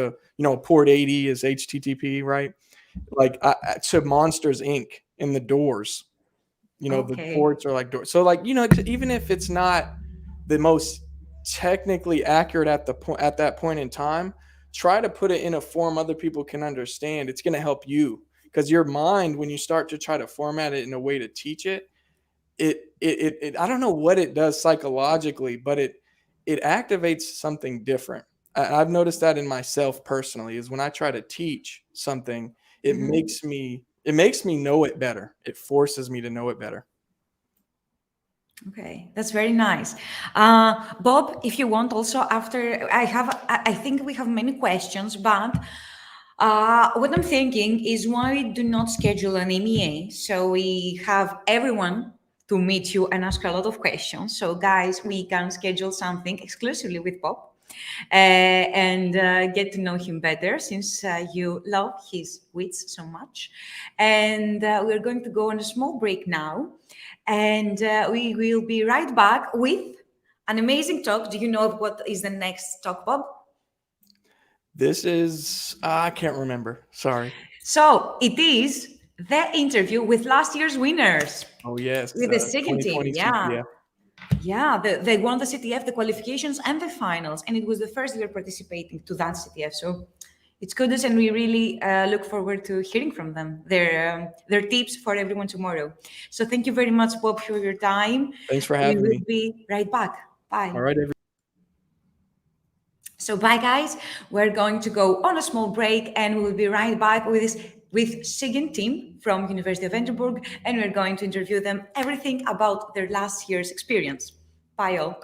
port 80 is HTTP, right? Like to Monsters Inc. in the doors, the ports are like doors. So like, even if it's not the most technically accurate at that point in time, try to put it in a form other people can understand. It's going to help you, because your mind, when you start to try to format it in a way to teach it, it I don't know what it does psychologically, but it activates something different. I've noticed that in myself personally, is when I try to teach something, it makes me know it better. It forces me to know it better. Okay, that's very nice. Bob, if you want also, after I think we have many questions, but What I'm thinking is why we do not schedule an MEA so we have everyone to meet you and ask a lot of questions. So guys, we can schedule something exclusively with Bob and get to know him better since you love his wits so much. And we're going to go on a small break now and we will be right back with an amazing talk. Do you know what is the next talk, Bob? This is, I can't remember. Sorry. So it is the interview with last year's winners. Oh, yes. With the SIGINT team. 2020 Yeah. CTF. Yeah, they won the CTF, the qualifications and the finals. And it was the first year participating to that CTF. So it's kudos, and we really look forward to hearing from them, their tips for everyone tomorrow. So thank you very much, Bob, for your time. Thanks for having me. We will be right back. Bye. All right, So bye, guys. We're going to go on a small break and we'll be right back with SIGINT team from University of Edinburgh, and we're going to interview them everything about their last year's experience. Bye, all.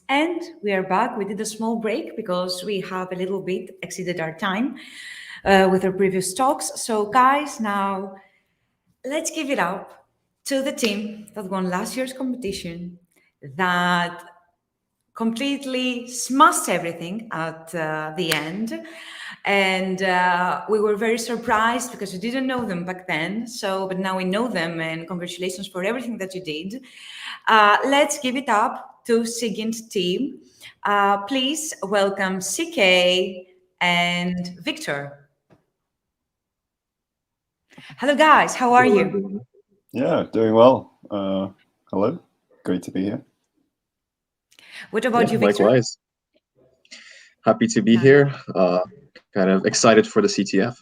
And we are back. We did a small break because we have a little bit exceeded our time with our previous talks. So guys, now let's give it up to the team that won last year's competition, that completely smashed everything at the end. And we were very surprised because we didn't know them back then. But now we know them, and congratulations for everything that you did. Let's give it up to SIGINT team. Please welcome CK and Victor. Hello, guys. How are you? Yeah, doing well. Hello. Great to be here. What about you, Victor? Likewise. Happy to be here. Kind of excited for the CTF.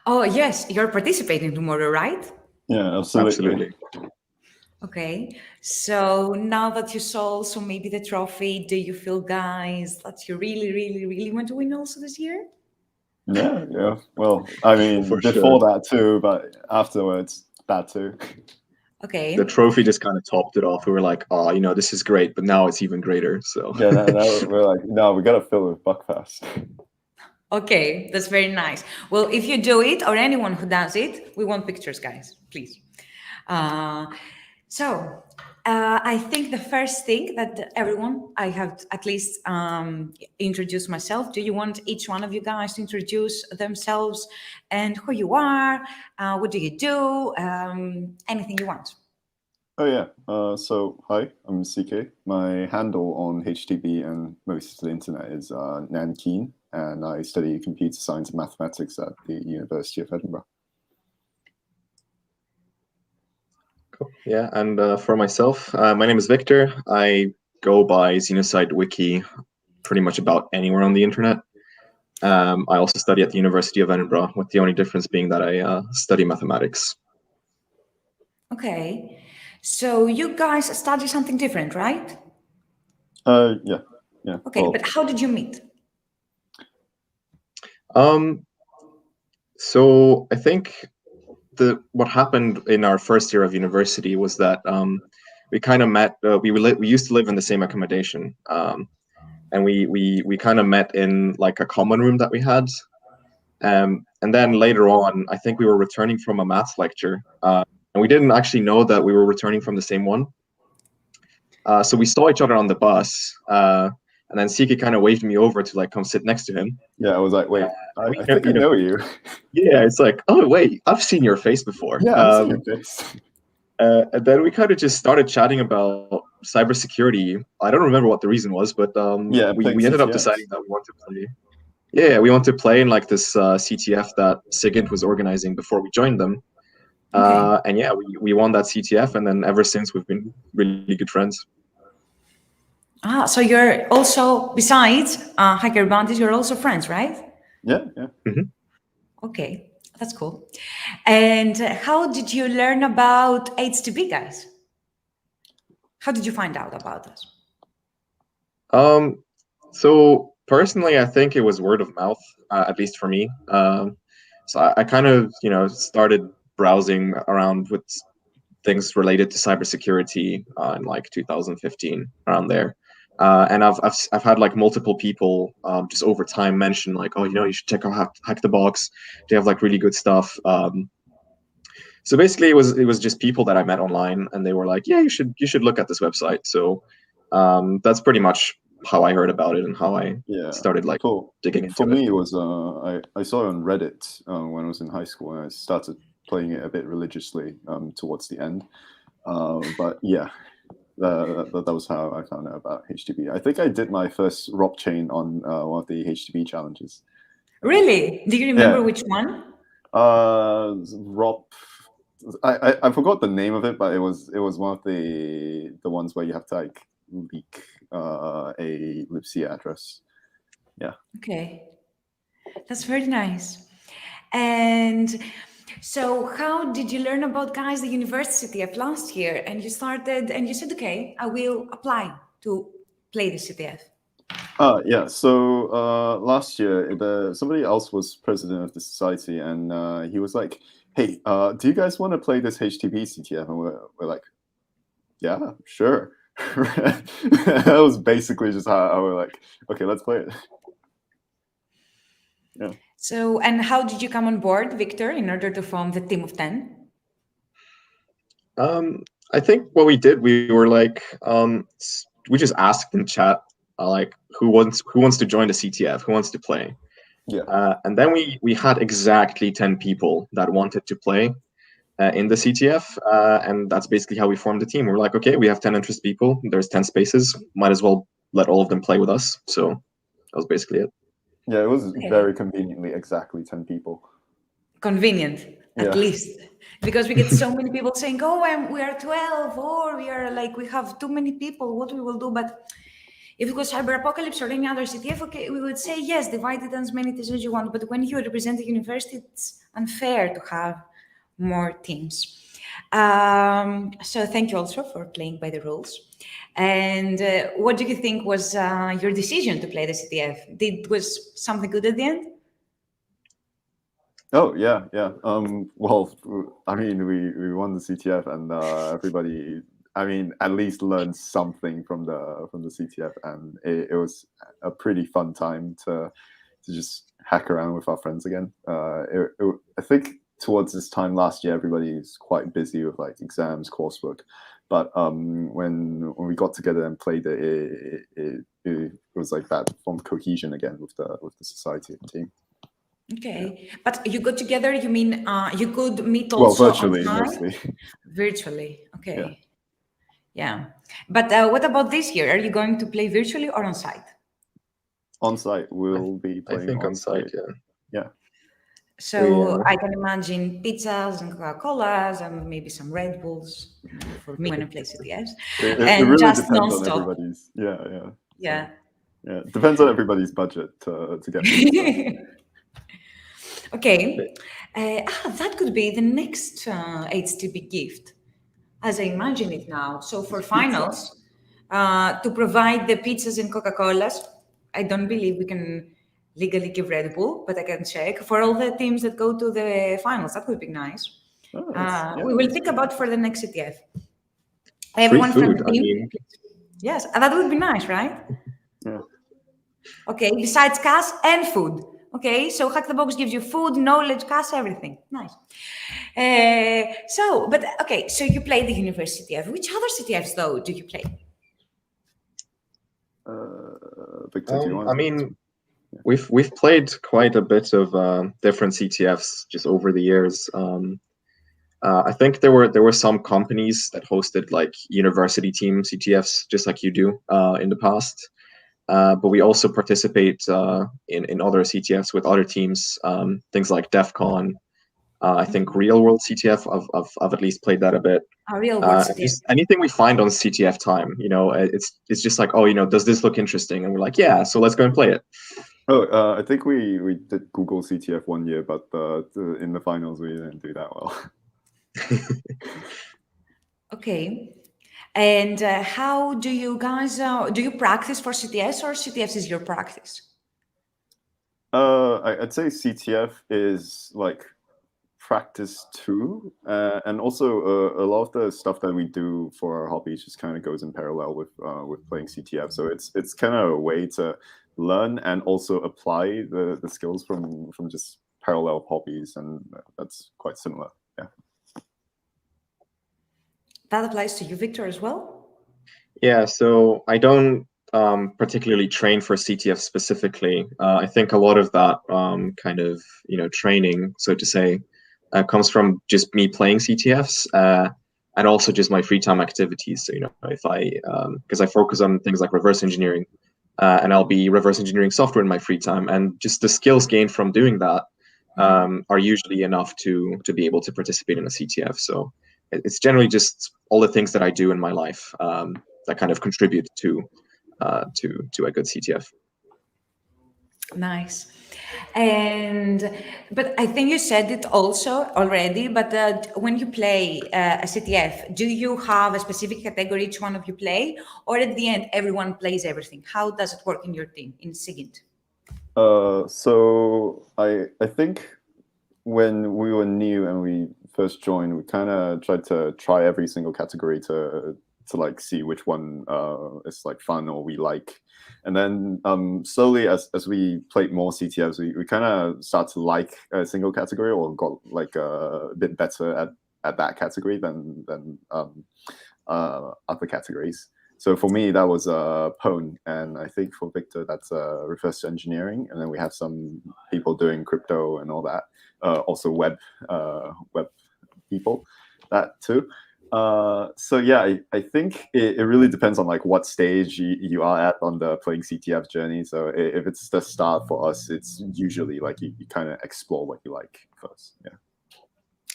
Oh, yes. You're participating tomorrow, right? Yeah, absolutely. Okay. So now that you saw also maybe the trophy, do you feel, guys, that you really, really, really want to win also this year? Yeah. Well, I mean, before that too, but afterwards, that too. Okay. The trophy just kind of topped it off. We were like, oh, this is great, but now it's even greater. So yeah, now we're like, no, we got to fill with Buckfast. Okay, that's very nice. Well, if you do it, or anyone who does it, we want pictures, guys, please. So, I think the first thing that everyone, I have at least introduced myself. Do you want each one of you guys to introduce themselves and who you are? What do you do? Anything you want. Oh yeah. So hi, I'm CK. My handle on HTB and most of the internet is Nankeen, and I study computer science and mathematics at the University of Edinburgh. Yeah, and for myself, my name is Victor. I go by Xenocide Wiki pretty much about anywhere on the internet. I also study at the University of Edinburgh, with the only difference being that I study mathematics. Okay, so you guys study something different, right? Yeah. Okay, but how did you meet? So I think what happened in our first year of university was that we kind of met. We used to live in the same accommodation, and we kind of met in like a common room that we had. And then later on, I think we were returning from a maths lecture, and we didn't actually know that we were returning from the same one. So we saw each other on the bus, and then Siki kind of waved me over to like come sit next to him. Yeah, I was like, wait, I think I know you. Yeah, it's like, oh wait, I've seen your face before. Yeah, I've seen your face. And then we kind of just started chatting about cybersecurity. I don't remember what the reason was, but we ended up deciding that we want to play. Yeah, we want to play in like this CTF that SIGINT was organizing before we joined them. Okay. And yeah, we won that CTF, and then ever since we've been really good friends. So you're also, besides Hacker Bounties, you're also friends, right? Yeah. Mm-hmm. Okay, that's cool. And how did you learn about HTB, guys? How did you find out about us? So personally, I think it was word of mouth, at least for me. So I kind of, started browsing around with things related to cybersecurity in like 2015, around there. And I've had like multiple people just over time mention like, oh, you should check out Hack the Box. They have like really good stuff. So basically, it was just people that I met online, and they were like, yeah, you should look at this website. So that's pretty much how I heard about it and how I started like digging into it. For me, it was I saw it on Reddit when I was in high school, and I started playing it a bit religiously towards the end. But yeah, that was how I found out about HTB. I think I did my first ROP chain on one of the HTB challenges. Really? Do you remember which one? ROP. I forgot the name of it, but it was one of the ones where you have to like leak a libc address. Yeah. Okay, that's very nice. And so how did you learn about, guys, the University CTF last year? And you started and you said, okay, I will apply to play the CTF. Yeah, so last year somebody else was president of the society, and he was like, hey, do you guys want to play this HTB CTF? And we're like, yeah, sure. That was basically just how I was like, okay, let's play it. Yeah. So, and how did you come on board, Victor, in order to form the team of 10? I think what we did, we were like, we just asked in chat, like, who wants to join the CTF, who wants to play? Yeah. And then we had exactly 10 people that wanted to play in the CTF, and that's basically how we formed the team. We're like, okay, we have 10 interest people. There's 10 spaces. Might as well let all of them play with us. So that was basically it. Yeah, it was very conveniently exactly 10 people. Convenient, at least. Because we get so many people saying, oh, we are 12, or we are like, we have too many people, what we will do. But if it was Cyber Apocalypse or any other CTF, okay, we would say, yes, divide it as many teams as you want. But when you represent a university, it's unfair to have more teams. So thank you also for playing by the rules. And what do you think was your decision to play the CTF? Was something good at the end? Oh yeah. Well, I mean, we won the CTF, and everybody, I mean, at least learned something from the CTF, and it was a pretty fun time to just hack around with our friends again. I think towards this time last year, everybody's quite busy with like exams, coursework. But when we got together and played it was like that form of cohesion again with the society and team. Okay, but you got together. You mean you could meet also virtually online? mostly. Virtually, okay. Yeah. But what about this year? Are you going to play virtually or on site? On site, we'll be playing. I think on site, yeah. So I can imagine pizzas and Coca-Colas and maybe some Red Bulls for me when I play CTFs. It and really just depends non-stop. on everybody's. Yeah. Yeah. It depends on everybody's budget to get. Okay. That could be the next HTB gift, as I imagine it now. So for finals, to provide the pizzas and Coca-Colas, I don't believe we can legally give Red Bull, but I can check for all the teams that go to the finals. That would be nice. We will think about for the next CTF. Everyone from the team. Yes, that would be nice, right? Yeah. Okay, besides cash and food. Okay, so Hack the Box gives you food, knowledge, cash, everything. Nice. So you play the University CTF. Which other CTFs, though, do you play? Victor, do you want to? I mean, we've played quite a bit of different CTFs just over the years. I think there were some companies that hosted like university team CTFs, just like you do in the past. But we also participate in other CTFs with other teams, things like DEF CON. I think Real World CTF, I've at least played that a bit. Real World CTF. Just anything we find on CTF time, it's just like, does this look interesting? And we're like, yeah, so let's go and play it. I think we did Google CTF one year, but in the finals we didn't do that well. Okay. And how do you guys, do you practice for CTFs or CTFs is your practice? I'd say CTF is like practice too. And also a lot of the stuff that we do for our hobbies just kind of goes in parallel with playing CTF. So it's kind of a way to learn and also apply the skills from just parallel hobbies. And that's quite similar. Yeah. That applies to you, Victor, as well? Yeah, so I don't particularly train for CTF specifically. I think a lot of that kind of, training, so to say, comes from just me playing CTFs and also just my free time activities. So, if because I focus on things like reverse engineering and I'll be reverse engineering software in my free time, and just the skills gained from doing that are usually enough to be able to participate in a CTF. So it's generally just all the things that I do in my life that kind of contribute to a good CTF. Nice. But I think you said it also already, but when you play a CTF, do you have a specific category each one of you play, or at the end everyone plays everything? How does it work in your team, in SIGINT? So I think when we were new and we first joined, we kind of tried to try every single category to like see which one is like fun or we like. And then slowly as we played more CTFs, we kind of start to like a single category or got like a bit better at that category than other categories. So for me, that was Pwn, and I think for Victor, that's reverse engineering. And then we have some people doing crypto and all that. Also web people, that too. So yeah, I think it really depends on like what stage you are at on the playing CTF journey. So if it's the start for us, it's usually like you kind of explore what you like first. Yeah.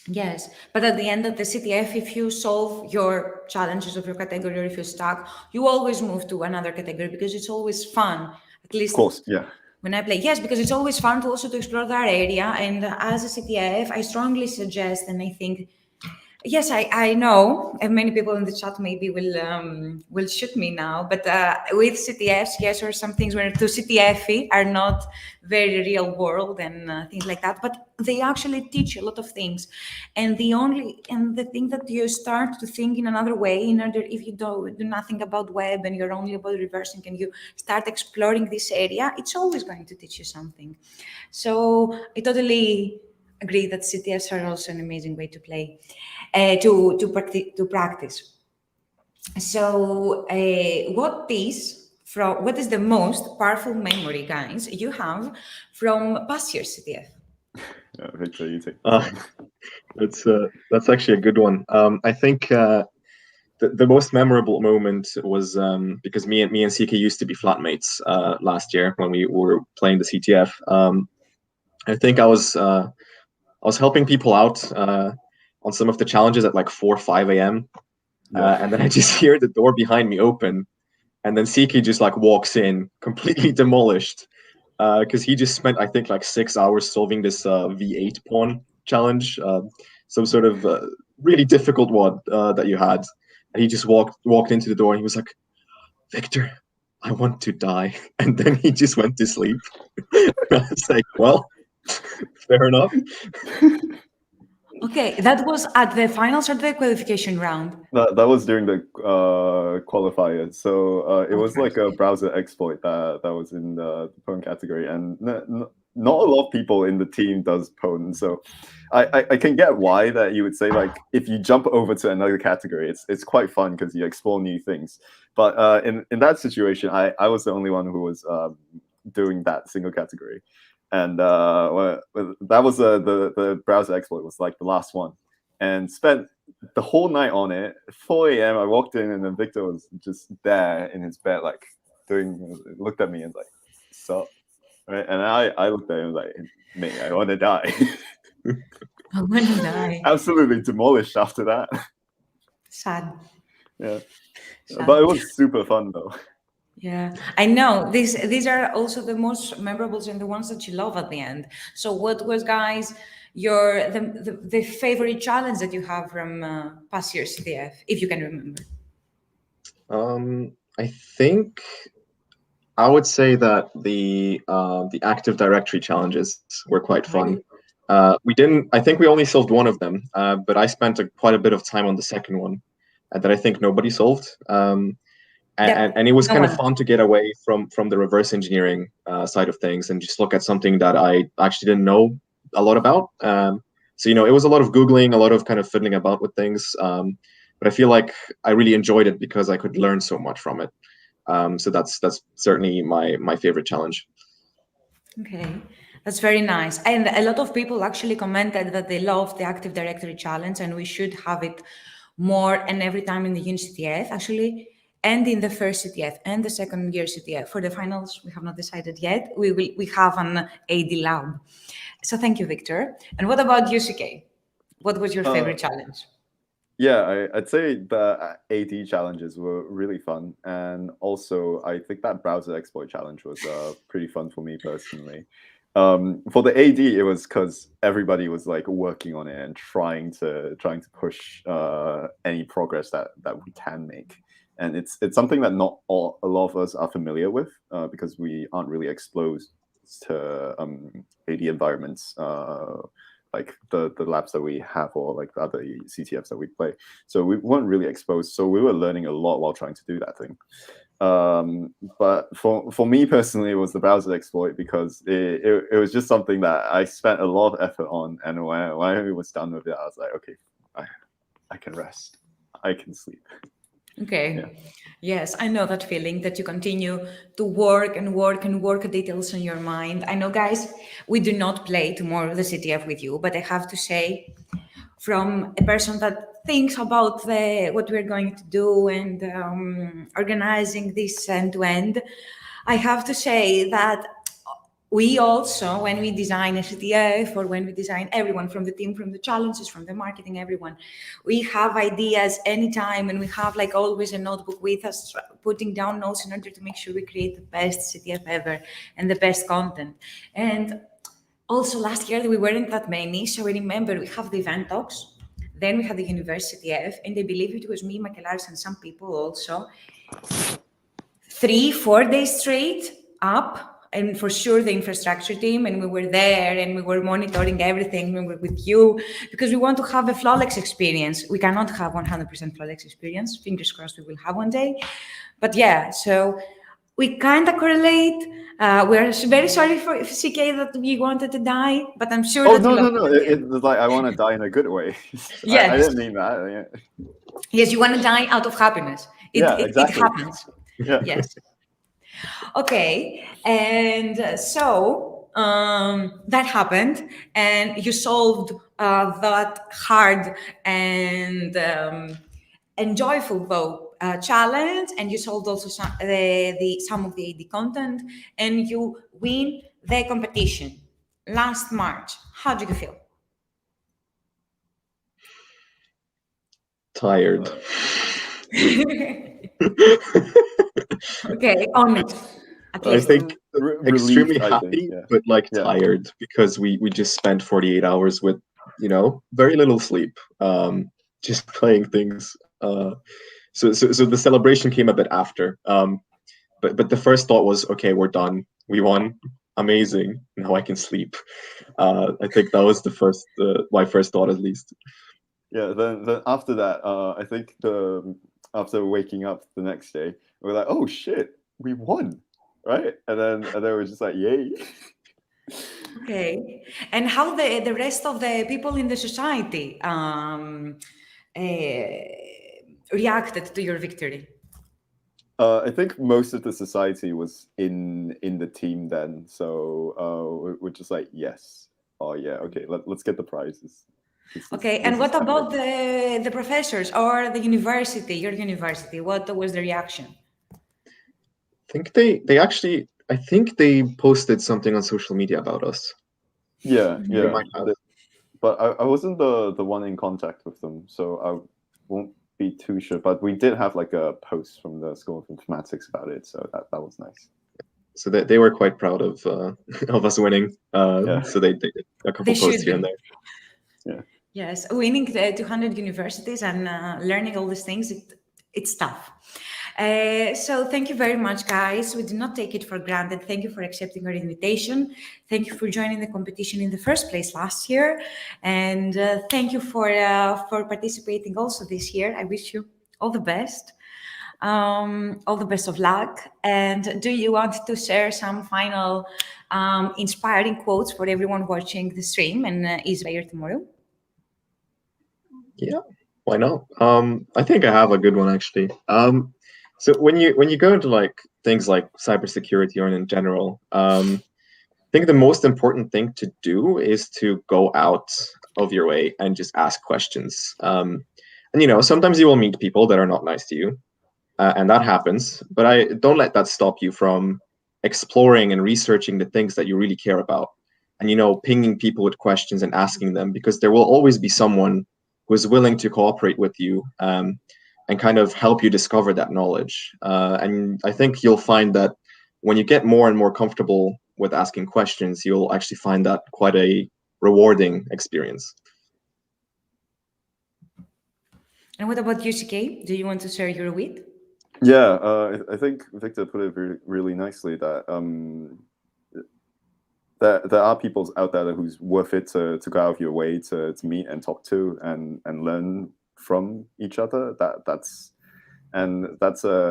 Yes, but at the end of the CTF, if you solve your challenges of your category or if you're stuck, you always move to another category because it's always fun. At least, of course, yeah. When I play, yes, because it's always fun to also to explore that area. And as a CTF, I strongly suggest, and I think, yes, I know, and many people in the chat maybe will shoot me now, but with CTFs, yes, or some things where to CTF are not very real world and things like that, but they actually teach a lot of things. And the thing that you start to think in another way, in order, if you do nothing about web and you're only about reversing and you start exploring this area, it's always going to teach you something. So I totally agree that CTFs are also an amazing way to play, to practice. So, what is the most powerful memory, guys, you have from past year's CTF? Victor, you take. That's actually a good one. I think the most memorable moment was because me and CK used to be flatmates last year when we were playing the CTF. I think I was helping people out on some of the challenges at like 4 or 5 a.m. And then I just hear the door behind me open, and then CK just like walks in, completely demolished, because he just spent, I think, like 6 hours solving this V8 pawn challenge, some sort of really difficult one that you had. And he just walked into the door and he was like, "Victor, I want to die." And then he just went to sleep. I was like, well, fair enough. Okay, that was at the finals or the qualification round? That was during the qualifier. So it was like a browser exploit that was in the Pwn category, and not a lot of people in the team does Pwn. So I can get why that you would say, like, if you jump over to another category, it's quite fun because you explore new things. But in that situation, I was the only one who was doing that single category. And that was the browser exploit was like the last one, and spent the whole night on it. 4 a.m. I walked in, and then Victor was just there in his bed, like looked at me and like, "So," right? And I looked at him like, "Mate, I want to die." I want to die. Absolutely demolished after that. Sad. Yeah, Sad. but it was super fun though. Yeah, I know. These are also the most memorable and the ones that you love at the end. So what was, guys, the favorite challenge that you have from past year's CTF, if you can remember? I think I would say that the Active Directory challenges were quite fun. I think we only solved one of them, but I spent quite a bit of time on the second one that I think nobody solved. And it was kind of fun to get away from the reverse engineering side of things and just look at something that I actually didn't know a lot about. So, it was a lot of Googling, a lot of kind of fiddling about with things. But I feel like I really enjoyed it because I could learn so much from it. So that's certainly my favorite challenge. Okay, that's very nice. And a lot of people actually commented that they love the Active Directory challenge, and we should have it more and every time in the Uni CTF, actually. And in the first CTF and the second year CTF. For the finals, we have not decided yet. We have an AD lab. So thank you, Victor. And what about you, CK? What was your favorite challenge? Yeah, I'd say the AD challenges were really fun. And also, I think that browser exploit challenge was pretty fun for me personally. For the AD, it was because everybody was like working on it and trying to push any progress that we can make. And it's something that not a lot of us are familiar with because we aren't really exposed to AD environments like the labs that we have or like the other CTFs that we play. So we weren't really exposed. So we were learning a lot while trying to do that thing. But for me personally, it was the browser exploit because it was just something that I spent a lot of effort on. And when I was done with it, I was like, okay, I can rest. I can sleep. Okay. Yeah. Yes, I know that feeling that you continue to work and work and work details in your mind. I know, guys, we do not play tomorrow the CTF with you, but I have to say, from a person that thinks about what we're going to do and organizing this end to end, I have to say that we also, when we design a CTF or when we design everyone from the team, from the challenges, from the marketing, everyone, we have ideas anytime and we have like always a notebook with us, putting down notes in order to make sure we create the best CTF ever and the best content. And also last year we weren't that many, so I remember we have the event talks, then we had the University CTF, and I believe it was me, Makelaris, and some people also, 3-4 days straight up. And for sure, the infrastructure team, and we were there and we were monitoring everything. We were with you because we want to have a flawless experience. We cannot have 100% flawless experience. Fingers crossed we will have one day. But yeah, so We kind of correlate. We're very sorry for CK that we wanted to die, but I'm sure. Oh, that no. It's like I want to die in a good way. Yes. I didn't mean that. Yeah. Yes, you want to die out of happiness. Exactly. It happens. Yeah. Yes. Okay. And so that happened, and you solved that hard and joyful though challenge, and you solved also some of the content, and you win the competition last March. How do you feel? Tired. Okay, honest. I think extremely relieved, I happy, think, yeah. but like Yeah. tired because we just spent 48 hours with, very little sleep, just playing things. So the celebration came a bit after. But the first thought was, okay, we're done. We won. Amazing. Now I can sleep. I think that was my first thought, at least. Yeah. Then after that, I think after waking up the next day, we were like, oh shit, we won, right? And then we're just like, yay. Okay. And how the rest of the people in the society reacted to your victory? I think most of the society was in the team then, so we're just like, yes, oh yeah, okay, let's get the prizes. Okay, and what about the professors or the university, your university? What was the reaction? I think they actually, posted something on social media about us. Yeah. They might have. But I wasn't the one in contact with them, so I won't be too sure. But we did have like a post from the School of Informatics about it, so that was nice. So they were quite proud of us winning. So they did a couple posts here and there. Yeah. Yes, winning 200 universities and learning all these things, it's tough. So thank you very much, guys. We do not take it for granted. Thank you for accepting our invitation. Thank you for joining the competition in the first place last year. And thank you for participating also this year. I wish you all the best. All the best of luck. And do you want to share some final inspiring quotes for everyone watching the stream and Israel tomorrow? Yeah, why not? I think I have a good one actually. So when you go into like things like cybersecurity or in general, I think the most important thing to do is to go out of your way and just ask questions. And sometimes you will meet people that are not nice to you, and that happens. But I don't let that stop you from exploring and researching the things that you really care about, and pinging people with questions and asking them, because there will always be someone who is willing to cooperate with you and kind of help you discover that knowledge. And I think you'll find that when you get more and more comfortable with asking questions, you'll actually find that quite a rewarding experience. And what about you, CK? Do you want to share your wit? Yeah, I think Victor put it really nicely that there are people out there who's worth it to go out of your way to meet and talk to and learn from each other. That's an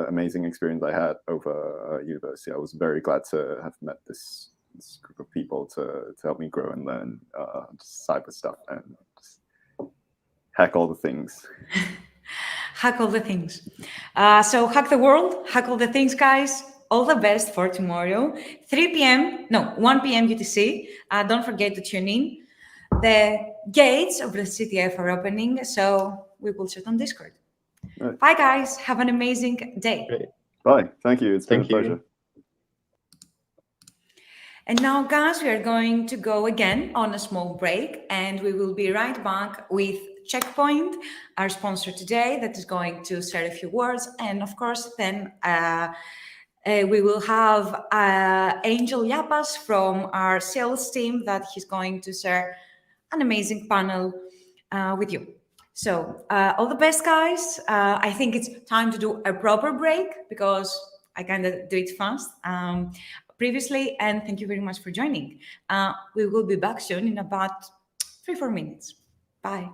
amazing experience I had over university. I was very glad to have met this group of people to help me grow and learn cyber stuff and just hack all the things. Hack all the things. So hack the world, hack all the things, guys. All the best for tomorrow, 1 p.m. UTC. Don't forget to tune in. The gates of the CTF are opening, so we will chat on Discord. Right. Bye, guys. Have an amazing day. Great. Bye. Thank you. It's been a pleasure. And now, guys, we are going to go again on a small break, and we will be right back with Checkpoint, our sponsor today, that is going to share a few words. And of course, then we will have Angel Liapas from our sales team that he's going to share an amazing panel with you. So all the best, guys. I think it's time to do a proper break because I kind of do it fast previously. And thank you very much for joining. We will be back soon in about 3-4 minutes. Bye.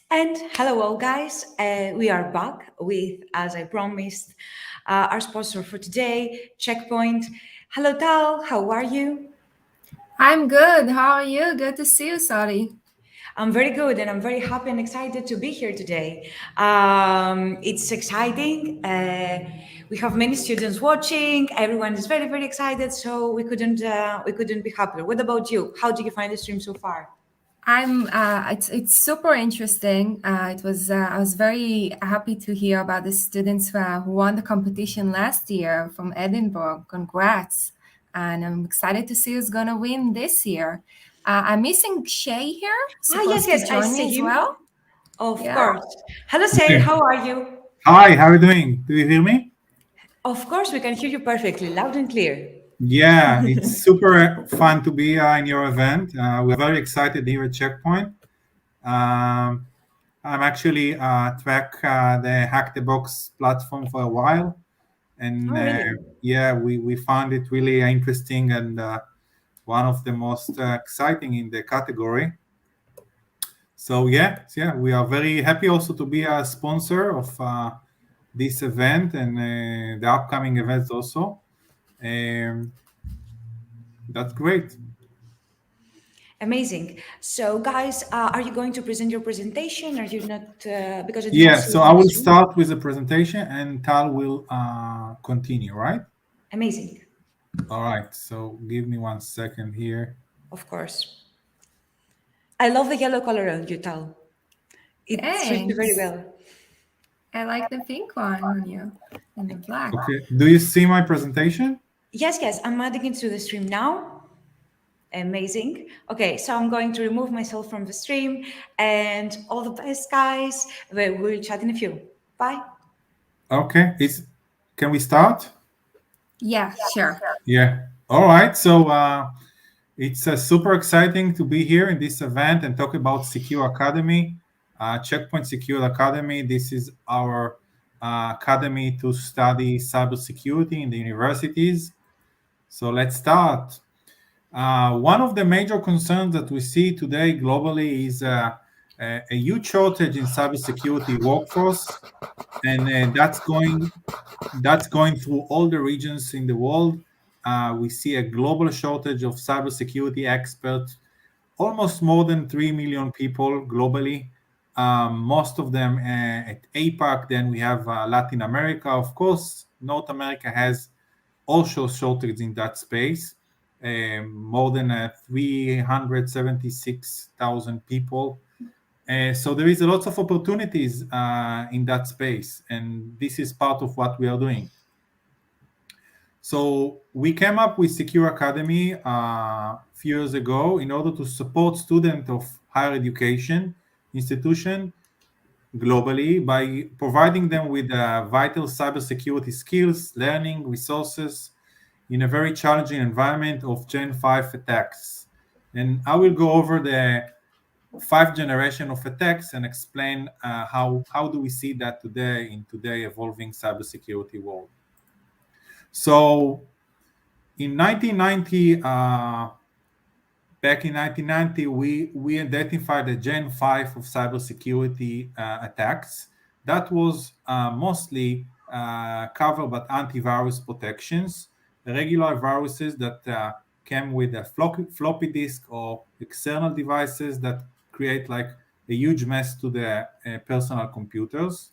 And hello all guys, we are back with, as I promised, our sponsor for today, Checkpoint. Hello Tal, how are you? I'm good, how are you? Good to see you, Sari. I'm very good and I'm very happy and excited to be here today. It's exciting. We have many students watching. Everyone is very, very excited. So we couldn't be happier. What about you? How did you find the stream so far? It's super interesting. I was very happy to hear about the students who won the competition last year from Edinburgh. Congrats. And I'm excited to see who's going to win this year. I'm missing Shay here. Yes, I see as you. well. Of course. Hello, Shay. How are you? Hi, how are you doing? Do you hear me? Of course, we can hear you perfectly, loud and clear. Yeah, it's super fun to be in your event. We're very excited here at Checkpoint. I'm actually track the Hack the Box platform for a while, and really? yeah, we found it really interesting and one of the most exciting in the category. So yeah, we are very happy also to be a sponsor of this event and the upcoming events also. That's great. Amazing. So, guys, are you going to present your presentation? Are you not? Because it's Yeah, also so I will start with the presentation and Tal will continue, right? Amazing. All right, so give me 1 second here. Of course. I love the yellow color on you, Tal. It suits you very well. I like the pink one on you and the black. Okay, do you see my presentation? Yes, I'm adding it to the stream now. Amazing. Okay, so I'm going to remove myself from the stream and all the best, guys. We'll chat in a few. Bye. Okay, can we start? Yeah, sure. Yeah. All right. So it's super exciting to be here in this event and talk about SecureAcademy, Checkpoint Secure Academy. This is our academy to study cybersecurity in the universities. So let's start. One of the major concerns that we see today globally is a huge shortage in cybersecurity workforce, and that's going through all the regions in the world. We see a global shortage of cybersecurity experts, almost more than 3 million people globally, most of them at APAC. Then we have Latin America. Of course, North America has also shortage in that space, more than 376,000 people. So there is a lot of opportunities in that space, and this is part of what we are doing. So we came up with SecureAcademy a few years ago in order to support students of higher education institution globally by providing them with vital cybersecurity skills, learning, resources in a very challenging environment of Gen 5 attacks. And I will go over the 5th generation of attacks and explain how do we see that today in today evolving cybersecurity world. So in 1990, back in 1990, we identified the Gen 5 of cybersecurity attacks. That was mostly covered by antivirus protections, regular viruses that came with a floppy disk or external devices that create like a huge mess to the personal computers.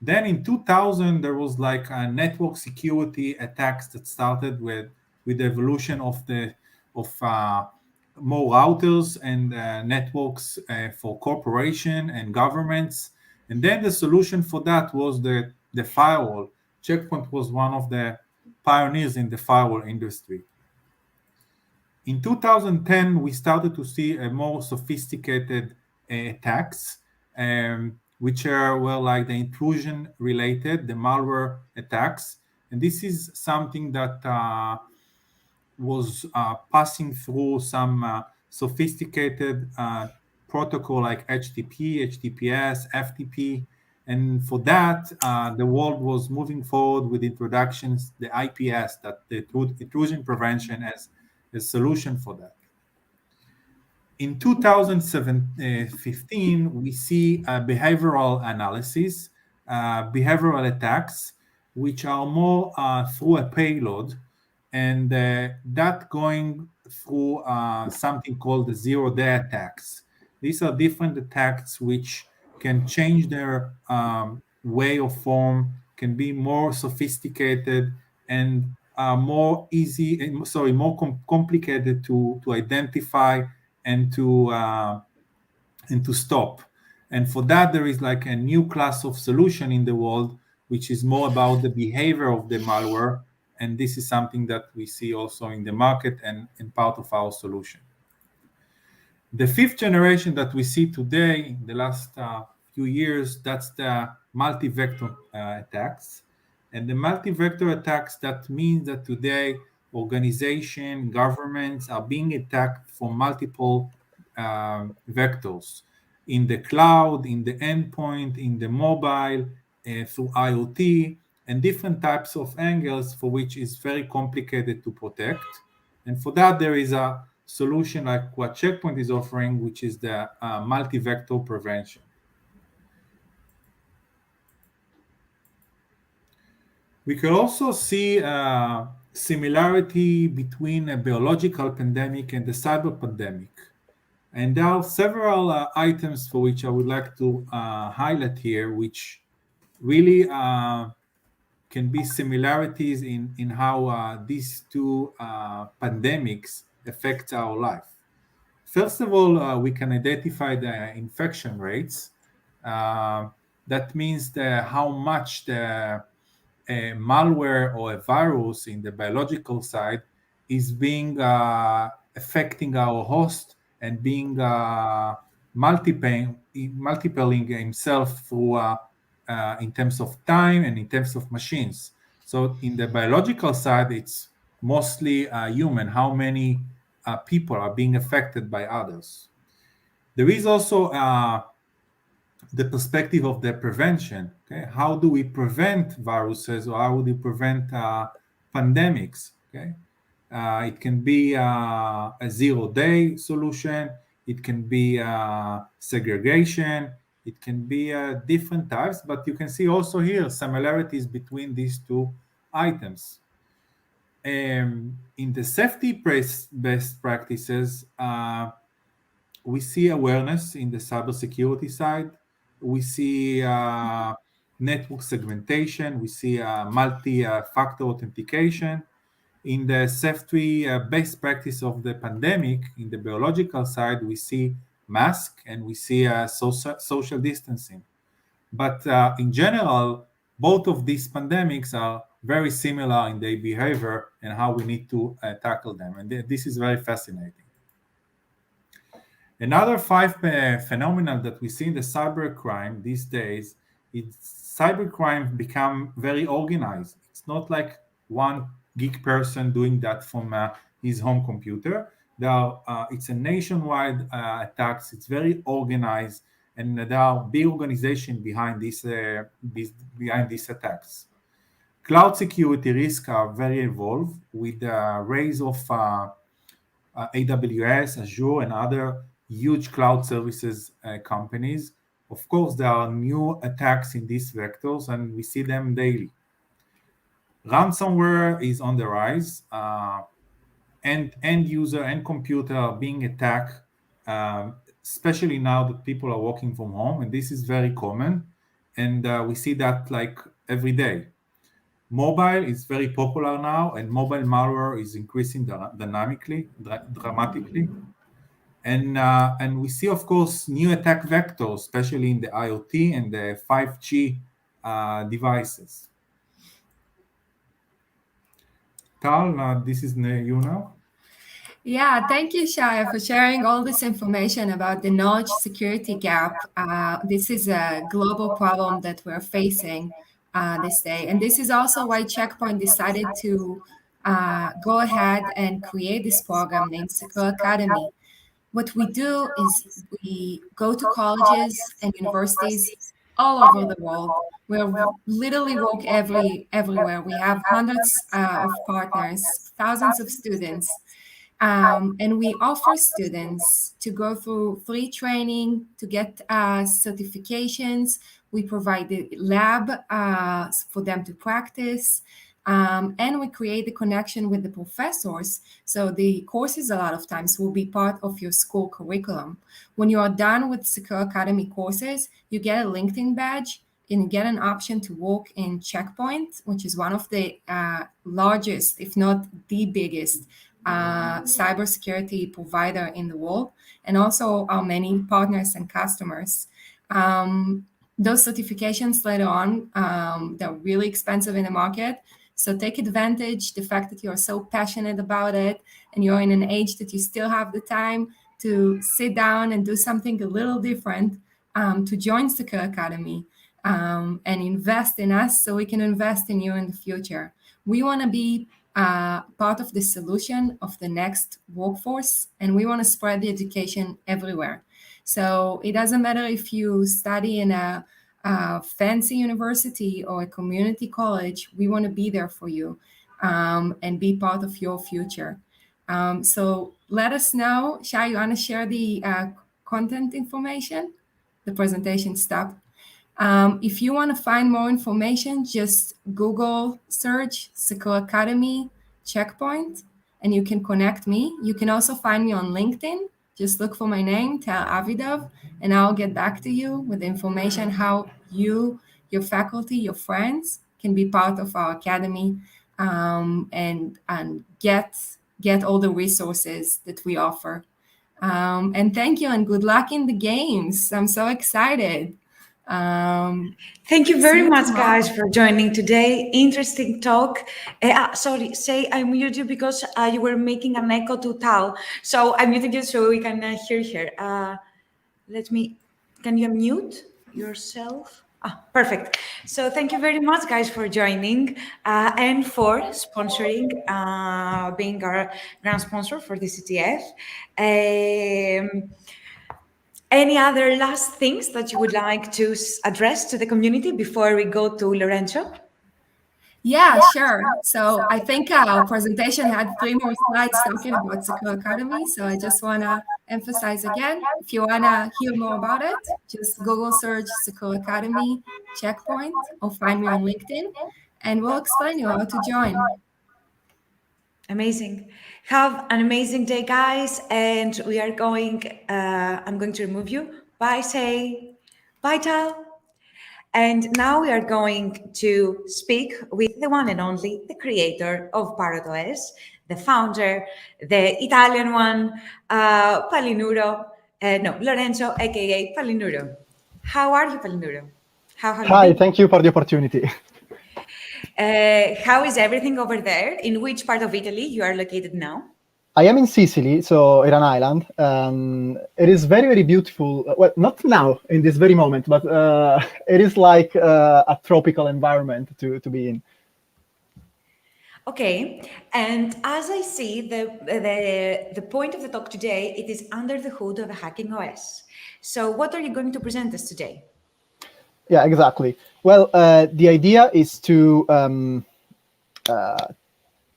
Then in 2000, there was like a network security attacks that started with the evolution of more routers and networks for corporation and governments. And then the solution for that was the firewall. Checkpoint was one of the pioneers in the firewall industry. In 2010, we started to see a more sophisticated attacks, which were like the intrusion related, the malware attacks. And this is something that was passing through some sophisticated protocol like HTTP, HTTPS, FTP. And for that, the world was moving forward with introductions, the IPS, that the intrusion prevention as a solution for that. In 2015, we see behavioral analysis, behavioral attacks, which are more through a payload, and that going through something called the zero-day attacks. These are different attacks which can change their way of form, can be more sophisticated and more complicated to identify and to stop. And for that, there is like a new class of solution in the world, which is more about the behavior of the malware. And this is something that we see also in the market and part of our solution. The 5th generation that we see today in the last few years, that's the multi-vector attacks. And the multi-vector attacks, that means that today organization, governments are being attacked from multiple vectors in the cloud, in the endpoint, in the mobile, through IoT, and different types of angles for which is very complicated to protect. And for that, there is a solution like what Check Point is offering, which is the multi-vector prevention. We can also see similarity between a biological pandemic and the cyber pandemic. And there are several items for which I would like to highlight here, which really can be similarities in how these two pandemics affect our life. First of all, we can identify the infection rates. That means how much the malware or a virus in the biological side is being affecting our host and being multiplying himself through in terms of time and in terms of machines. So in the biological side, it's mostly human, how many people are being affected by others. There is also the perspective of the prevention. Okay, how do we prevent viruses, or how do we prevent pandemics? Okay, it can be a zero-day solution. It can be segregation. It can be different types, but you can see also here similarities between these two items. In the safety best practices, we see awareness in the cybersecurity side. We see network segmentation. We see multi-factor authentication. In the safety best practice of the pandemic, in the biological side, we see mask and we see social distancing. But in general, both of these pandemics are very similar in their behavior and how we need to tackle them. And this is very fascinating. Another phenomenon that we see in the cybercrime these days is cybercrime become very organized. It's not like one geek person doing that from his home computer. It's a nationwide attacks. It's very organized, and there are big organizations behind these attacks. Cloud security risks are very involved with the rise of AWS, Azure, and other huge cloud services companies. Of course, there are new attacks in these vectors, and we see them daily. Ransomware is on the rise, and end user and computer are being attacked, especially now that people are working from home, and this is very common, and we see that like every day. Mobile is very popular now, and mobile malware is increasing dramatically. And we see, of course, new attack vectors, especially in the IoT and the 5G devices. Tal, this is you now. Yeah, thank you, Shaya, for sharing all this information about the knowledge security gap. This is a global problem that we're facing this day. And this is also why Check Point decided to go ahead and create this program named SecureAcademy. What we do is we go to colleges and universities all over the world. We literally work everywhere. We have hundreds of partners, thousands of students. And we offer students to go through free training, to get certifications. We provide the lab for them to practice. And we create the connection with the professors. So the courses a lot of times will be part of your school curriculum. When you are done with SecureAcademy courses, you get a LinkedIn badge and you get an option to work in Check Point, which is one of the largest, if not the biggest, cybersecurity provider in the world, and also our many partners and customers. Those certifications later on, they're really expensive in the market. So take advantage the fact that you're so passionate about it and you're in an age that you still have the time to sit down and do something a little different, to join SecureAcademy. and invest in us so we can invest in you in the future. We want to be part of the solution of the next workforce, and we want to spread the education everywhere. So it doesn't matter if you study in a fancy university or a community college, we want to be there for you and be part of your future. So let us know. Shai, you want to share the content information? The presentation stopped. If you want to find more information, just Google search SecureAcademy Checkpoint, and you can connect me. You can also find me on LinkedIn. Just look for my name, tell Avidov, and I'll get back to you with information how you, your faculty, your friends can be part of our academy and get all the resources that we offer. And thank you and good luck in the games. I'm so excited. Thank you very much, guys, for joining today. Interesting talk. Sorry, say I muted you because you were making an echo to Tal. So I muted you so we can hear her. Can you unmute yourself? Perfect. So thank you very much, guys, for joining and for sponsoring, being our grand sponsor for the CTF. Any other last things that you would like to address to the community before we go to Lorenzo? Yeah, sure. So I think our presentation had 3 more slides talking about SecureAcademy. So I just want to emphasize again, if you want to hear more about it, just Google search SecureAcademy Checkpoint or find me on LinkedIn, and we'll explain you how to join. Amazing. Have an amazing day, guys. And we are going, I'm going to remove you. Bye, Say. Bye, Tal. And now we are going to speak with the one and only, the creator of Parrot OS, the founder, the Italian one, Lorenzo, aka Palinuro. How are you, Palinuro? Hi, thank you for the opportunity. How is everything over there? In which part of Italy you are located now? I am in Sicily, so in an island. It is very, very beautiful. Well, not now, in this very moment, but it is like a tropical environment to be in. Okay, and as I see, the point of the talk today, it is under the hood of a hacking OS. So what are you going to present us today? Yeah, exactly. Well, the idea is to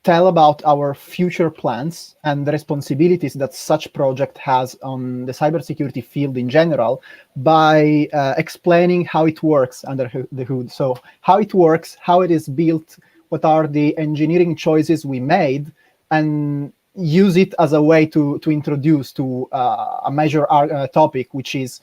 tell about our future plans and the responsibilities that such project has on the cybersecurity field in general by explaining how it works under the hood. So how it works, how it is built, what are the engineering choices we made, and use it as a way to introduce to a major topic, which is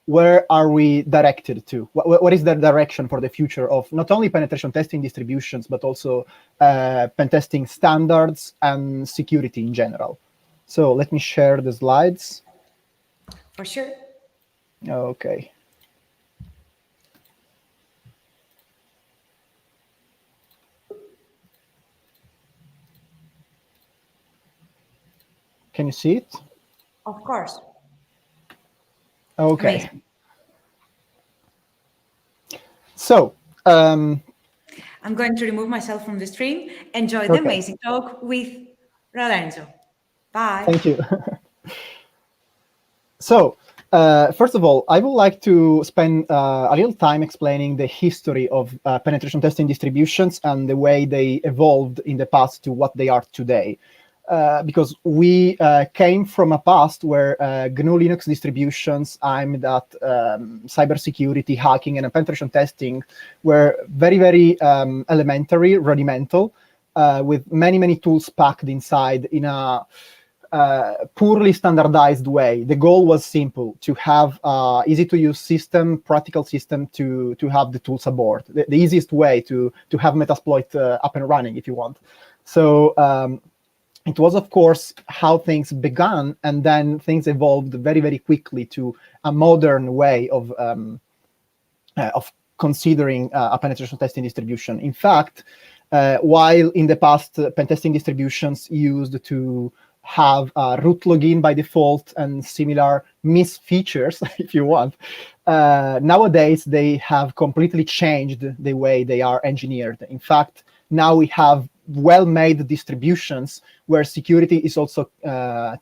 where are we directed to? What is the direction for the future of not only penetration testing distributions, but also pen testing standards and security in general? So let me share the slides. For sure. Okay. Can you see it? Of course. Okay. Amazing. So, I'm going to remove myself from the stream. Enjoy the amazing talk with Lorenzo. Bye. Thank you. So, first of all, I would like to spend a little time explaining the history of penetration testing distributions and the way they evolved in the past to what they are today. Because we came from a past where GNU Linux distributions aimed at cybersecurity, hacking, and penetration testing were very, very elementary, rudimental, with many, many tools packed inside in a poorly standardized way. The goal was simple: to have easy-to-use system, practical system to have the tools aboard. The easiest way to have Metasploit up and running, if you want. So it was, of course, how things began, and then things evolved very, very quickly to a modern way of considering a penetration testing distribution. In fact, while in the past, pen testing distributions used to have root login by default and similar misfeatures, if you want. Nowadays, they have completely changed the way they are engineered. In fact, now we have well-made distributions where security is also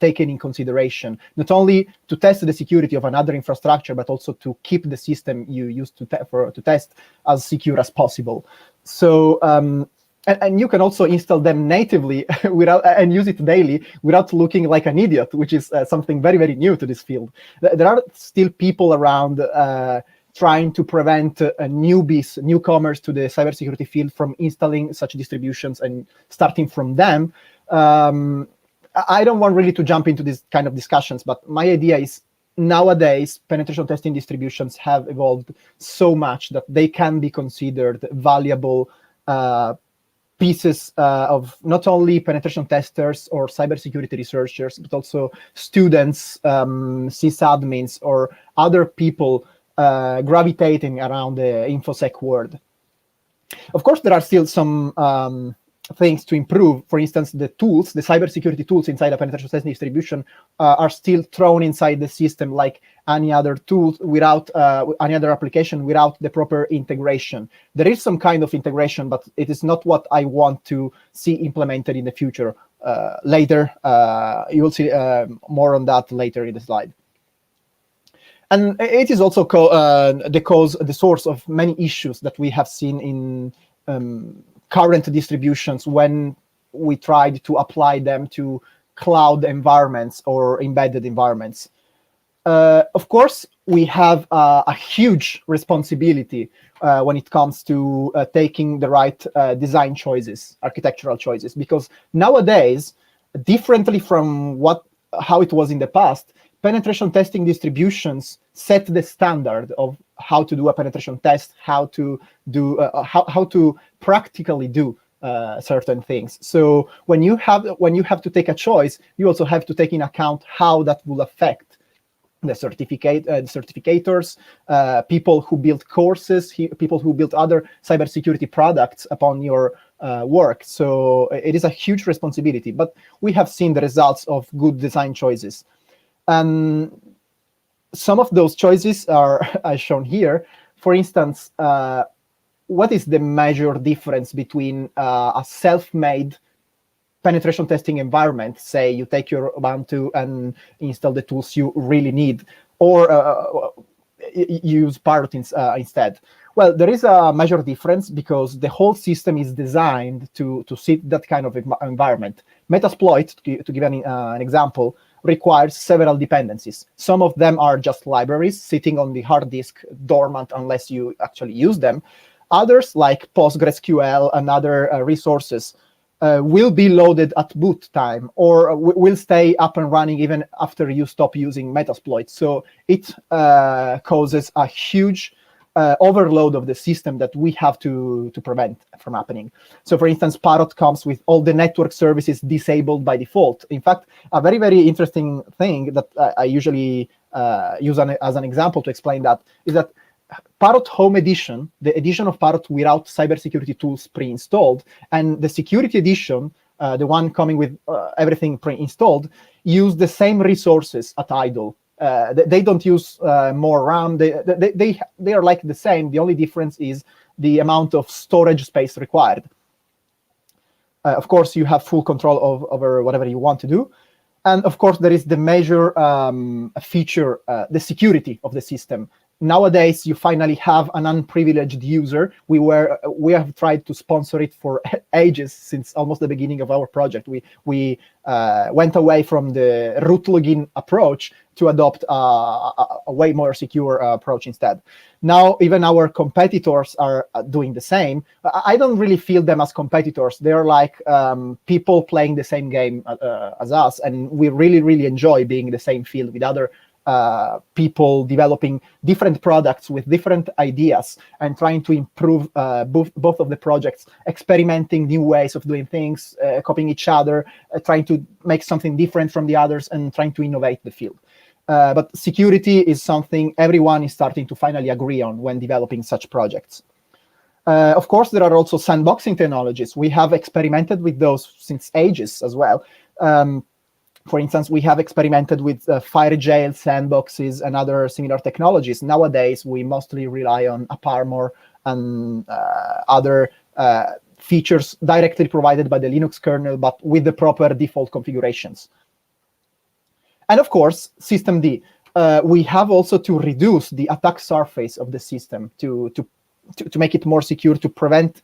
taken in consideration, not only to test the security of another infrastructure, but also to keep the system you use to test as secure as possible. So, and you can also install them natively and use it daily without looking like an idiot, which is something very, very new to this field. There are still people around trying to prevent newcomers to the cybersecurity field from installing such distributions and starting from them. I don't want really to jump into this kind of discussions, but my idea is nowadays penetration testing distributions have evolved so much that they can be considered valuable pieces of not only penetration testers or cybersecurity researchers, but also students, sysadmins, or other people gravitating around the InfoSec world. Of course, there are still some things to improve. For instance, the tools, the cybersecurity tools inside a penetration testing distribution are still thrown inside the system like any other tool without any other application without the proper integration. There is some kind of integration, but it is not what I want to see implemented in the future. Later, you will see more on that later in the slide. And it is also the source of many issues that we have seen in current distributions when we tried to apply them to cloud environments or embedded environments. Of course, we have a huge responsibility when it comes to taking the right design choices, architectural choices, because nowadays, differently from how it was in the past, penetration testing distributions set the standard of how to do a penetration test, how to practically do certain things. So when you have to take a choice, you also have to take in account how that will affect the certificators, people who build courses, people who build other cybersecurity products upon your work. So it is a huge responsibility, but we have seen the results of good design choices. And some of those choices are as shown here. For instance, what is the major difference between a self-made penetration testing environment, say you take your Ubuntu and install the tools you really need, or use Parrot instead? Well, there is a major difference because the whole system is designed to suit that kind of environment. Metasploit, to give an example, requires several dependencies. Some of them are just libraries sitting on the hard disk dormant unless you actually use them. Others, like PostgreSQL and other resources, will be loaded at boot time or will stay up and running even after you stop using Metasploit. So it causes a huge overload of the system that we have to prevent from happening. So for instance, Parrot comes with all the network services disabled by default. In fact, a very, very interesting thing that I usually use as an example to explain that is that Parrot Home Edition, the edition of Parrot without cybersecurity tools pre-installed, and the Security Edition, the one coming with everything pre-installed, use the same resources at idle. They don't use more RAM. They are like the same. The only difference is the amount of storage space required. Of course, you have full control over whatever you want to do. And of course, there is the major feature, the security of the system. Nowadays, you finally have an unprivileged user. We have tried to sponsor it for ages, since almost the beginning of our project. We went away from the root login approach to adopt a way more secure approach instead. Now, even our competitors are doing the same. I don't really feel them as competitors. They're like people playing the same game as us, and we really, really enjoy being in the same field with other people developing different products with different ideas and trying to improve both of the projects, experimenting new ways of doing things, copying each other, trying to make something different from the others, and trying to innovate the field. But security is something everyone is starting to finally agree on when developing such projects. Of course, there are also sandboxing technologies. We have experimented with those since ages as well. For instance, we have experimented with fire jail sandboxes and other similar technologies. Nowadays, we mostly rely on AppArmor and other features directly provided by the Linux kernel, but with the proper default configurations. And of course, systemd. We have also to reduce the attack surface of the system to make it more secure, to prevent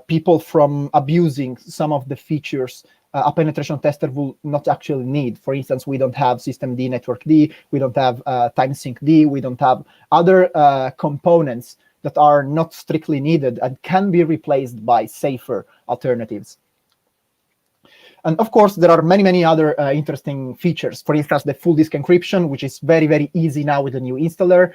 people from abusing some of the features a penetration tester will not actually need. For instance, we don't have systemd, networkd, we don't have timesyncd, we don't have other components that are not strictly needed and can be replaced by safer alternatives. And of course, there are many, many other interesting features. For instance, the full disk encryption, which is very, very easy now with the new installer.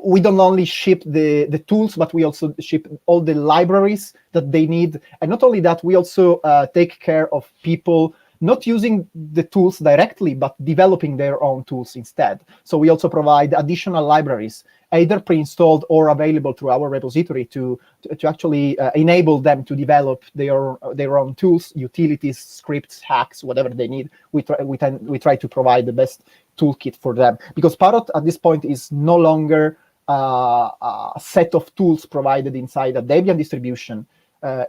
We don't only ship the tools, but we also ship all the libraries that they need. And not only that, we also take care of people not using the tools directly, but developing their own tools instead. So we also provide additional libraries, either pre-installed or available through our repository to actually enable them to develop their own tools, utilities, scripts, hacks, whatever they need. We try to provide the best toolkit for them, because Parrot at this point is no longer a set of tools provided inside a Debian distribution.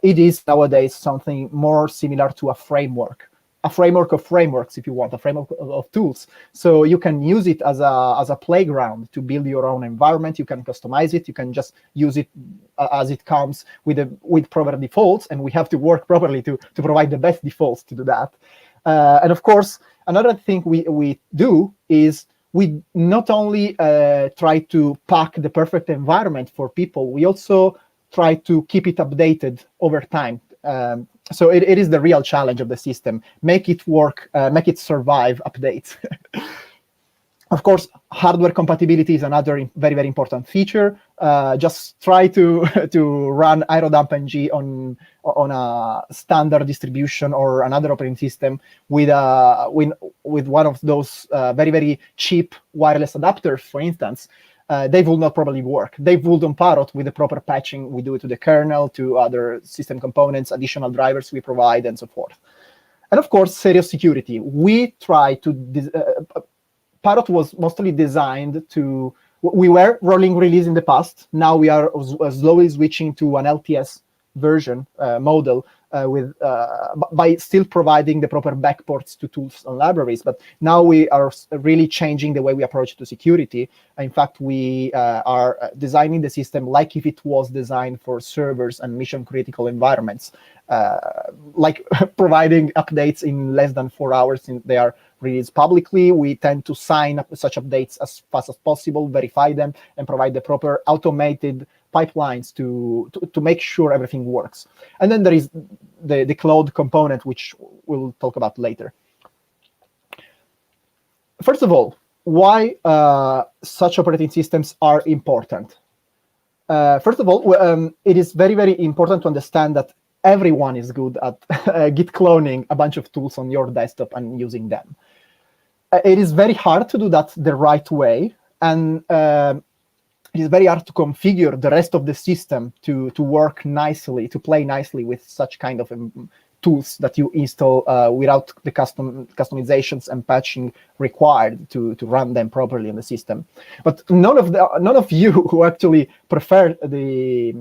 It is nowadays something more similar to a framework of frameworks, if you want, a framework of tools. So you can use it as a playground to build your own environment. You can customize it. You can just use it as it comes with proper defaults, and we have to work properly to provide the best defaults to do that. And of course, another thing we do is we not only try to pack the perfect environment for people, we also try to keep it updated over time. So it is the real challenge of the system. Make it work, make it survive updates. Of course, hardware compatibility is another very, very important feature. Just try to run aerodump-ng on a standard distribution or another operating system with one of those very, very cheap wireless adapters, for instance. They will not probably work. They would on Parrot with the proper patching we do to the kernel, to other system components, additional drivers we provide, and so forth. And of course, serious security. We try to... Parrot was mostly designed to... We were rolling release in the past. Now we are slowly switching to an LTS version model by still providing the proper backports to tools and libraries. But now we are really changing the way we approach to security. In fact, we are designing the system like if it was designed for servers and mission-critical environments, like providing updates in less than 4 hours since they are released publicly. We tend to sign up such updates as fast as possible, verify them, and provide the proper automated pipelines to make sure everything works. And then there is the cloud component, which we'll talk about later. First of all, why such operating systems are important? First of all, it is very, very important to understand that everyone is good at Git cloning a bunch of tools on your desktop and using them. It is very hard to do that the right way, and it is very hard to configure the rest of the system to work nicely, to play nicely with such kind of tools that you install without the customizations and patching required to run them properly in the system. But none of you who actually prefer the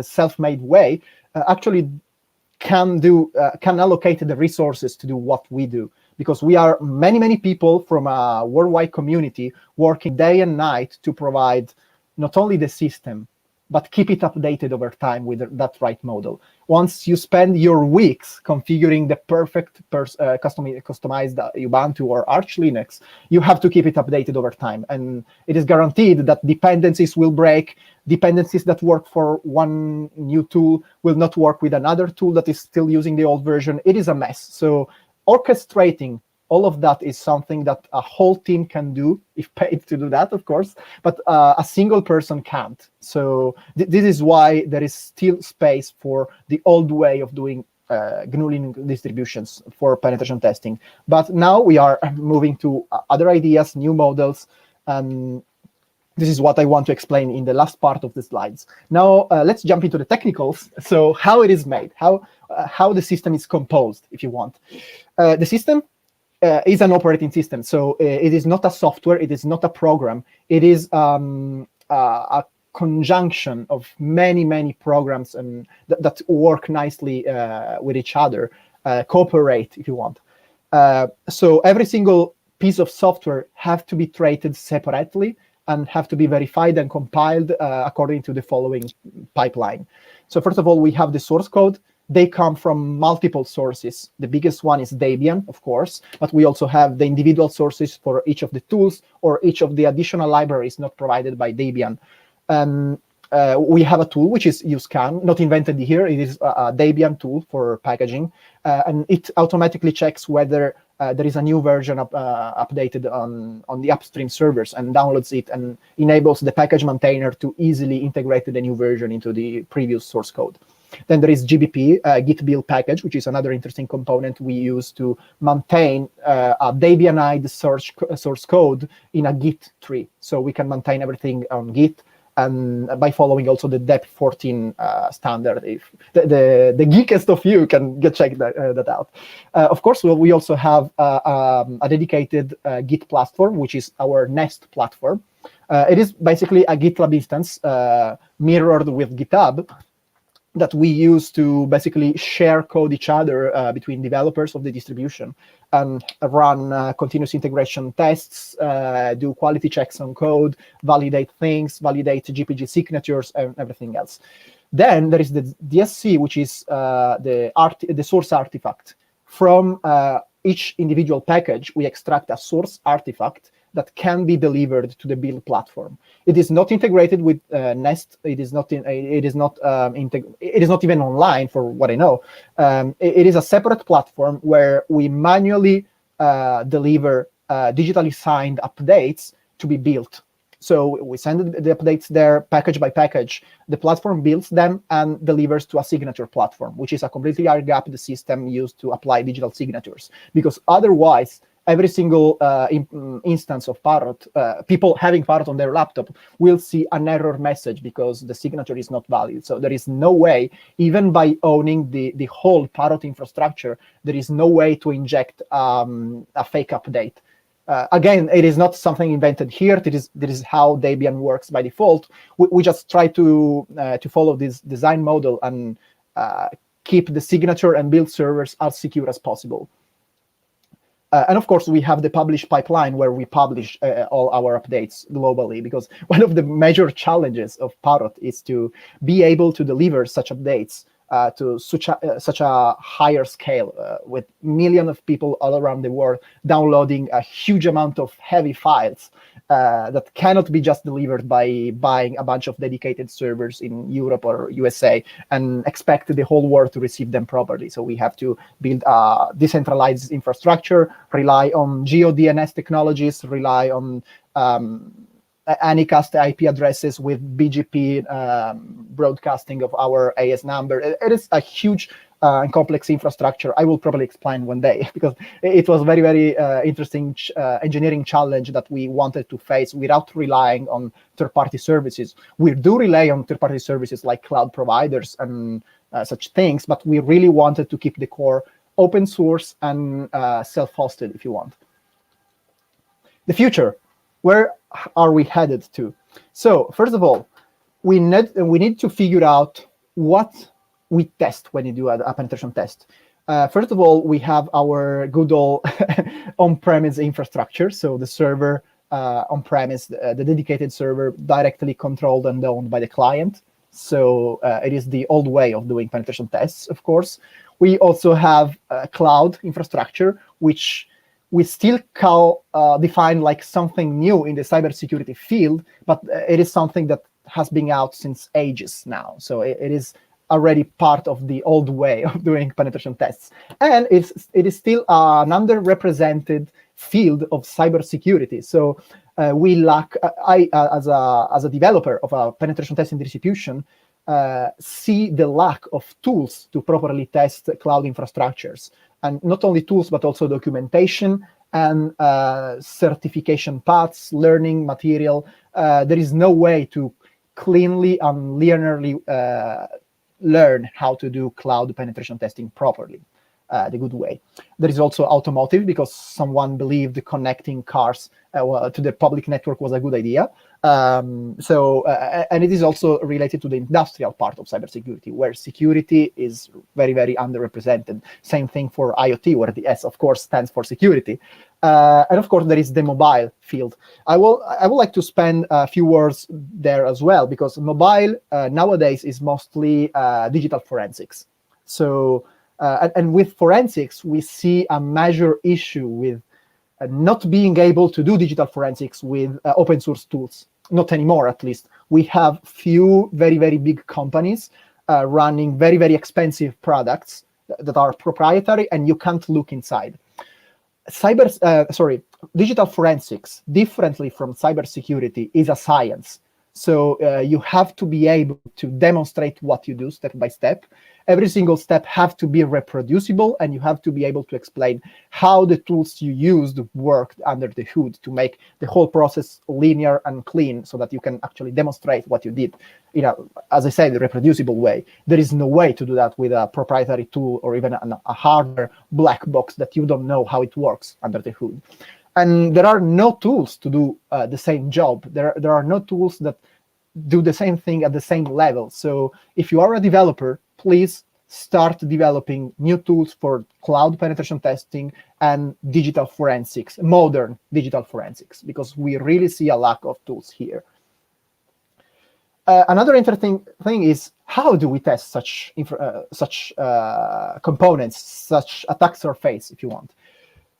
self-made way actually can allocate the resources to do what we do, because we are many people from a worldwide community working day and night to provide not only the system, but keep it updated over time with that right model. Once you spend your weeks configuring the perfect customized Ubuntu or Arch Linux, you have to keep it updated over time. And it is guaranteed that dependencies will break. Dependencies that work for one new tool will not work with another tool that is still using the old version. It is a mess. So orchestrating all of that is something that a whole team can do, if paid to do that, of course, but a single person can't. So this is why there is still space for the old way of doing GNU Linux distributions for penetration testing. But now we are moving to other ideas, new models. This is what I want to explain in the last part of the slides. Now, let's jump into the technicals. So how it is made, how the system is composed, if you want. The system is an operating system. So it is not a software, it is not a program. It is a conjunction of many programs and that work nicely with each other, cooperate, if you want. So every single piece of software have to be treated separately and have to be verified and compiled according to the following pipeline. So first of all, we have the source code. They come from multiple sources. The biggest one is Debian, of course, but we also have the individual sources for each of the tools or each of the additional libraries not provided by Debian. We have a tool which is UScan, not invented here. It is a Debian tool for packaging, and it automatically checks whether there is a new version updated on the upstream servers and downloads it and enables the package maintainer to easily integrate the new version into the previous source code. Then there is GBP, Git build package, which is another interesting component we use to maintain a Debianized source code in a Git tree. So we can maintain everything on Git, and by following also the DEP 14 standard. If the geekest of you can check that out. Of course, we also have a dedicated Git platform, which is our Nest platform. It is basically a GitLab instance mirrored with GitHub that we use to basically share code each other between developers of the distribution and run continuous integration tests, do quality checks on code, validate things, validate GPG signatures, and everything else. Then there is the DSC, which is the source artifact. From each individual package, we extract a source artifact that can be delivered to the build platform. It is not integrated with Nest. It is not even online, for what I know. It is a separate platform where we manually deliver digitally signed updates to be built. So we send the updates there package by package. The platform builds them and delivers to a signature platform, which is a completely air-gapped system used to apply digital signatures. Because otherwise, every single instance of Parrot, people having Parrot on their laptop will see an error message because the signature is not valid. So there is no way, even by owning the whole Parrot infrastructure, there is no way to inject a fake update. Again, it is not something invented here. This is how Debian works by default. We just try to follow this design model and keep the signature and build servers as secure as possible. And of course, we have the publish pipeline where we publish all our updates globally, because one of the major challenges of Parrot is to be able to deliver such updates to such a higher scale, with millions of people all around the world downloading a huge amount of heavy files that cannot be just delivered by buying a bunch of dedicated servers in Europe or USA and expect the whole world to receive them properly. So we have to build a decentralized infrastructure, rely on GeoDNS technologies, rely on Anycast IP addresses with BGP broadcasting of our AS number. It is a huge and complex infrastructure. I will probably explain one day, because it was very, very interesting engineering challenge that we wanted to face without relying on third-party services. We do rely on third-party services like cloud providers and such things, but we really wanted to keep the core open source and self-hosted, if you want. The future. Where are we headed to? So first of all, we need to figure out what we test when you do a penetration test. First of all, we have our good old on-premise infrastructure. So the server on-premise, the dedicated server directly controlled and owned by the client. So it is the old way of doing penetration tests, of course. We also have cloud infrastructure, which we still define like something new in the cybersecurity field, but it is something that has been out since ages now. So it is already part of the old way of doing penetration tests. And it is still an underrepresented field of cybersecurity. So we lack, as a developer of a penetration testing distribution, see the lack of tools to properly test cloud infrastructures. And not only tools, but also documentation and certification paths, learning material. There is no way to cleanly and linearly learn how to do cloud penetration testing properly, the good way. There is also automotive, because someone believed connecting cars to the public network was a good idea. And it is also related to the industrial part of cybersecurity, where security is very, very underrepresented. Same thing for IoT, where the S, of course, stands for security. And of course, there is the mobile field. I would like to spend a few words there as well, because mobile nowadays is mostly digital forensics. So, and with forensics, we see a major issue with not being able to do digital forensics with open source tools. Not anymore, at least. We have few very, very big companies running very, very expensive products that are proprietary, and you can't look inside. Digital forensics, differently from cybersecurity, is a science. So you have to be able to demonstrate what you do step by step. Every single step have to be reproducible, and you have to be able to explain how the tools you used worked under the hood to make the whole process linear and clean, so that you can actually demonstrate what you did. As I said, the reproducible way. There is no way to do that with a proprietary tool or even a hardware black box that you don't know how it works under the hood. And there are no tools to do the same job. There are no tools that do the same thing at the same level. So if you are a developer, please start developing new tools for cloud penetration testing and digital forensics, modern digital forensics, because we really see a lack of tools here. Another interesting thing is, how do we test such components, such attack surface, if you want?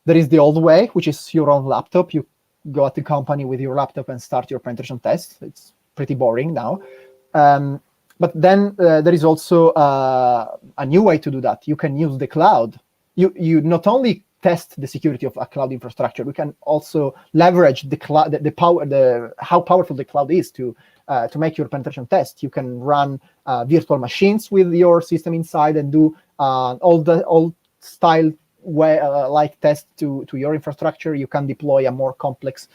There is the old way, which is your own laptop. You go at the company with your laptop and start your penetration test. It's pretty boring now. But then there is also a new way to do that. You can use the cloud. You not only test the security of a cloud infrastructure, we can also leverage the cloud, how powerful the cloud is to make your penetration test. You can run virtual machines with your system inside and do old style way like test to your infrastructure. You can deploy a more complex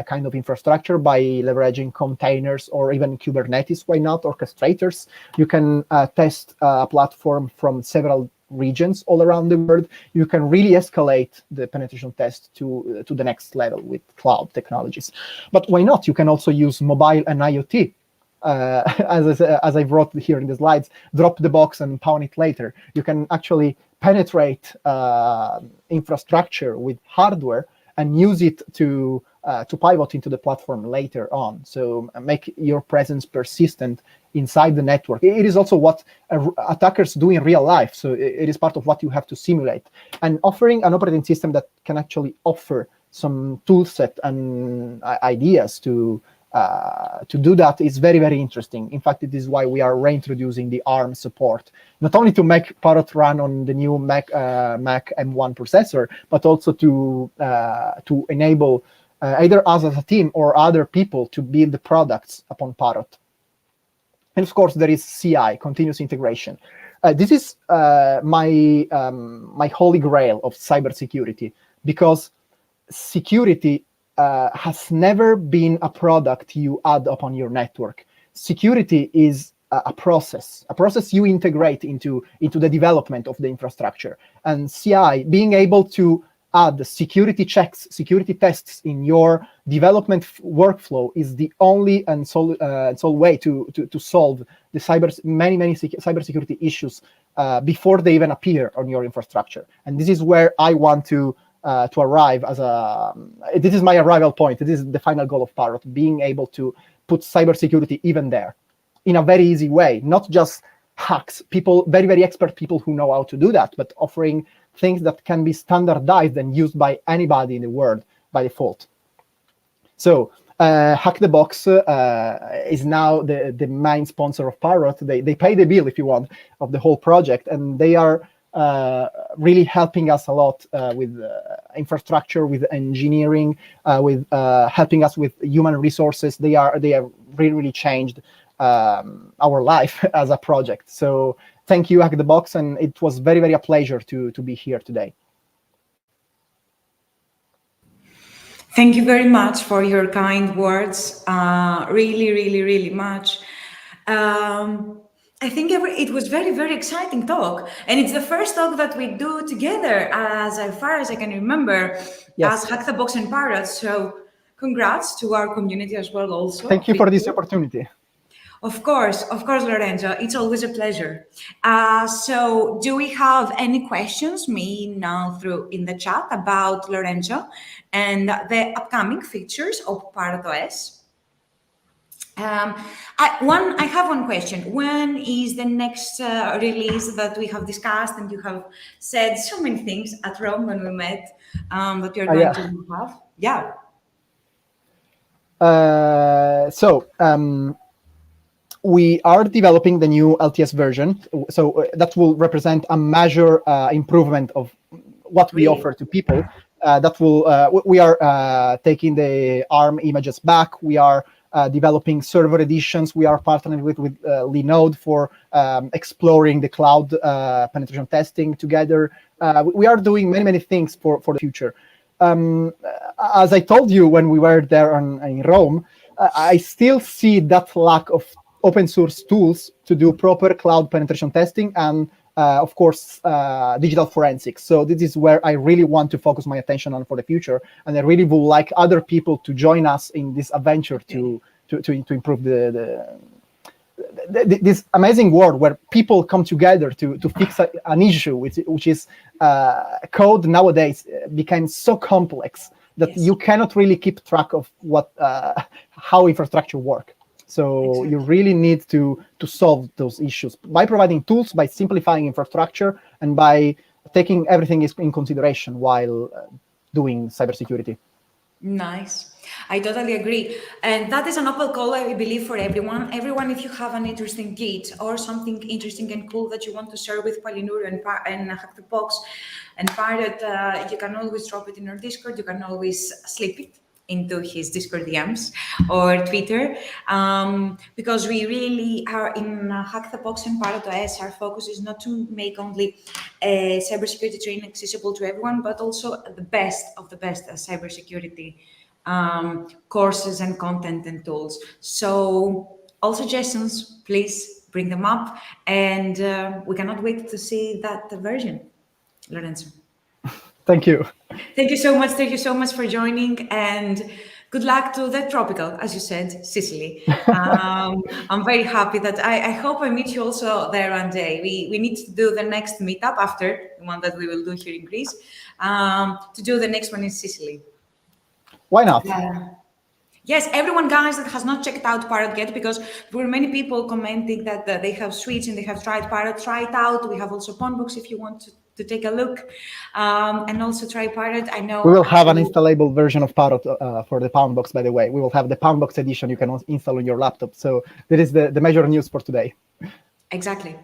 kind of infrastructure by leveraging containers or even Kubernetes, why not, orchestrators. You can test a platform from several regions all around the world. You can really escalate the penetration test to the next level with cloud technologies. But why not? You can also use mobile and IoT. As I wrote here in the slides, drop the box and pound it later. You can actually penetrate infrastructure with hardware and use it to pivot into the platform later on. So make your presence persistent inside the network. It is also what attackers do in real life. So it is part of what you have to simulate. And offering an operating system that can actually offer some tool set and ideas to do that is very, very interesting. In fact, it is why we are reintroducing the ARM support, not only to make Parrot run on the new Mac M1 processor, but also to enable either us as a team or other people to build the products upon Parrot. And of course, there is CI, continuous integration. This is my holy grail of cybersecurity, because security has never been a product you add upon your network. Security is a process you integrate into the development of the infrastructure. And CI, being able to add security checks, security tests in your development workflow, is the only and sole way to solve the many cybersecurity issues before they even appear on your infrastructure. And this is where I want to arrive this is my arrival point. This is the final goal of Parrot, being able to put cybersecurity even there in a very easy way, not just hacks, very, very expert people who know how to do that, but offering things that can be standardized and used by anybody in the world by default. So Hack the Box is now the main sponsor of Parrot. They pay the bill, if you want, of the whole project, and they are really helping us a lot with infrastructure, with engineering, with helping us with human resources. They have really changed our life as a project. So thank you, Hack the Box, and it was very, very a pleasure to be here today. Thank you very much for your kind words. Really, really, really much. I think it was very, very exciting talk. And it's the first talk that we do together, as far as I can remember, Yes. as Hack the Box and Parrot. So congrats to our community as well also. Thank you for this opportunity. Of course, Lorenzo. It's always a pleasure. So do we have any questions, me now through in the chat, about Lorenzo and the upcoming features of Parrot OS? I have one question. When is the next release that we have discussed, and you have said so many things at Rome when we met, that you're going to have? Yeah. We are developing the new LTS version, so that will represent a major improvement of what we offer to people. We are taking the ARM images back. We are developing server editions. We are partnering with Linode for exploring the cloud penetration testing together. We are doing many things for the future. As I told you when we were there in Rome, I still see that lack of open source tools to do proper cloud penetration testing and, of course, digital forensics. So this is where I really want to focus my attention on for the future, and I really would like other people to join us in this adventure to improve this amazing world where people come together to fix an issue, which is code nowadays became so complex that you cannot really keep track of how infrastructure work. So you really need to solve those issues by providing tools, by simplifying infrastructure, and by taking everything in consideration while doing cybersecurity. Nice. I totally agree. And that is an open call, I believe, for everyone. Everyone, if you have an interesting Git or something interesting and cool that you want to share with Pournouri and Hack the Box and Parrot, you can always drop it in our Discord. You can always slip it into his Discord DMs or Twitter, because we really are in Hack the Box and Parrot OS. Our focus is not to make only cybersecurity training accessible to everyone, but also the best of the best cybersecurity courses and content and tools. So all suggestions, please bring them up, and we cannot wait to see that version, Lorenzo. Thank you. Thank you so much. Thank you so much for joining, and good luck to the tropical, as you said, Sicily. I'm very happy that I hope I meet you also there one day. We need to do the next meetup after the one that we will do here in Greece, to do the next one in Sicily. Why not? Yes, everyone, guys, that has not checked out Parrot yet, because there were many people commenting that they have switched and they have tried Parrot. Try it out. We have also Pornbox if you want to take a look, and also try Parrot. I know we will have an installable version of Parrot for the Poundbox, by the way. We will have the Poundbox edition you can install on your laptop. So that is the major news for today. Exactly.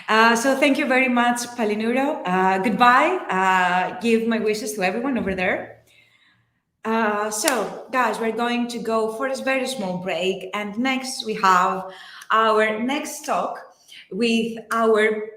So thank you very much, Palinuro. Goodbye. Give my wishes to everyone over there. So, guys, we're going to go for this very small break, and next we have our next talk with our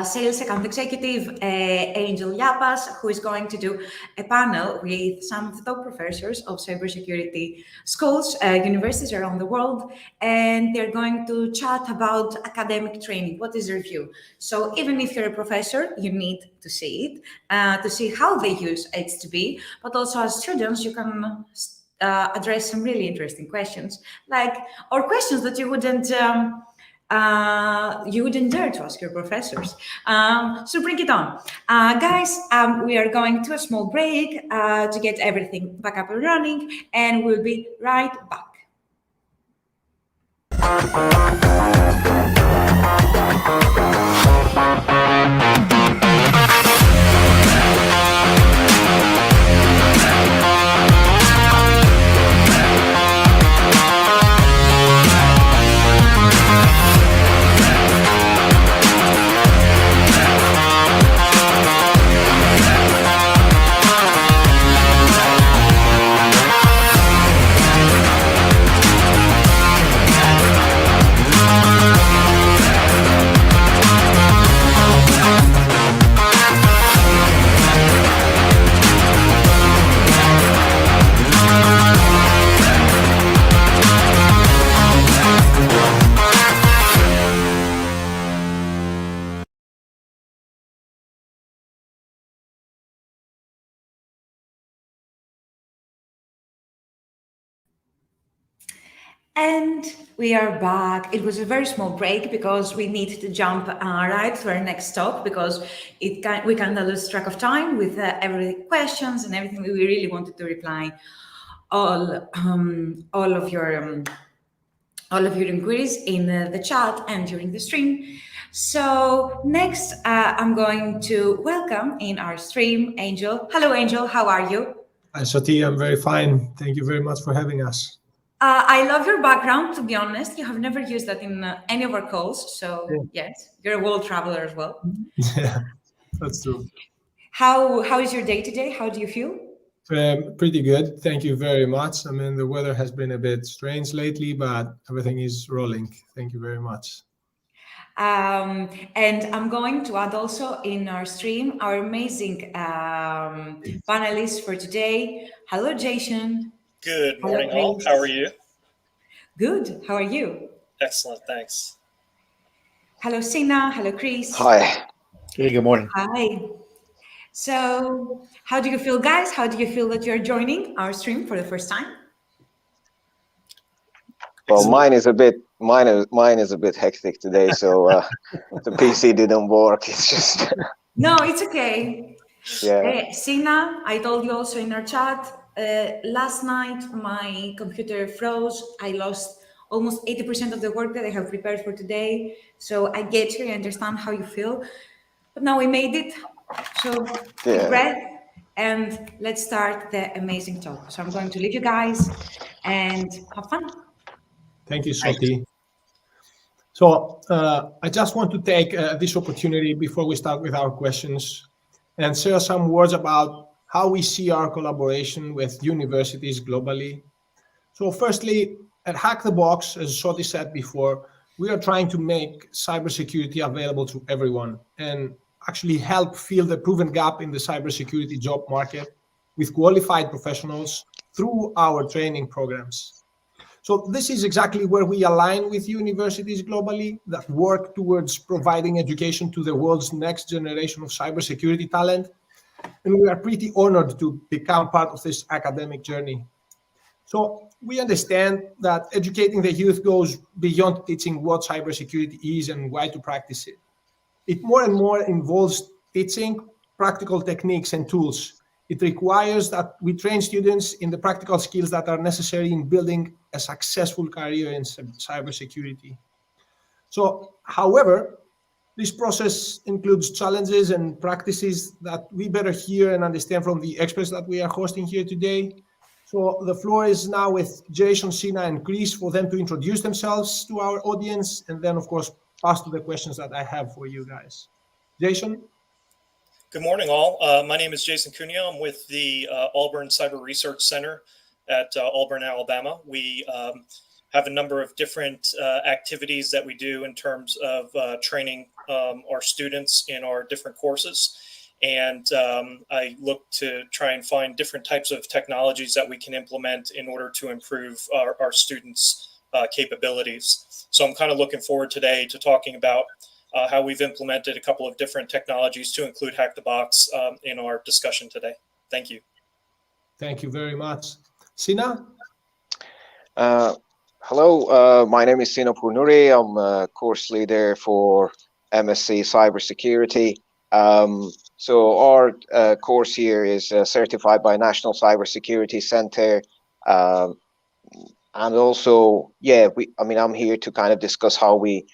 sales account executive, Angel Liapas, who is going to do a panel with some of the top professors of cybersecurity schools, universities around the world, and they're going to chat about academic training. What is their view? So even if you're a professor, you need to see it, to see how they use HTB, but also as students, you can address some really interesting questions, or questions that you wouldn't dare to ask your professors. So bring it on. Guys, we are going to a small break to get everything back up and running, and we'll be right back. And we are back. It was a very small break because we need to jump right to our next talk because we kind of lose track of time with every questions and everything. We really wanted to reply all of your inquiries in the chat and during the stream. So next, I'm going to welcome in our stream Angel. Hello, Angel. How are you? Hi, Sotiria. I'm very fine. Thank you very much for having us. I love your background, to be honest. You have never used that in any of our calls. So yes, you're a world traveler as well. Yeah, that's true. How is your day today? How do you feel? Pretty good. Thank you very much. I mean, the weather has been a bit strange lately, but everything is rolling. Thank you very much. And I'm going to add also in our stream our amazing panelists for today. Hello, Jason. Good morning, all. How are you? Good. How are you? Excellent, thanks. Hello, Sina. Hello, Chris. Hi. Hey, good morning. Hi. So, how do you feel, guys? How do you feel that you're joining our stream for the first time? Well, mine is a bit hectic today, so the PC didn't work. It's just no, it's okay. Yeah. Sina, I told you also in our chat. Last night, my computer froze. I lost almost 80% of the work that I have prepared for today. So I get you, I understand how you feel. But now we made it. So take a breath and let's start the amazing talk. So I'm going to leave you guys and have fun. Thank you, Soti. So I just want to take this opportunity before we start with our questions and share some words about how we see our collaboration with universities globally. So firstly, at Hack the Box, as Soti said before, we are trying to make cybersecurity available to everyone and actually help fill the proven gap in the cybersecurity job market with qualified professionals through our training programs. So this is exactly where we align with universities globally that work towards providing education to the world's next generation of cybersecurity talent. And we are pretty honored to become part of this academic journey. So we understand that educating the youth goes beyond teaching what cybersecurity is and why to practice it. It more and more involves teaching practical techniques and tools. It requires that we train students in the practical skills that are necessary in building a successful career in cybersecurity. So, however, this process includes challenges and practices that we better hear and understand from the experts that we are hosting here today. So the floor is now with Jason, Sina, and Chris for them to introduce themselves to our audience, and then, of course, pass to the questions that I have for you guys. Jason? Good morning, all. My name is Jason Cuneo. I'm with the Auburn Cyber Research Center at Auburn, Alabama. We have a number of different activities that we do in terms of training our students in our different courses. And I look to try and find different types of technologies that we can implement in order to improve our students' capabilities. So I'm kind of looking forward today to talking about how we've implemented a couple of different technologies to include Hack the Box in our discussion today. Thank you. Thank you very much. Sina? Hello, my name is Sina Pournouri. I'm a course leader for MSc Cybersecurity. So our course here is certified by National Cybersecurity Center. And also, I'm here to kind of discuss how we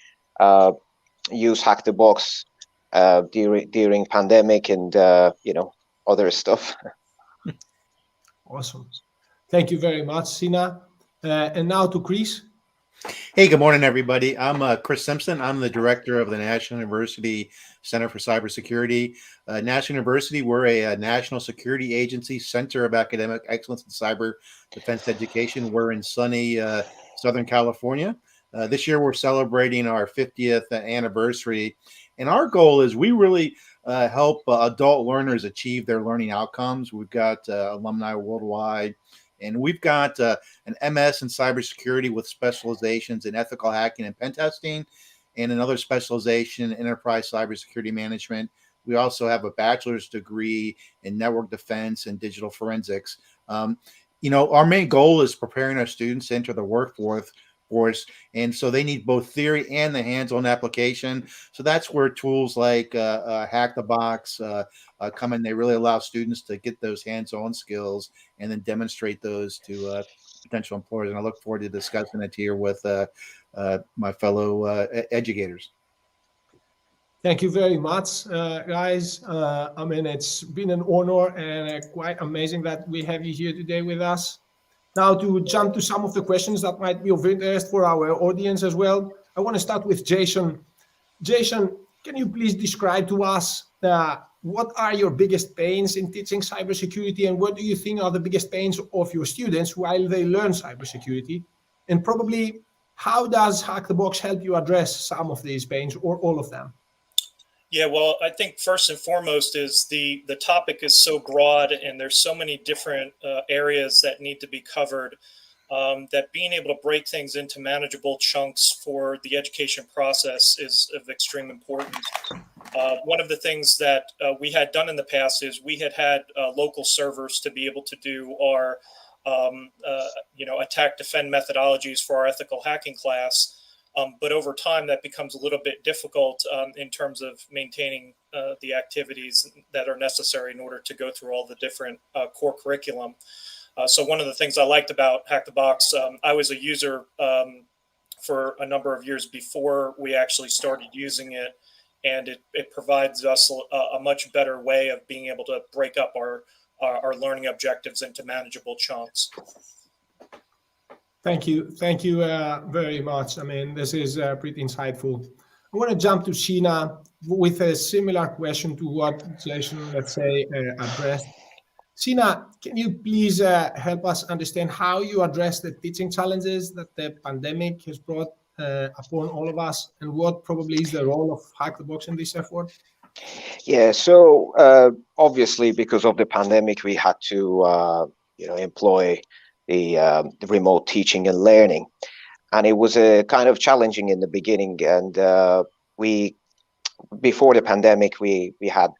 use Hack the Box during pandemic and, other stuff. Awesome. Thank you very much, Sina. And now to Chris. Hey, good morning, everybody. I'm Chris Simpson. I'm the director of the National University Center for Cybersecurity. National University, we're a national security agency, center of academic excellence in cyber defense education. We're in sunny Southern California. This year, we're celebrating our 50th anniversary. And our goal is we really help adult learners achieve their learning outcomes. We've got alumni worldwide. And we've got an MS in cybersecurity with specializations in ethical hacking and pen testing, and another specialization in enterprise cybersecurity management. We also have a bachelor's degree in network defense and digital forensics. Our main goal is preparing our students to enter the workforce course, and so they need both theory and the hands-on application. So that's where tools like Hack the Box come in. They really allow students to get those hands-on skills and then demonstrate those to potential employers. And I look forward to discussing it here with my fellow educators. Thank you very much, guys. I mean, it's been an honor and quite amazing that we have you here today with us. Now, to jump to some of the questions that might be of interest for our audience as well, I want to start with Jason. Jason, can you please describe to us what are your biggest pains in teaching cybersecurity, and what do you think are the biggest pains of your students while they learn cybersecurity? And probably, how does Hack the Box help you address some of these pains or all of them? Yeah, well, I think first and foremost is the topic is so broad, and there's so many different areas that need to be covered, that being able to break things into manageable chunks for the education process is of extreme importance. One of the things that we had done in the past is we had local servers to be able to do our attack defend methodologies for our ethical hacking class. But over time, that becomes a little bit difficult in terms of maintaining the activities that are necessary in order to go through all the different core curriculum. So one of the things I liked about Hack the Box, I was a user for a number of years before we actually started using it, and it provides us a much better way of being able to break up our learning objectives into manageable chunks. Thank you very much. I mean, this is pretty insightful. I want to jump to Sina with a similar question to what Jason, let's say, addressed. Sina, can you please help us understand how you address the teaching challenges that the pandemic has brought upon all of us, and what probably is the role of Hack the Box in this effort? Yeah, so obviously because of the pandemic, we had to employ the remote teaching and learning, and it was kind of challenging in the beginning. And before the pandemic, we had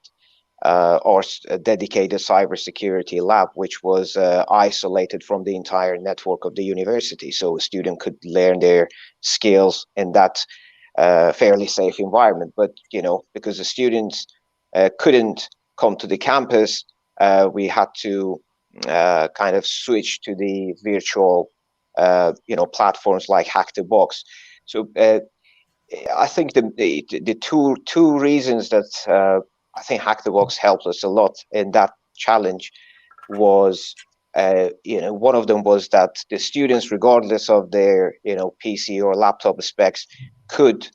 our dedicated cybersecurity lab, which was isolated from the entire network of the university, so a student could learn their skills in that fairly safe environment. But because the students couldn't come to the campus, we had to kind of switch to the virtual platforms like Hack the Box. So I think the two reasons that I think Hack the Box helped us a lot in that challenge was one of them was that the students, regardless of their PC or laptop specs, could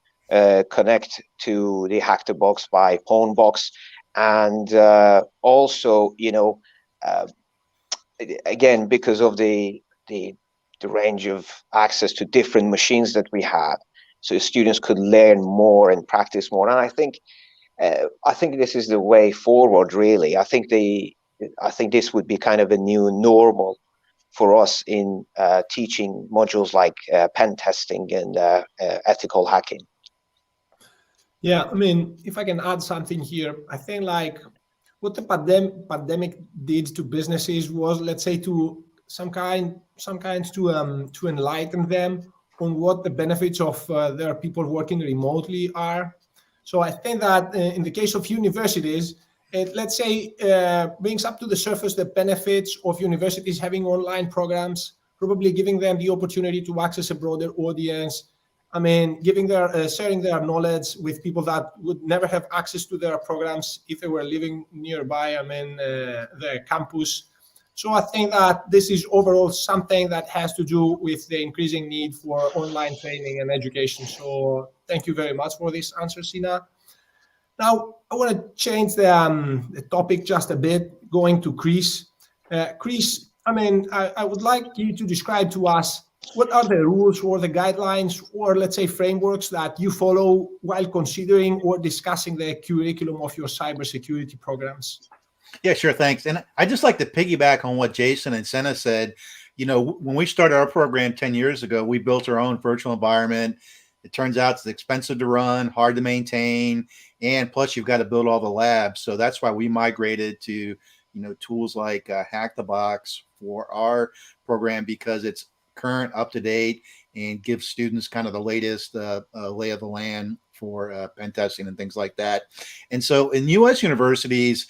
connect to the Hack the Box by phone box, and also again, because of the range of access to different machines that we had, so students could learn more and practice more. And I think this is the way forward, really. I think this would be kind of a new normal for us in teaching modules like pen testing and ethical hacking. Yeah, I mean, if I can add something here, I think like what the pandemic did to businesses was, let's say, to some kind to enlighten them on what the benefits of their people working remotely are. So I think that in the case of universities, it, let's say, brings up to the surface the benefits of universities having online programs, probably giving them the opportunity to access a broader audience. I mean, sharing their knowledge with people that would never have access to their programs if they were living nearby, the campus. So I think that this is overall something that has to do with the increasing need for online training and education. So thank you very much for this answer, Sina. Now, I want to change the topic just a bit, going to Chris. Chris, I mean, I would like you to describe to us what are the rules or the guidelines or, let's say, frameworks that you follow while considering or discussing the curriculum of your cybersecurity programs? Yeah, sure. Thanks. And I just like to piggyback on what Jason and Sina said. When we started our program 10 years ago, we built our own virtual environment. It turns out it's expensive to run, hard to maintain, and plus you've got to build all the labs. So that's why we migrated to, tools like Hack the Box for our program, because it's current, up to date, and give students kind of the latest lay of the land for pen testing and things like that. And so in U.S. universities,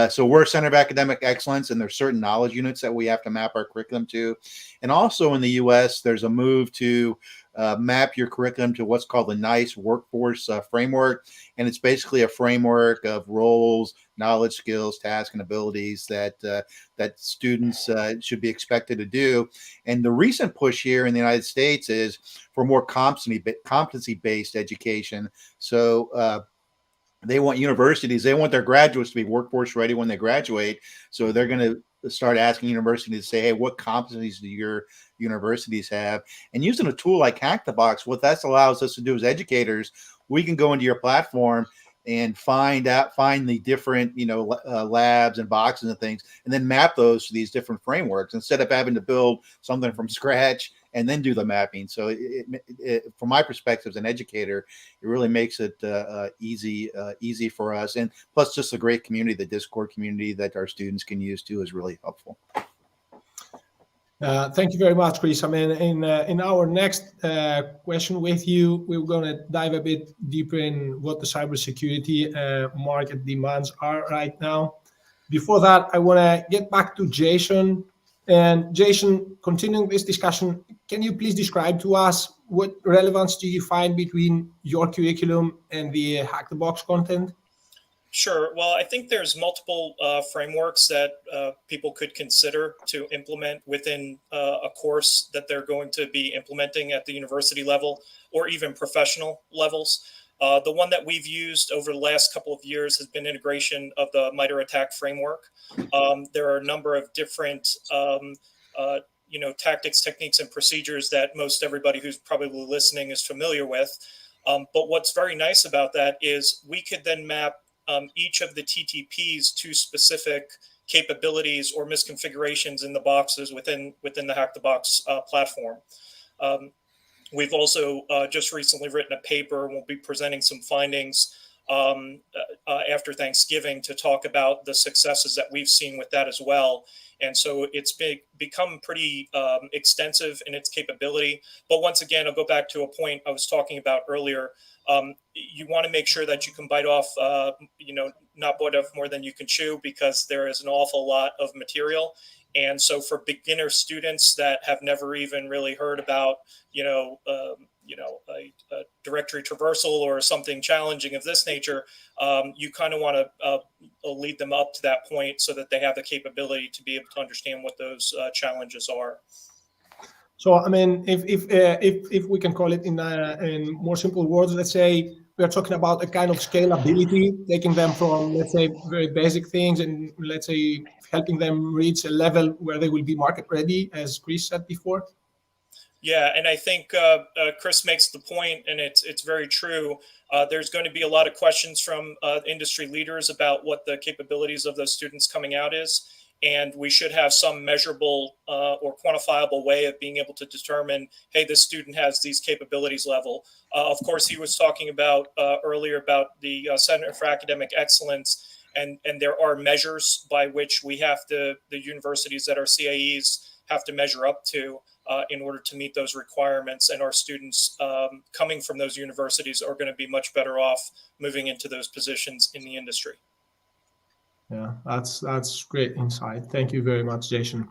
so we're a Center of Academic Excellence, and there's certain knowledge units that we have to map our curriculum to. And also in the U.S., there's a move to map your curriculum to what's called the NICE workforce framework. And it's basically a framework of roles, knowledge, skills, tasks, and abilities that that students should be expected to do. And the recent push here in the United States is for more competency-based education. So they want universities, they want their graduates to be workforce ready when they graduate. So they're going to start asking universities to say, hey, what competencies do your universities have? And using a tool like Hack the Box, what that allows us to do as educators, we can go into your platform and find the different, labs and boxes and things, and then map those to these different frameworks instead of having to build something from scratch and then do the mapping. So from my perspective as an educator, it really makes it easy for us. And plus just a great community, the Discord community that our students can use too is really helpful. Thank you very much, Chris. I mean, in our next question with you, we're going to dive a bit deeper in what the cybersecurity market demands are right now. Before that, I want to get back to Jason. And Jason, continuing this discussion, can you please describe to us what relevance do you find between your curriculum and the Hack the Box content? Sure. Well, I think there's multiple frameworks that people could consider to implement within a course that they're going to be implementing at the university level or even professional levels. The one that we've used over the last couple of years has been integration of the MITRE ATT&CK framework. There are a number of different tactics, techniques, and procedures that most everybody who's probably listening is familiar with. But what's very nice about that is we could then map each of the TTPs to specific capabilities or misconfigurations in the boxes within the Hack the Box platform. We've also just recently written a paper, and we'll be presenting some findings after Thanksgiving to talk about the successes that we've seen with that as well. And so it's become pretty extensive in its capability. But once again, I'll go back to a point I was talking about earlier. You want to make sure that you can bite off, not bite off more than you can chew, because there is an awful lot of material. And so for beginner students that have never even really heard about, a directory traversal or something challenging of this nature, you kind of want to lead them up to that point so that they have the capability to be able to understand what those challenges are. So, I mean, if we can call it in more simple words, let's say we are talking about a kind of scalability, taking them from, let's say, very basic things and, let's say, helping them reach a level where they will be market ready, as Chris said before. Yeah, and I think Chris makes the point, and it's very true. There's going to be a lot of questions from industry leaders about what the capabilities of those students coming out is. And we should have some measurable or quantifiable way of being able to determine, hey, this student has these capabilities level. Of course, he was talking about earlier about the Center for Academic Excellence, and there are measures by which we have to, the universities that are CAEs have to measure up to in order to meet those requirements. And our students coming from those universities are going to be much better off moving into those positions in the industry. Yeah, that's great insight. Thank you very much, Jason.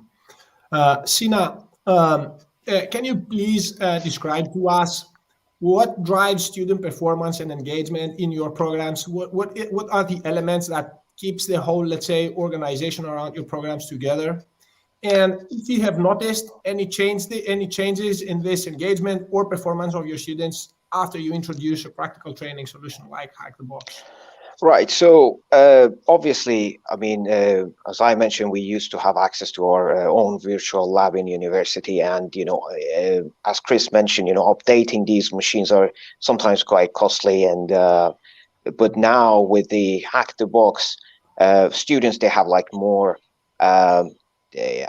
Sina, can you please describe to us what drives student performance and engagement in your programs? What are the elements that keeps the whole, let's say, organization around your programs together? And if you have noticed any changes in this engagement or performance of your students after you introduce a practical training solution like Hack the Box? Right. So obviously, I mean, as I mentioned, we used to have access to our own virtual lab in university. And, as Chris mentioned, updating these machines are sometimes quite costly. And but now with the Hack the Box, students, they have like more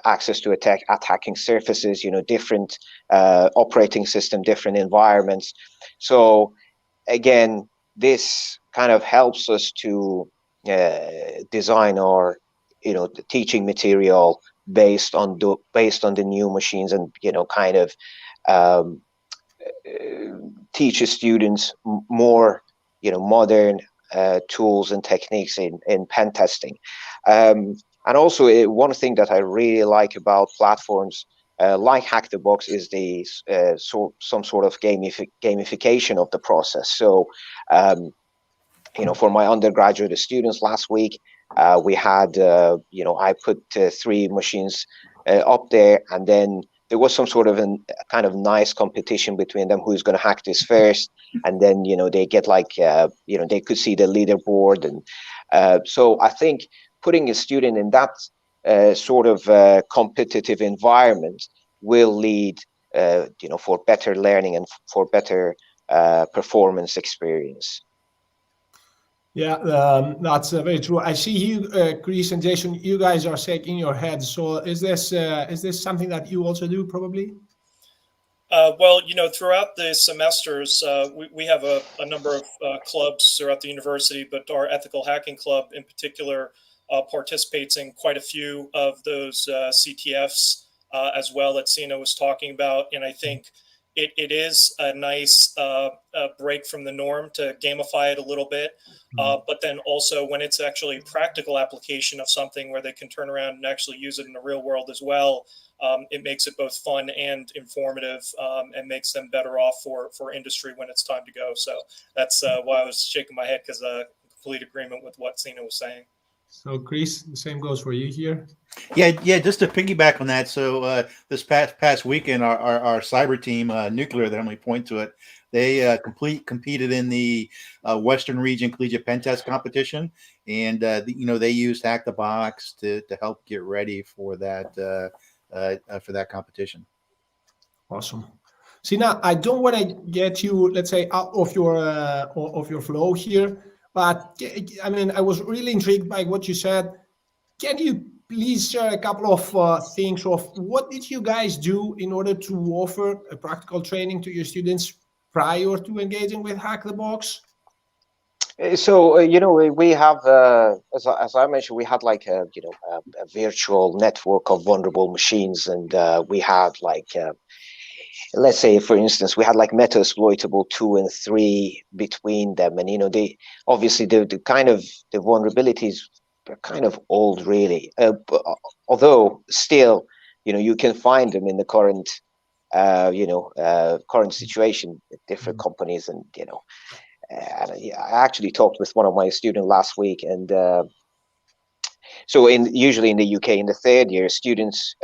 access to attacking surfaces, different operating system, different environments. So again, this kind of helps us to design our, the teaching material based on the new machines, and kind of teach students more, modern tools and techniques in pen testing. And also, one thing that I really like about platforms like Hack the Box is the some sort of gamification of the process. So, for my undergraduate students last week, we had, I put 3 machines up there, and then there was some sort of a kind of nice competition between them, who's going to hack this first, and then they get like they could see the leaderboard, and so I think putting a student in that sort of competitive environment will lead for better learning and for better performance experience. Yeah, that's very true. I see you, Chris and Jason, you guys are shaking your heads. So is this something that you also do, probably? Well, throughout the semesters, we have a number of clubs throughout the university, but our ethical hacking club in particular participates in quite a few of those CTFs as well that Sina was talking about. And I think it is a nice break from the norm to gamify it a little bit. But then also when it's actually practical application of something where they can turn around and actually use it in the real world as well, it makes it both fun and informative, and makes them better off for industry when it's time to go. So that's why I was shaking my head, because complete agreement with what Sina was saying. So Chris, the same goes for you here. Yeah. Just to piggyback on that. So this past weekend, our cyber team, Nuclear, that only point to it, they competed in the Western Region Collegiate Pen Test competition, and they used Hack the Box to help get ready for that competition. Awesome. Sina, I don't want to get you, let's say, out of your flow here, but I mean, I was really intrigued by what you said. Can you please share a couple of things of what did you guys do in order to offer a practical training to your students prior to engaging with Hack the Box? So, we have, as I mentioned, we had like a virtual network of vulnerable machines, and we had like, let's say, for instance, we had like Metasploitable 2 and 3 between them, and they obviously the kind of the vulnerabilities are kind of old, really. Although still, you can find them in the current, current situation with different companies, and and I actually talked with one of my students last week, and so usually in the UK, in the 3rd year, students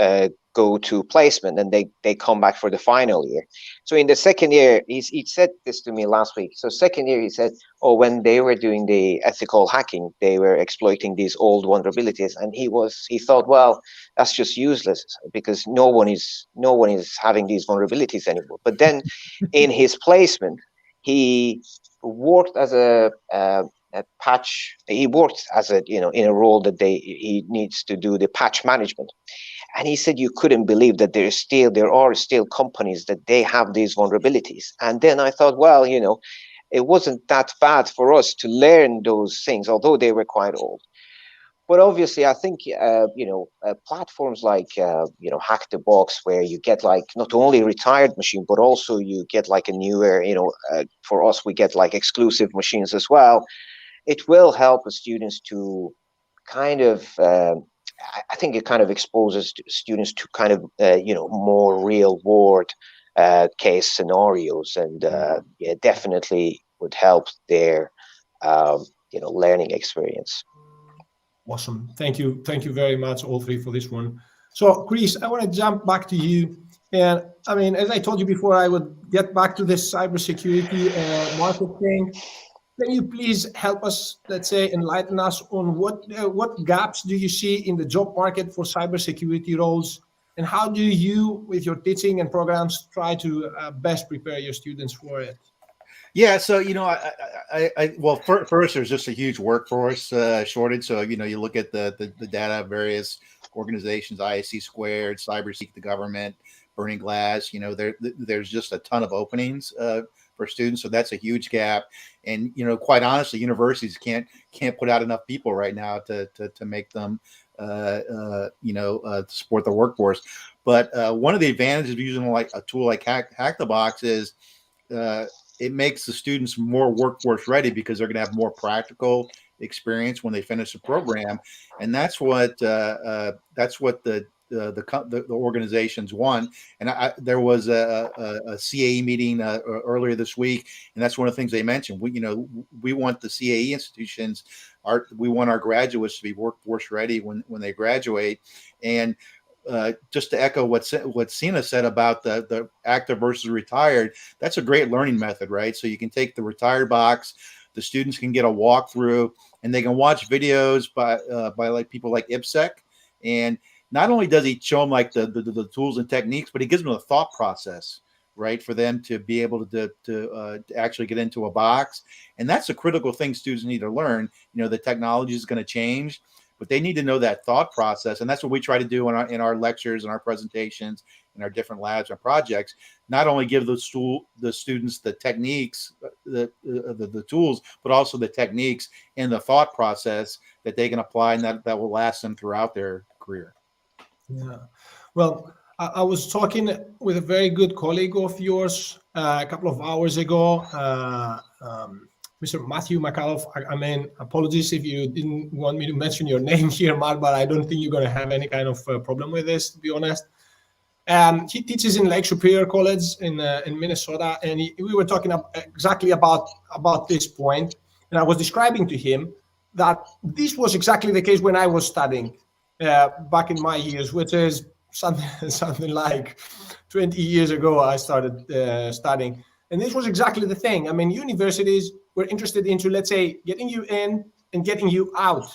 go to placement, and they come back for the final year. So in the 2nd year, he said this to me last week. So 2nd year, he said, when they were doing the ethical hacking, they were exploiting these old vulnerabilities, and he thought, well, that's just useless because no one is having these vulnerabilities anymore. But then in his placement, he worked as a patch. He worked as in a role that he needs to do the patch management, and he said you couldn't believe that there are still companies that they have these vulnerabilities. And then I thought, well, it wasn't that bad for us to learn those things, although they were quite old. But obviously, I think platforms like Hack the Box, where you get like not only a retired machine, but also you get like a newer, for us we get like exclusive machines as well. It will help the students to kind of, I think it kind of exposes students to kind of more real world case scenarios, and definitely would help their learning experience. Awesome. Thank you very much, all three, for this one. So Chris, I want to jump back to you. And I mean, as I told you before, I would get back to this cybersecurity market thing. Can you please help us, let's say, enlighten us on what gaps do you see in the job market for cybersecurity roles, and how do you, with your teaching and programs, try to best prepare your students for it? Yeah, so well, first there's just a huge workforce shortage. So you look at the data of various organizations, ISC Squared, CyberSeek, the government, Burning Glass. There's just a ton of openings for students. So that's a huge gap. And, you know, quite honestly, universities can't put out enough people right now to make them, support the workforce. But one of the advantages of using like a tool like Hack the Box is it makes the students more workforce ready because they're going to have more practical experience when they finish the program, and that's what the organizations want. And there was a CAE meeting earlier this week, and that's one of the things they mentioned. We want the CAE institutions, we want our graduates to be workforce ready when they graduate. And just to echo what Sina said about the active versus retired, that's a great learning method, right? So you can take the retired box, the students can get a walkthrough, and they can watch videos by like people like IPSEC. And not only does he show them like the tools and techniques, but he gives them a thought process, right, for them to be able to actually get into a box. And that's a critical thing students need to learn. You know, the technology is going to change, but they need to know that thought process. And that's what we try to do in our lectures and our presentations in our different labs and projects. Not only give the students the techniques, the tools, but also the techniques and the thought process that they can apply and that will last them throughout their career. Yeah. Well, I was talking with a very good colleague of yours a couple of hours ago, Mr. Matthew McAuliffe. I mean, apologies if you didn't want me to mention your name here, Mark, but I don't think you're going to have any kind of problem with this, to be honest. He teaches in Lake Superior College in Minnesota, and we were talking exactly about this point, and I was describing to him that this was exactly the case when I was studying back in my years, which is something like 20 years ago. I started studying, and this was exactly the thing. I mean, universities were interested into, let's say, getting you in and getting you out.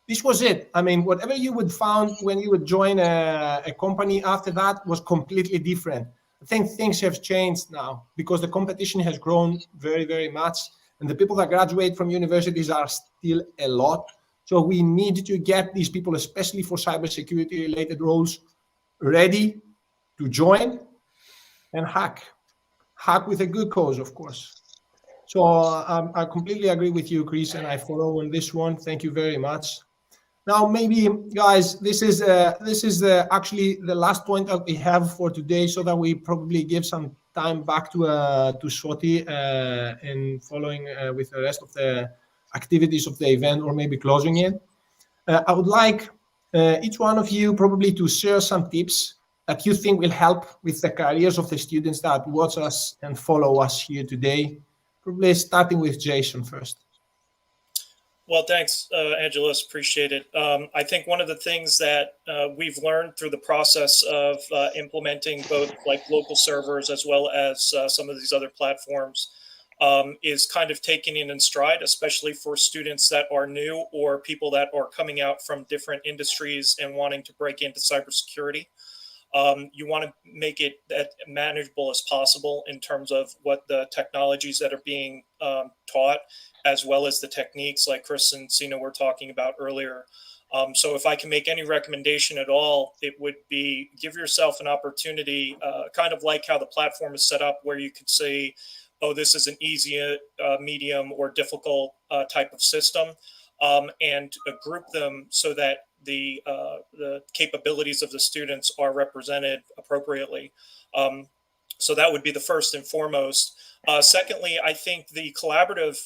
This was it. I mean, whatever you would find when you would join a company after that was completely different. I think things have changed now because the competition has grown very, very much, and the people that graduate from universities are still a lot. So we need to get these people, especially for cybersecurity related roles, ready to join and hack with a good cause, of course. So I completely agree with you, Chris, and I follow on this one. Thank you very much. Now, maybe, guys, this is actually the last point that we have for today, so that we probably give some time back to Soti in following with the rest of the activities of the event, or maybe closing it. I would like each one of you probably to share some tips that you think will help with the careers of the students that watch us and follow us here today. Probably starting with Jason first. Well, thanks, Angelos. Appreciate it. I think one of the things that we've learned through the process of implementing both like local servers as well as some of these other platforms is kind of taking it in stride, especially for students that are new or people that are coming out from different industries and wanting to break into cybersecurity. You want to make it as manageable as possible in terms of what the technologies that are being taught, as well as the techniques like Chris and Sina were talking about earlier. So if I can make any recommendation at all, it would be give yourself an opportunity, kind of like how the platform is set up, where you could say, oh, this is an easy, medium, or difficult type of system, and group them so that the capabilities of the students are represented appropriately. So that would be the first and foremost. Secondly, I think the collaborative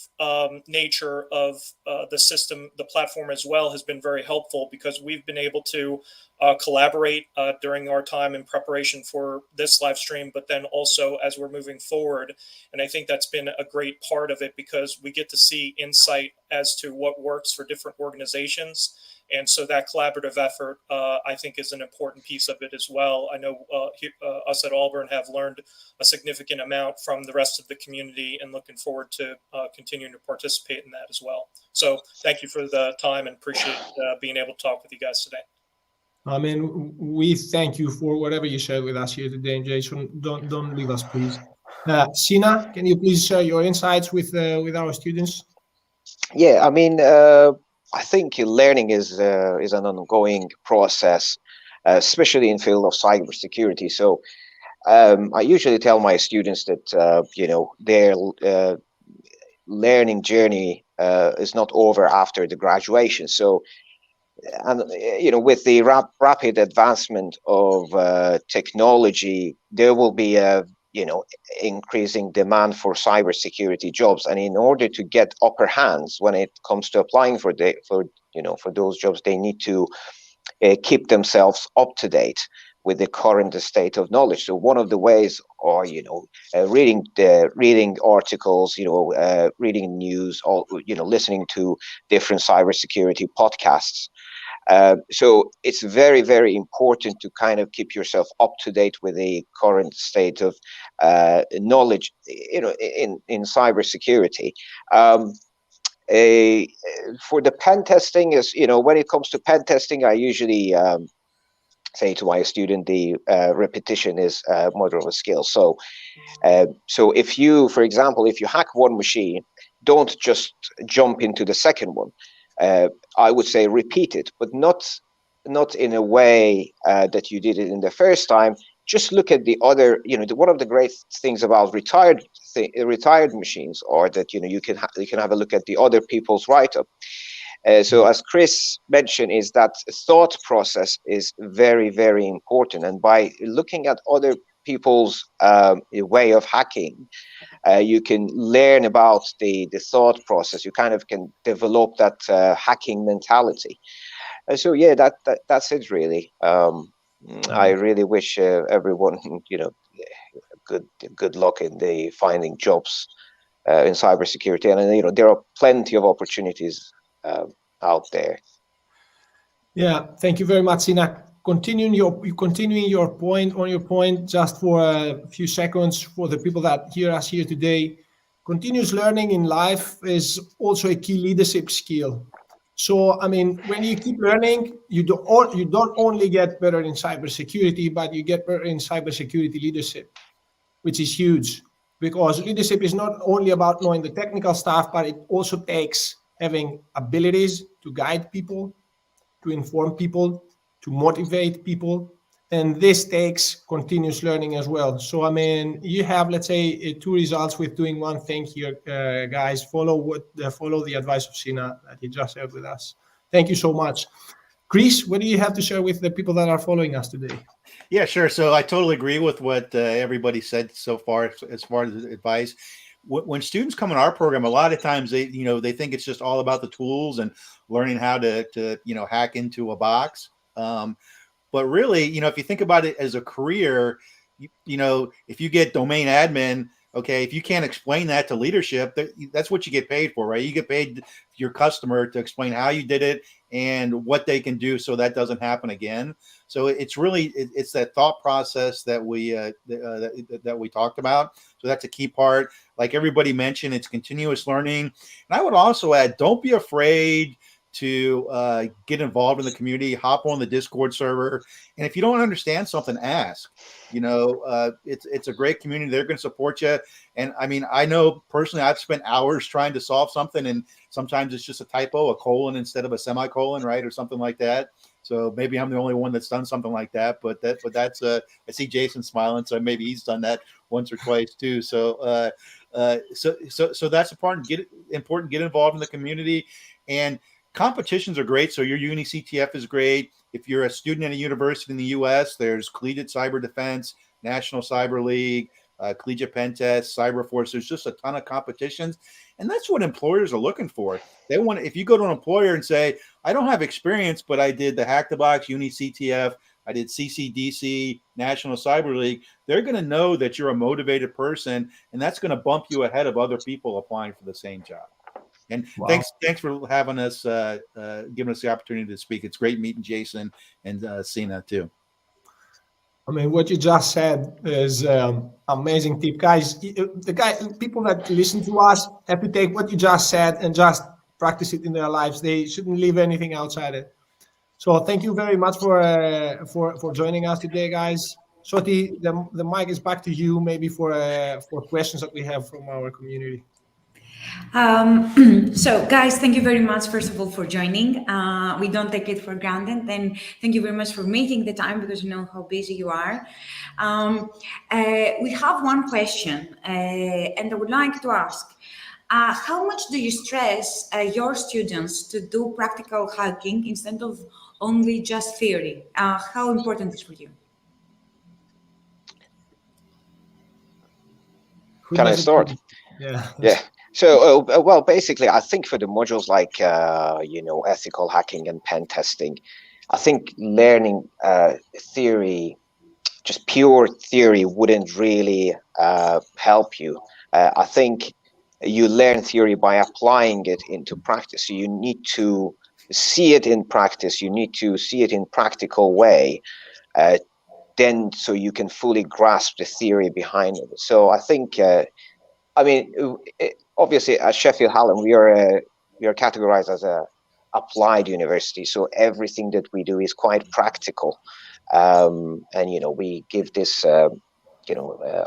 nature of the system, the platform as well, has been very helpful, because we've been able to collaborate during our time in preparation for this live stream, but then also as we're moving forward. And I think that's been a great part of it, because we get to see insight as to what works for different organizations. And so that collaborative effort, I think, is an important piece of it as well. I know us at Auburn have learned a significant amount from the rest of the community, and looking forward to continuing to participate in that as well. So thank you for the time, and appreciate being able to talk with you guys today. I mean, we thank you for whatever you shared with us here today, Jason. Don't leave us, please. Sina, can you please share your insights with our students? Yeah, I mean, I think learning is an ongoing process, especially in field of cybersecurity. So I usually tell my students that their learning journey is not over after the graduation. So, and with the rapid advancement of technology, there will be a increasing demand for cybersecurity jobs, and in order to get upper hands when it comes to applying for those jobs, they need to keep themselves up to date with the current state of knowledge. So one of the ways are reading articles, reading news, or listening to different cybersecurity podcasts. So it's very, very important to kind of keep yourself up to date with the current state of knowledge, in cybersecurity. For the pen testing, when it comes to pen testing, I usually say to my student, the repetition is mother of a skill. So if you, for example, if you hack one machine, don't just jump into the second one. I would say repeat it, but not in a way that you did it in the first time. Just look at the other. One of the great things about retired machines are that you can have a look at the other people's write-up. So as Chris mentioned, is that thought process is very, very important, and by looking at other people's way of hacking, you can learn about the thought process. You kind of can develop that hacking mentality. So yeah, that's it really. I really wish everyone good luck in the finding jobs in cybersecurity, and there are plenty of opportunities out there. Yeah, thank you very much, Sina. Continuing your point, just for a few seconds, for the people that hear us here today, continuous learning in life is also a key leadership skill. So, when you keep learning, you don't only get better in cybersecurity, but you get better in cybersecurity leadership, which is huge, because leadership is not only about knowing the technical stuff, but it also takes having abilities to guide people, to inform people, to motivate people, and this takes continuous learning as well. So you have, let's say, two results with doing one thing here, guys. Follow the advice of Sina that he just shared with us. Thank you so much. Chris, what do you have to share with the people that are following us today? Yeah, sure. So I totally agree with what everybody said so far as far as advice. When students come in our program, a lot of times they think it's just all about the tools and learning how to hack into a box. But really, if you think about it as a career, if you get domain admin, okay, if you can't explain that to leadership, that's what you get paid for, right? You get paid your customer to explain how you did it and what they can do so that doesn't happen again. So it's really it's that thought process that we talked about. So that's a key part. Like everybody mentioned, it's continuous learning. And I would also add, don't be afraid to get involved in the community, hop on the Discord server. And if you don't understand something, ask. It's a great community. They're going to support you. And I know personally, I've spent hours trying to solve something, and sometimes it's just a typo, a colon instead of a semicolon, right? Or something like that. So maybe I'm the only one that's done something like that, but that's I see Jason smiling, so maybe he's done that once or twice too. So so that's important. Get involved in the community, and competitions are great. So your Uni CTF is great. If you're a student at a university in the U.S., there's Collegiate Cyber Defense, National Cyber League, Collegiate Pen Test, Cyber Force. There's just a ton of competitions, and that's what employers are looking for. They want, if you go to an employer and say, I don't have experience, but I did the Hack the Box, Uni CTF, I did CCDC, National Cyber League, they're going to know that you're a motivated person, and that's going to bump you ahead of other people applying for the same job. And wow. Thanks for having us, giving us the opportunity to speak. It's great meeting Jason and Sina too. What you just said is amazing tip, guys. People that listen to us have to take what you just said and just practice it in their lives. They shouldn't leave anything outside it. So thank you very much for joining us today, guys. Soti, the mic is back to you, maybe for questions that we have from our community. So guys, thank you very much, first of all, for joining. We don't take it for granted, and thank you very much for making the time, because you know how busy you are. We have one question, and I would like to ask, how much do you stress your students to do practical hacking instead of only just theory? How important is for you? Can I start? Yeah. So, well, basically, I think for the modules like, ethical hacking and pen testing, I think learning theory, just pure theory, wouldn't really help you. I think you learn theory by applying it into practice. So you need to see it in practice. You need to see it in practical way. Then, so you can fully grasp the theory behind it. So I think, obviously at Sheffield Hallam, we are categorized as a applied university. So everything that we do is quite practical. And, we give this,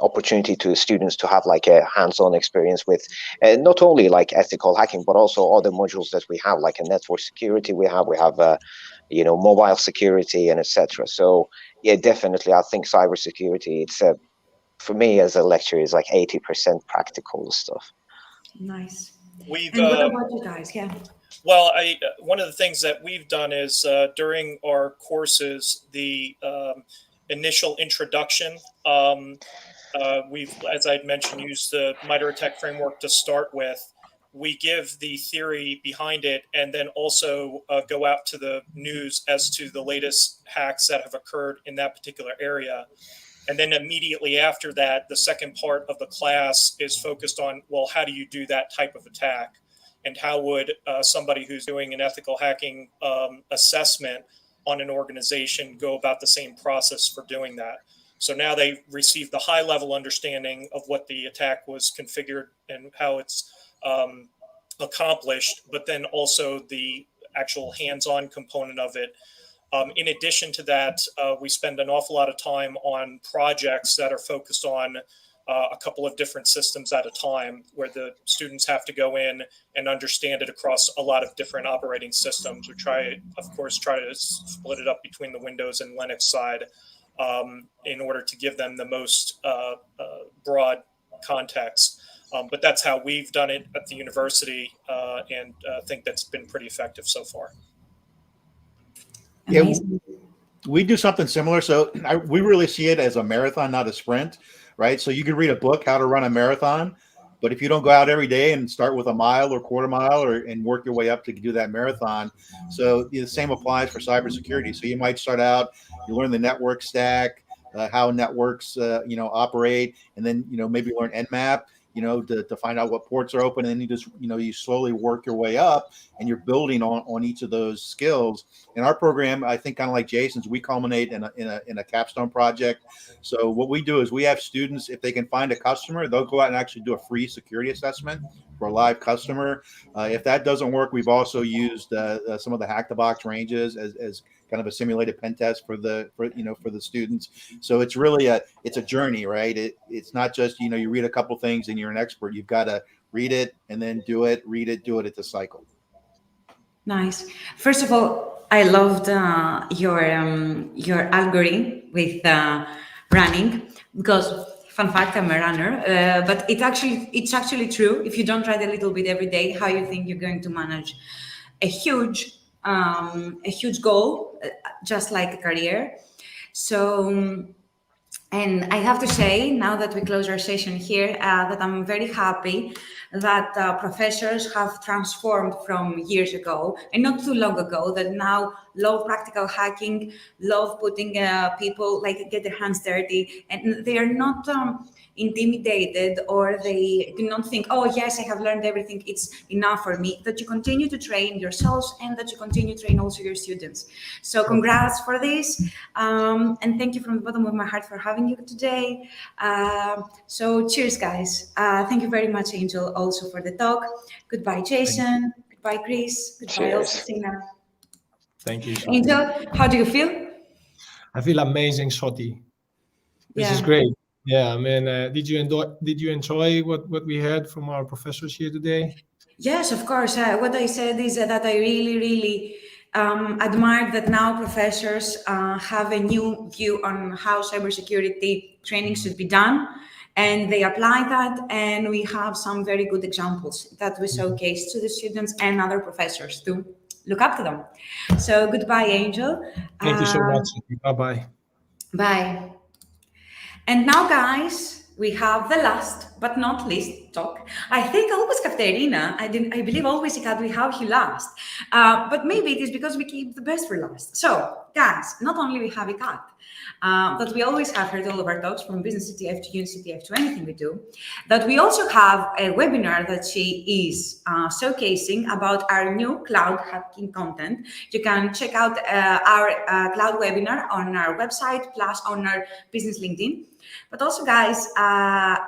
opportunity to students to have like a hands-on experience with not only like ethical hacking, but also other modules that we have, like a network security we have mobile security and etc. So yeah, definitely, I think cybersecurity, it's for me as a lecturer, is like 80% practical stuff. Nice. And what about you guys? Yeah. Well, one of the things that we've done is during our courses, the initial introduction, we've, as I'd mentioned, used the MITRE ATT&CK framework to start with. We give the theory behind it, and then also go out to the news as to the latest hacks that have occurred in that particular area. And then immediately after that, the second part of the class is focused on, well, how do you do that type of attack? And how would somebody who's doing an ethical hacking assessment on an organization go about the same process for doing that? So now they receive the high level understanding of what the attack was configured and how it's accomplished, but then also the actual hands-on component of it. In addition to that, we spend an awful lot of time on projects that are focused on a couple of different systems at a time, where the students have to go in and understand it across a lot of different operating systems. We try to split it up between the Windows and Linux side in order to give them the most broad context. But that's how we've done it at the university, and I think that's been pretty effective so far. Yeah, we do something similar. So we really see it as a marathon, not a sprint, right? So you could read a book, How to Run a Marathon, but if you don't go out every day and start with a mile or quarter mile and work your way up to do that marathon. So the same applies for cybersecurity. So you might start out, you learn the network stack, how networks, operate, and then, maybe learn Nmap, to find out what ports are open, and then you just, you slowly work your way up, and you're building on each of those skills. In our program, I think kind of like Jason's, we culminate in a capstone project. So what we do is we have students, if they can find a customer, they'll go out and actually do a free security assessment for a live customer. If that doesn't work, we've also used some of the Hack the Box ranges as kind of a simulated pen test for the students. So it's really a journey, right? It's not just, you read a couple things and you're an expert. You've got to read it and then do it, read it, do it. It's a cycle. Nice. First of all, I loved your algorithm with running, because fun fact, I'm a runner, but it's actually true. If you don't try a little bit every day, how you think you're going to manage a huge goal, just like a career. So, and I have to say, now that we close our session here, that I'm very happy that professors have transformed from years ago, and not too long ago, that now love practical hacking, love putting people, like, get their hands dirty, and they are not intimidated, or they do not think, oh yes, I have learned everything, it's enough for me. That you continue to train yourselves, and that you continue to train also your students. So congrats for this, and thank you from the bottom of my heart for having you today. So cheers, guys. Thank you very much, Angel, also for the talk. Goodbye, Jason. Goodbye, Chris. Goodbye, also Sina. Thank you, Soti. Angel, how do you feel? I feel amazing, Soti. This is Yeah. great. Yeah, I mean, did you enjoy what we heard from our professors here today? Yes, of course. What I said is that I really admire that now professors have a new view on how cybersecurity training should be done, and they apply that, and we have some very good examples that we showcase to the students and other professors to look up to them. So goodbye, Angel. Thank you so much. Bye-bye. Bye. And now, guys, we have the last but not least talk. I think always Katerina. I believe always we have you last. But maybe it is because we keep the best for last. So, guys, not only we have Ikat, that we always have heard all of our talks from Business CTF to Uni CTF to anything we do, that we also have a webinar that she is showcasing about our new cloud hacking content. You can check out our cloud webinar on our website, plus on our business LinkedIn. But also, guys,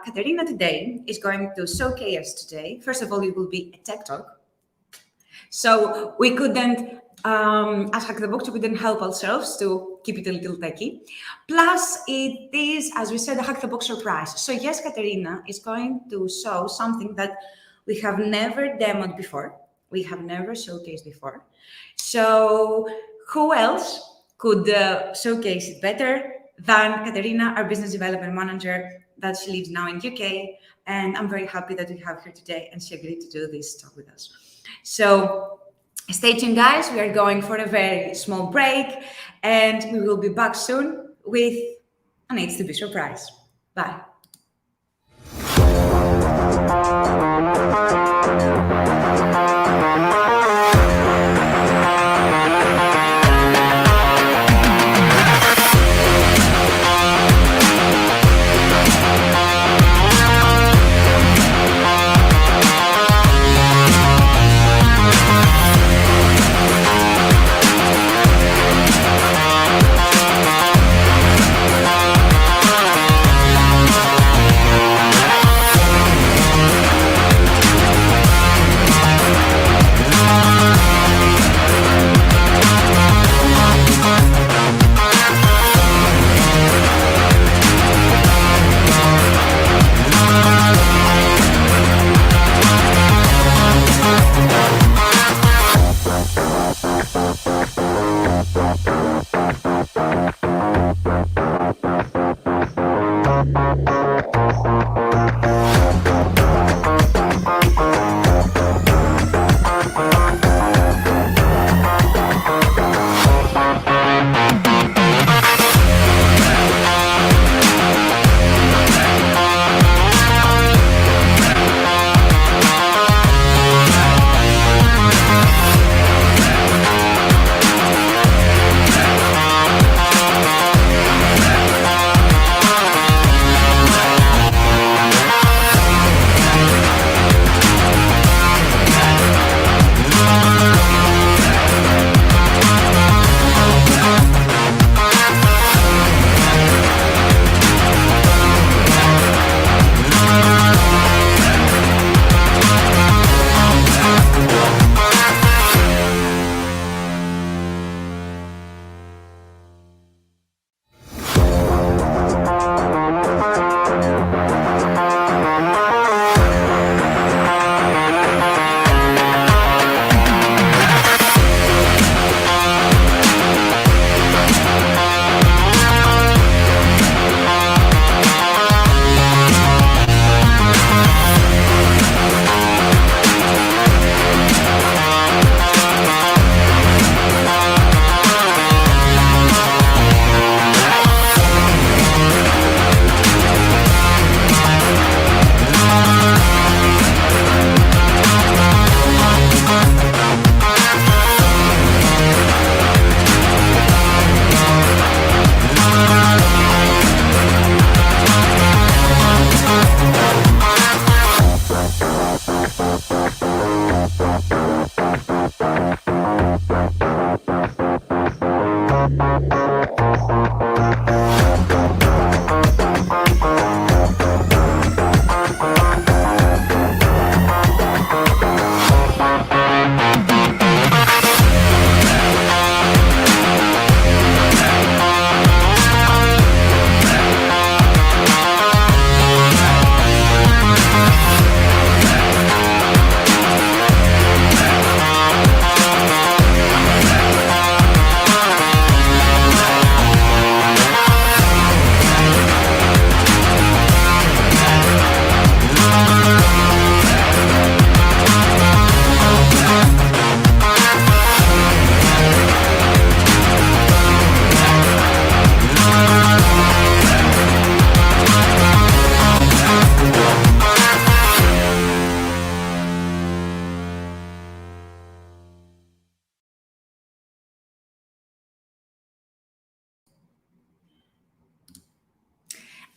Katerina today is going to showcase us today. First of all, it will be a tech talk. So we couldn't, as Hack the Box, we couldn't help ourselves to keep it a little techy. Plus, it is, as we said, a Hack the Box surprise. So yes, Katerina is going to show something that we have never demoed before. We have never showcased before. So who else could showcase it better than Katerina, our business development manager, that she lives now in UK. And I'm very happy that we have her today and she agreed to do this talk with us. So stay tuned, guys. We are going for a very small break and we will be back soon with an HTB surprise. Bye.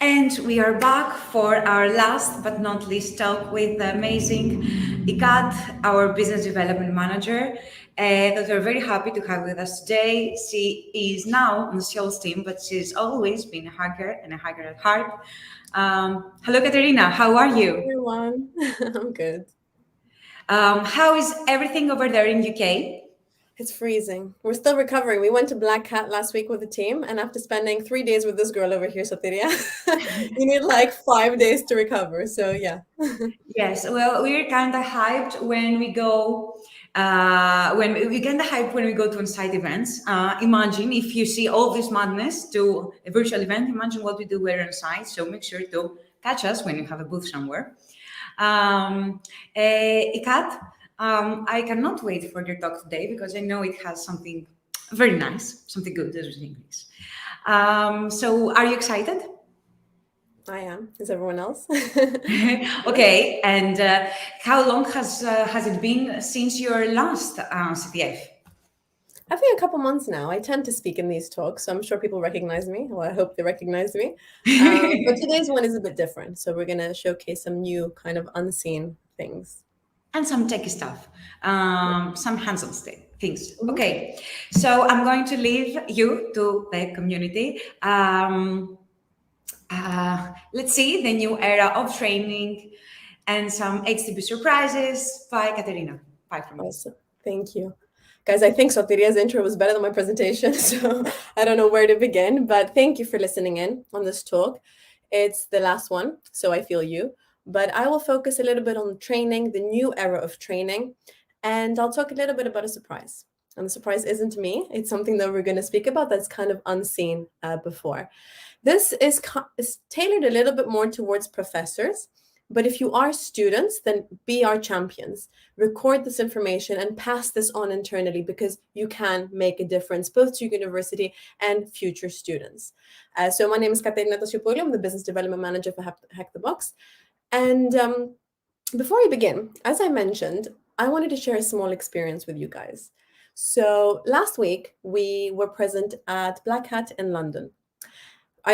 And we are back for our last but not least talk with the amazing Ikat, our business development manager, that we're very happy to have with us today. She is now on the sales team, but she's always been a hacker and a hacker at heart. Hello, Katerina. How are you? Hey, everyone. I'm good. How is everything over there in UK? It's freezing. We're still recovering. We went to Black Hat last week with the team, and after spending 3 days with this girl over here, Sotiria, you need like 5 days to recover. So yeah. Yes. Well, we're kind of hyped when we go. When we go to on-site events. Imagine if you see all this madness to a virtual event. Imagine what we do we're on site. So make sure to catch us when you have a booth somewhere. Ikat, I cannot wait for your talk today because I know it has something very nice, something good as in English. So are you excited? I am. Is everyone else? Okay. And how long has it been since your last CTF? I think a couple months now. I tend to speak in these talks, so I'm sure people recognize me. Well, I hope they recognize me. But today's one is a bit different. So we're going to showcase some new kind of unseen things. And some techy stuff, some hands-on things. Okay, so I'm going to leave you to the community. Let's see the new era of training and some HTB surprises by Katerina. Bye from me. Awesome. Thank you. Guys, I think Sotiria's intro was better than my presentation, so I don't know where to begin, but thank you for listening in on this talk. It's the last one, so I feel you. But I will focus a little bit on training, the new era of training, and I'll talk a little bit about a surprise. And the surprise isn't me. It's something that we're going to speak about that's kind of unseen before. This is tailored a little bit more towards professors, but if you are students, then be our champions. Record this information and pass this on internally because you can make a difference both to your university and future students. So my name is Katerina Tasiopoulou. I'm the Business Development Manager for Hack the Box. And before we begin, as I mentioned, I wanted to share a small experience with you guys. So last week, we were present at Black Hat in London.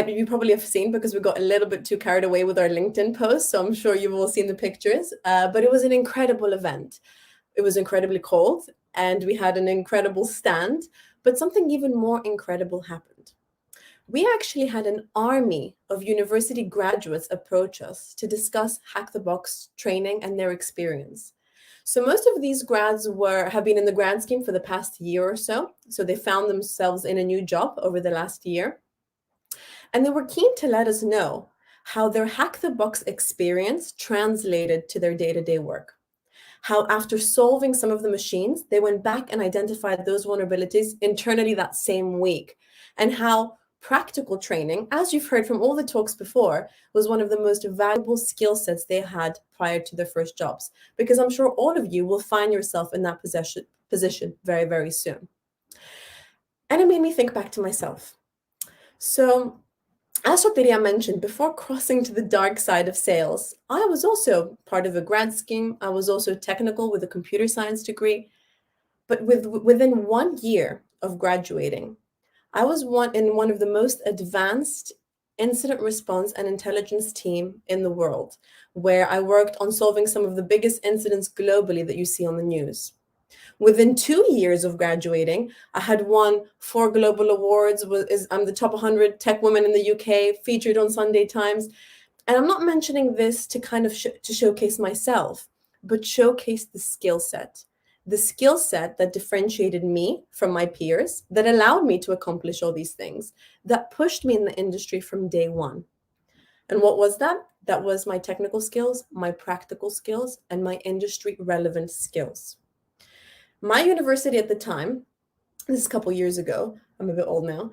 You probably have seen because we got a little bit too carried away with our LinkedIn posts, so I'm sure you've all seen the pictures. But it was an incredible event. It was incredibly cold, and we had an incredible stand, but something even more incredible happened. We actually had an army of university graduates approach us to discuss Hack the Box training and their experience. So most of these grads have been in the grad scheme for the past year or so. So they found themselves in a new job over the last year. And they were keen to let us know how their Hack the Box experience translated to their day-to-day work. How after solving some of the machines, they went back and identified those vulnerabilities internally that same week. And how practical training, as you've heard from all the talks before, was one of the most valuable skill sets they had prior to their first jobs. Because I'm sure all of you will find yourself in that position very, very soon. And it made me think back to myself. So, as Sotiria mentioned, before crossing to the dark side of sales, I was also part of a grad scheme. I was also technical with a computer science degree. But within 1 year of graduating, I was in one of the most advanced incident response and intelligence team in the world, where I worked on solving some of the biggest incidents globally that you see on the news. Within 2 years of graduating, I had won 4 global awards. I'm the top 100 tech woman in the UK, featured on Sunday Times. And I'm not mentioning this to kind of to showcase myself, but showcase the skill set. The skill set that differentiated me from my peers, that allowed me to accomplish all these things, that pushed me in the industry from day one. And what was that? That was my technical skills, my practical skills, and my industry relevant skills. My university at the time, this is a couple years ago, I'm a bit old now,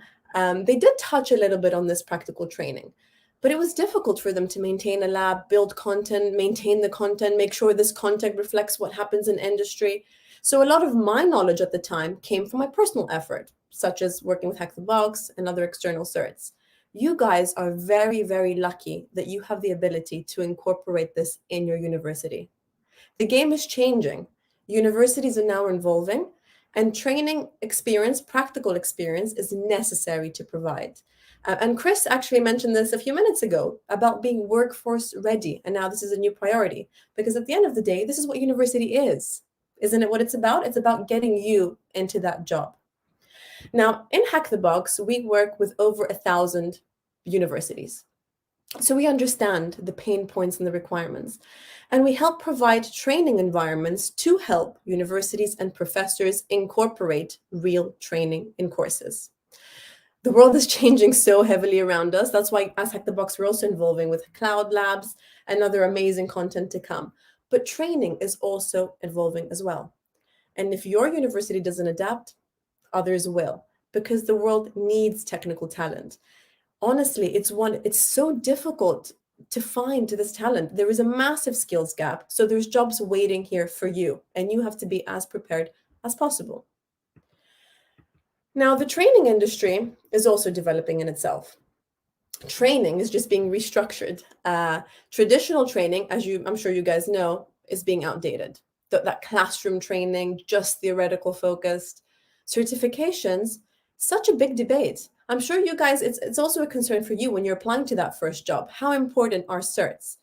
they did touch a little bit on this practical training, but it was difficult for them to maintain a lab, build content, maintain the content, make sure this content reflects what happens in industry. So a lot of my knowledge at the time came from my personal effort, such as working with Hack the Box and other external certs. You guys are very, very lucky that you have the ability to incorporate this in your university. The game is changing. Universities are now evolving, And training experience, practical experience, is necessary to provide. And Chris actually mentioned this a few minutes ago about being workforce ready. And now this is a new priority, because at the end of the day, this is what university is. Isn't it what it's about? It's about getting you into that job. Now, in Hack the Box, we work with over 1,000 universities. So we understand the pain points and the requirements. And we help provide training environments to help universities and professors incorporate real training in courses. The world is changing so heavily around us. That's why as Hack the Box, we're also involving with cloud labs and other amazing content to come. But training is also evolving as well. And if your university doesn't adapt, others will, because the world needs technical talent. Honestly, it's so difficult to find this talent. There is a massive skills gap. So there's jobs waiting here for you, and you have to be as prepared as possible. Now, the training industry is also developing in itself. Training is just being restructured. Traditional training, as I'm sure you guys know, is being outdated. That classroom training, just theoretical focused. Certifications, such a big debate. I'm sure you guys, it's also a concern for you when you're applying to that first job. How important are certs?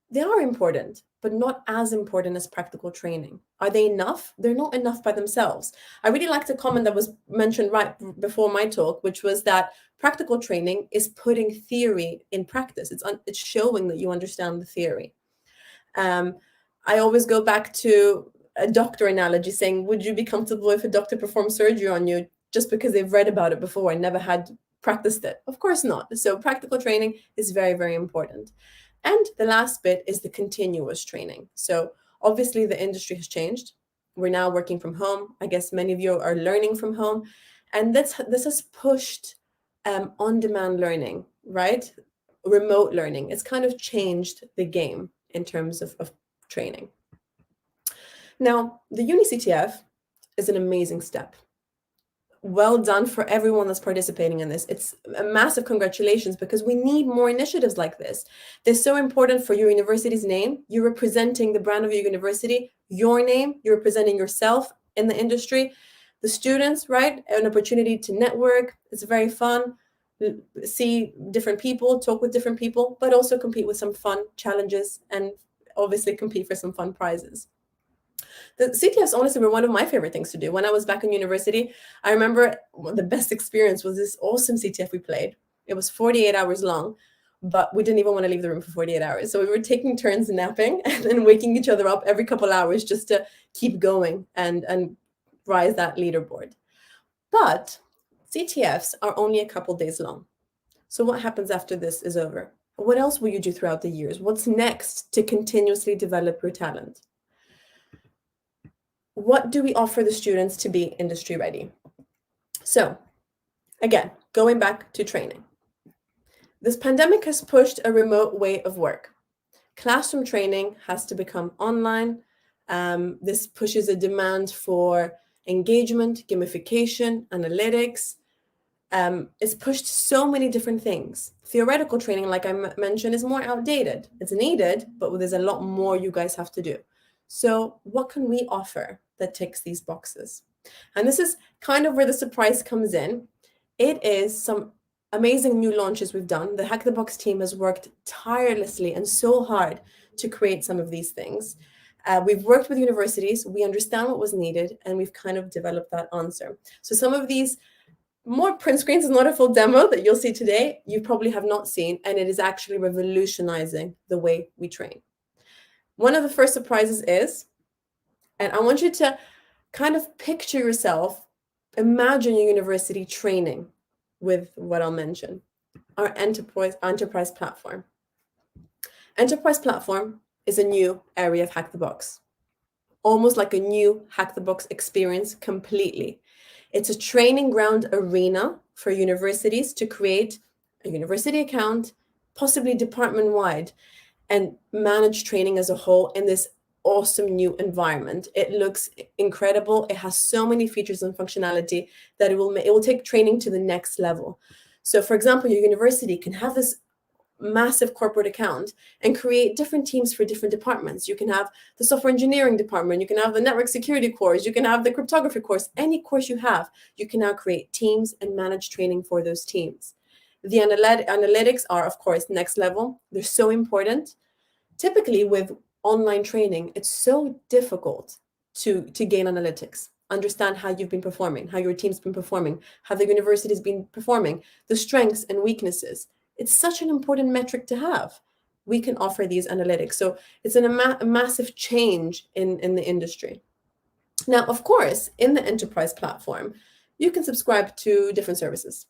They are important, but not as important as practical training. Are they enough? They're not enough by themselves. I really liked a comment that was mentioned right before my talk, which was that practical training is putting theory in practice. It's showing that you understand the theory. I always go back to a doctor analogy, saying, would you be comfortable if a doctor performed surgery on you just because they've read about it before and never had practiced it? Of course not. So practical training is very, very important. And the last bit is the continuous training. So obviously the industry has changed. We're now working from home. I guess many of you are learning from home. And this has pushed on-demand learning, right? Remote learning. It's kind of changed the game in terms of training. Now, the Uni CTF is an amazing step. Well done for everyone that's participating in this. It's a massive congratulations, because we need more initiatives like this. They're so important for your university's name. You're representing the brand of your university, your name, you're representing yourself in the industry, the students, right? An opportunity to network. It's very fun. See different people, talk with different people, but also compete with some fun challenges and obviously compete for some fun prizes. The CTFs honestly were one of my favorite things to do. When I was back in university, I remember the best experience was this awesome CTF we played. It was 48 hours long, but we didn't even want to leave the room for 48 hours. So we were taking turns napping and then waking each other up every couple hours just to keep going and rise that leaderboard. But CTFs are only a couple days long. So what happens after this is over? What else will you do throughout the years? What's next to continuously develop your talent? What do we offer the students to be industry ready? So again, going back to training. This pandemic has pushed a remote way of work. Classroom training has to become online. This pushes a demand for engagement, gamification, analytics. It's pushed so many different things. Theoretical training, like I mentioned, is more outdated. It's needed, but there's a lot more you guys have to do. So what can we offer that ticks these boxes? And this is kind of where the surprise comes in. It is some amazing new launches we've done. The Hack the Box team has worked tirelessly and so hard to create some of these things. We've worked with universities, we understand what was needed, and we've kind of developed that answer. So some of these more print screens is not a full demo that you'll see today. You probably have not seen, and it is actually revolutionizing the way we train. One of the first surprises is, and I want you to kind of picture yourself, imagine your university training with what I'll mention, our enterprise platform. Enterprise platform is a new area of Hack the Box, almost like a new Hack the Box experience completely. It's a training ground arena for universities to create a university account, possibly department-wide, and manage training as a whole in this awesome new environment. It looks incredible. It has so many features and functionality that it will take training to the next level. So for example, your university can have this massive corporate account and create different teams for different departments. You can have the software engineering department, you can have the network security course, you can have the cryptography course, any course you have, you can now create teams and manage training for those teams. The analytics are, of course, next level. They're so important. Typically with online training, it's so difficult to gain analytics, understand how you've been performing, how your team's been performing, how the university's been performing, the strengths and weaknesses. It's such an important metric to have. We can offer these analytics. So it's a massive change in the industry. Now, of course, in the enterprise platform, you can subscribe to different services.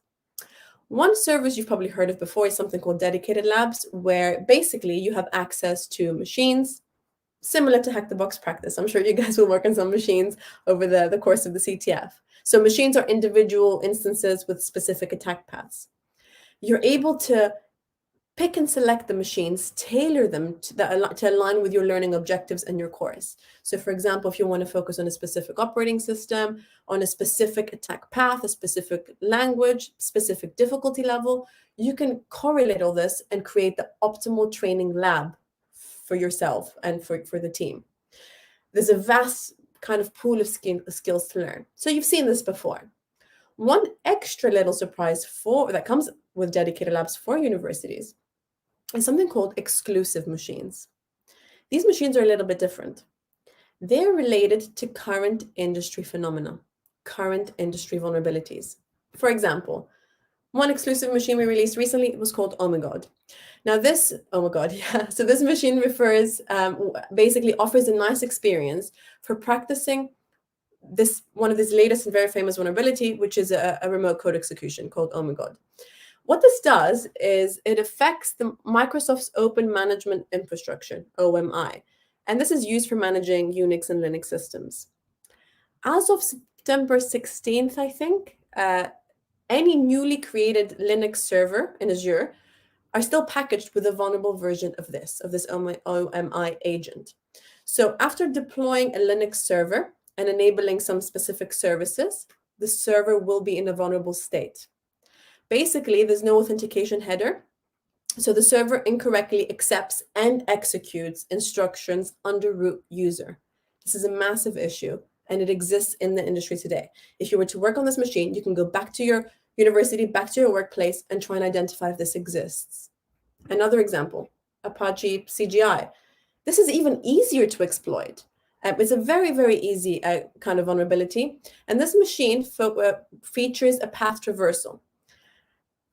One service you've probably heard of before is something called dedicated labs, where basically you have access to machines similar to Hack the Box practice. I'm sure you guys will work on some machines over the course of the CTF. So machines are individual instances with specific attack paths. You're able to pick and select the machines, tailor them to align with your learning objectives and your course. So for example, if you want to focus on a specific operating system, on a specific attack path, a specific language, specific difficulty level, you can correlate all this and create the optimal training lab for yourself and for the team. There's a vast kind of pool of skills to learn. So you've seen this before. One extra little surprise that comes with dedicated labs for universities is something called exclusive machines. These machines are a little bit different. They're related to current industry phenomena, current industry vulnerabilities. For example, one exclusive machine we released recently was called Oh My God. Now this, oh my God, yeah. So this machine basically offers a nice experience for practicing one of this latest and very famous vulnerability, which is a remote code execution called Oh My God. What this does is it affects the Microsoft's Open Management Infrastructure, OMI, and this is used for managing Unix and Linux systems. As of September 16th, I think, any newly created Linux server in Azure are still packaged with a vulnerable version of this OMI agent. So after deploying a Linux server and enabling some specific services, the server will be in a vulnerable state. Basically, there's no authentication header, so the server incorrectly accepts and executes instructions under root user. This is a massive issue, and it exists in the industry today. If you were to work on this machine, you can go back to your university, back to your workplace, and try and identify if this exists. Another example, Apache CGI. This is even easier to exploit. It's a very, very easy kind of vulnerability, and this machine features a path traversal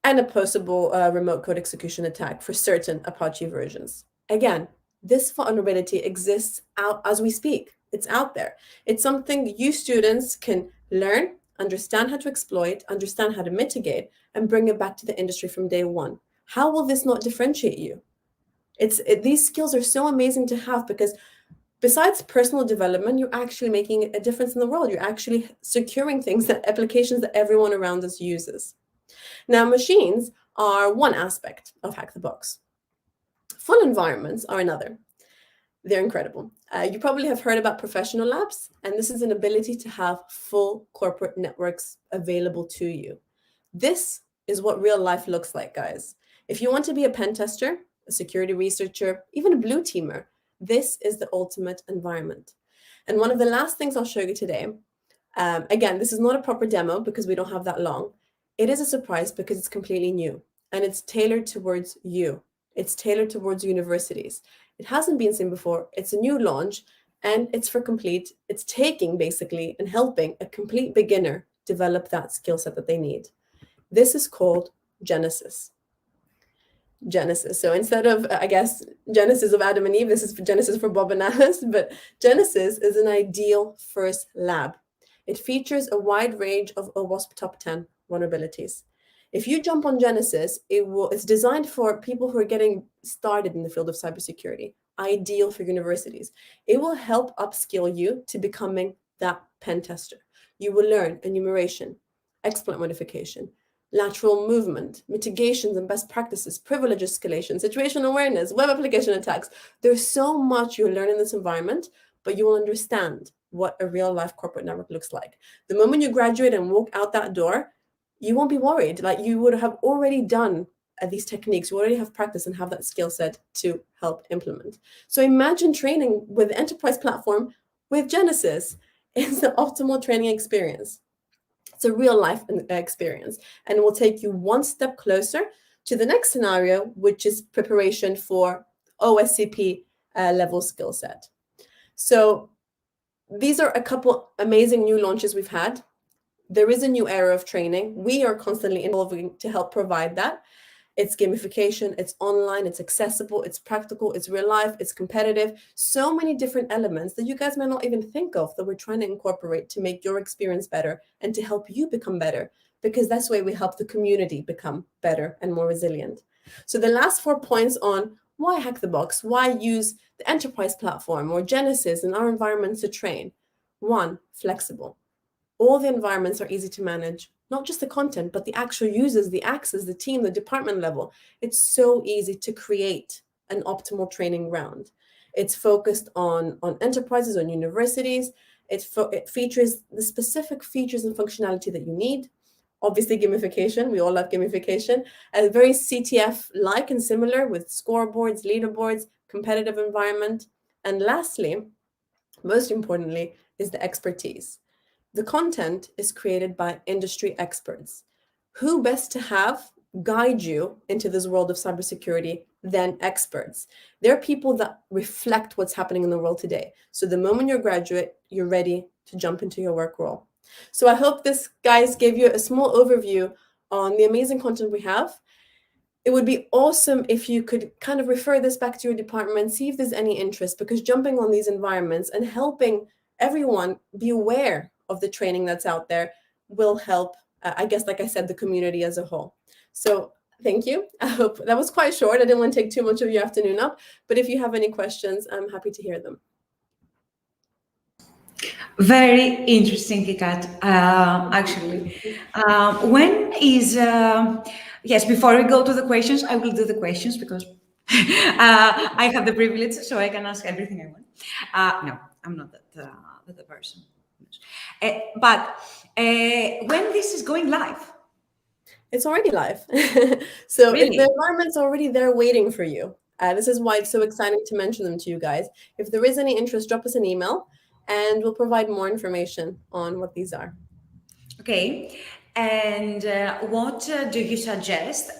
and a possible remote code execution attack for certain Apache versions. Again, this vulnerability exists out as we speak. It's out there. It's something you students can learn, understand how to exploit, understand how to mitigate, and bring it back to the industry from day one. How will this not differentiate you? These skills are so amazing to have because besides personal development, you're actually making a difference in the world. You're actually securing applications that everyone around us uses. Now, machines are one aspect of Hack the Box. Full environments are another. They're incredible. You probably have heard about professional labs, and this is an ability to have full corporate networks available to you. This is what real life looks like, guys. If you want to be a pen tester, a security researcher, even a blue teamer, this is the ultimate environment. And one of the last things I'll show you today, again, this is not a proper demo because we don't have that long. It is a surprise because it's completely new and it's tailored towards you. It's tailored towards universities. It hasn't been seen before. It's a new launch and it's taking basically and helping a complete beginner develop that skill set that they need. This is called Genesis. Genesis. So instead of, I guess, Genesis of Adam and Eve, this is Genesis for Bob and Alice, but Genesis is an ideal first lab. It features a wide range of OWASP top 10 vulnerabilities. If you jump on Genesis, it's designed for people who are getting started in the field of cybersecurity, ideal for universities. It will help upskill you to becoming that pen tester. You will learn enumeration, exploit modification, lateral movement, mitigations and best practices, privilege escalation, situational awareness, web application attacks. There's so much you'll learn in this environment, but you will understand what a real life corporate network looks like. The moment you graduate and walk out that door, you won't be worried. Like you would have already done these techniques. You already have practice and have that skill set to help implement. So imagine training with the enterprise platform with Genesis. It's the optimal training experience. It's a real life experience, and it will take you one step closer to the next scenario, which is preparation for OSCP level skill set. So these are a couple amazing new launches we've had. There is a new era of training. We are constantly evolving to help provide that. It's gamification, it's online, it's accessible, it's practical, it's real life, it's competitive. So many different elements that you guys might not even think of that we're trying to incorporate to make your experience better and to help you become better, because that's the way we help the community become better and more resilient. So the last 4 points on why hack the box, why use the enterprise platform or Genesis in our environments to train. 1, flexible. All the environments are easy to manage, not just the content, but the actual users, the access, the team, the department level. It's so easy to create an optimal training ground. It's focused on enterprises, on universities. It features the specific features and functionality that you need. Obviously, gamification. We all love gamification. And very CTF-like and similar with scoreboards, leaderboards, competitive environment. And lastly, most importantly, is the expertise. The content is created by industry experts. Who best to have guide you into this world of cybersecurity than experts? They're people that reflect what's happening in the world today. So the moment you're a graduate, you're ready to jump into your work role. So I hope this, guys, gave you a small overview on the amazing content we have. It would be awesome if you could kind of refer this back to your department, see if there's any interest, because jumping on these environments and helping everyone be aware of the training that's out there will help, I guess, like I said, the community as a whole. So thank you. I hope that was quite short. I didn't want to take too much of your afternoon up, but if you have any questions, I'm happy to hear them. Very interesting, Kat, actually. When is, yes, before we go to the questions, I will do the questions because I have the privilege, so I can ask everything I want. No, I'm not that person. But when this is going live? It's already live. So Really? if the environment's already there waiting for you, this is why it's so exciting to mention them to you guys. If there is any interest, drop us an email and we'll provide more information on what these are. Okay. And what do you suggest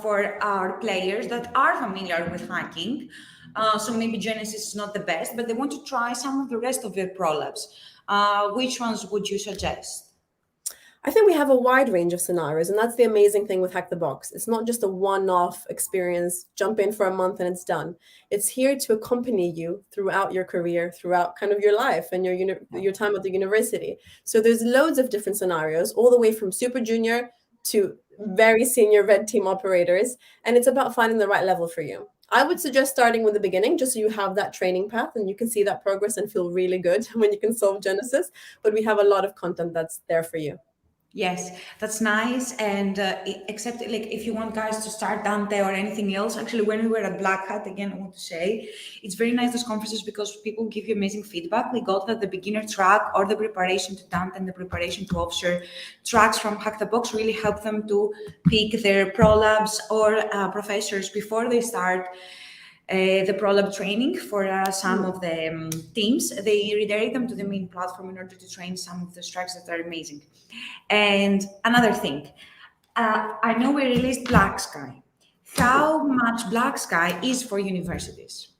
for our players that are familiar with hacking? So maybe Genesis is not the best, but they want to try some of the rest of their prolabs. Which ones would you suggest? I think we have a wide range of scenarios, and that's the amazing thing with Hack the Box. It's not just a one-off experience, jump in for a month and it's done. It's here to accompany you throughout your career, throughout kind of your life and your time at the university. So there's loads of different scenarios, all the way from super junior to very senior red team operators, and it's about finding the right level for you. I would suggest starting with the beginning, just so you have that training path and you can see that progress and feel really good when you can solve Genesis. But we have a lot of content that's there for you. Yes, that's nice. And except like if you want guys to start Dante or anything else, actually when we were at Black Hat, again, I want to say, it's very nice those conferences because people give you amazing feedback. We got that the beginner track or the preparation to Dante and the preparation to officer tracks from Hack the Box really help them to pick their prolabs or professors before they start the prolab training for some of the teams. They redirect them to the main platform in order to train some of the strikes that are amazing. And another thing, I know we released Black Sky. How much Black Sky is for universities?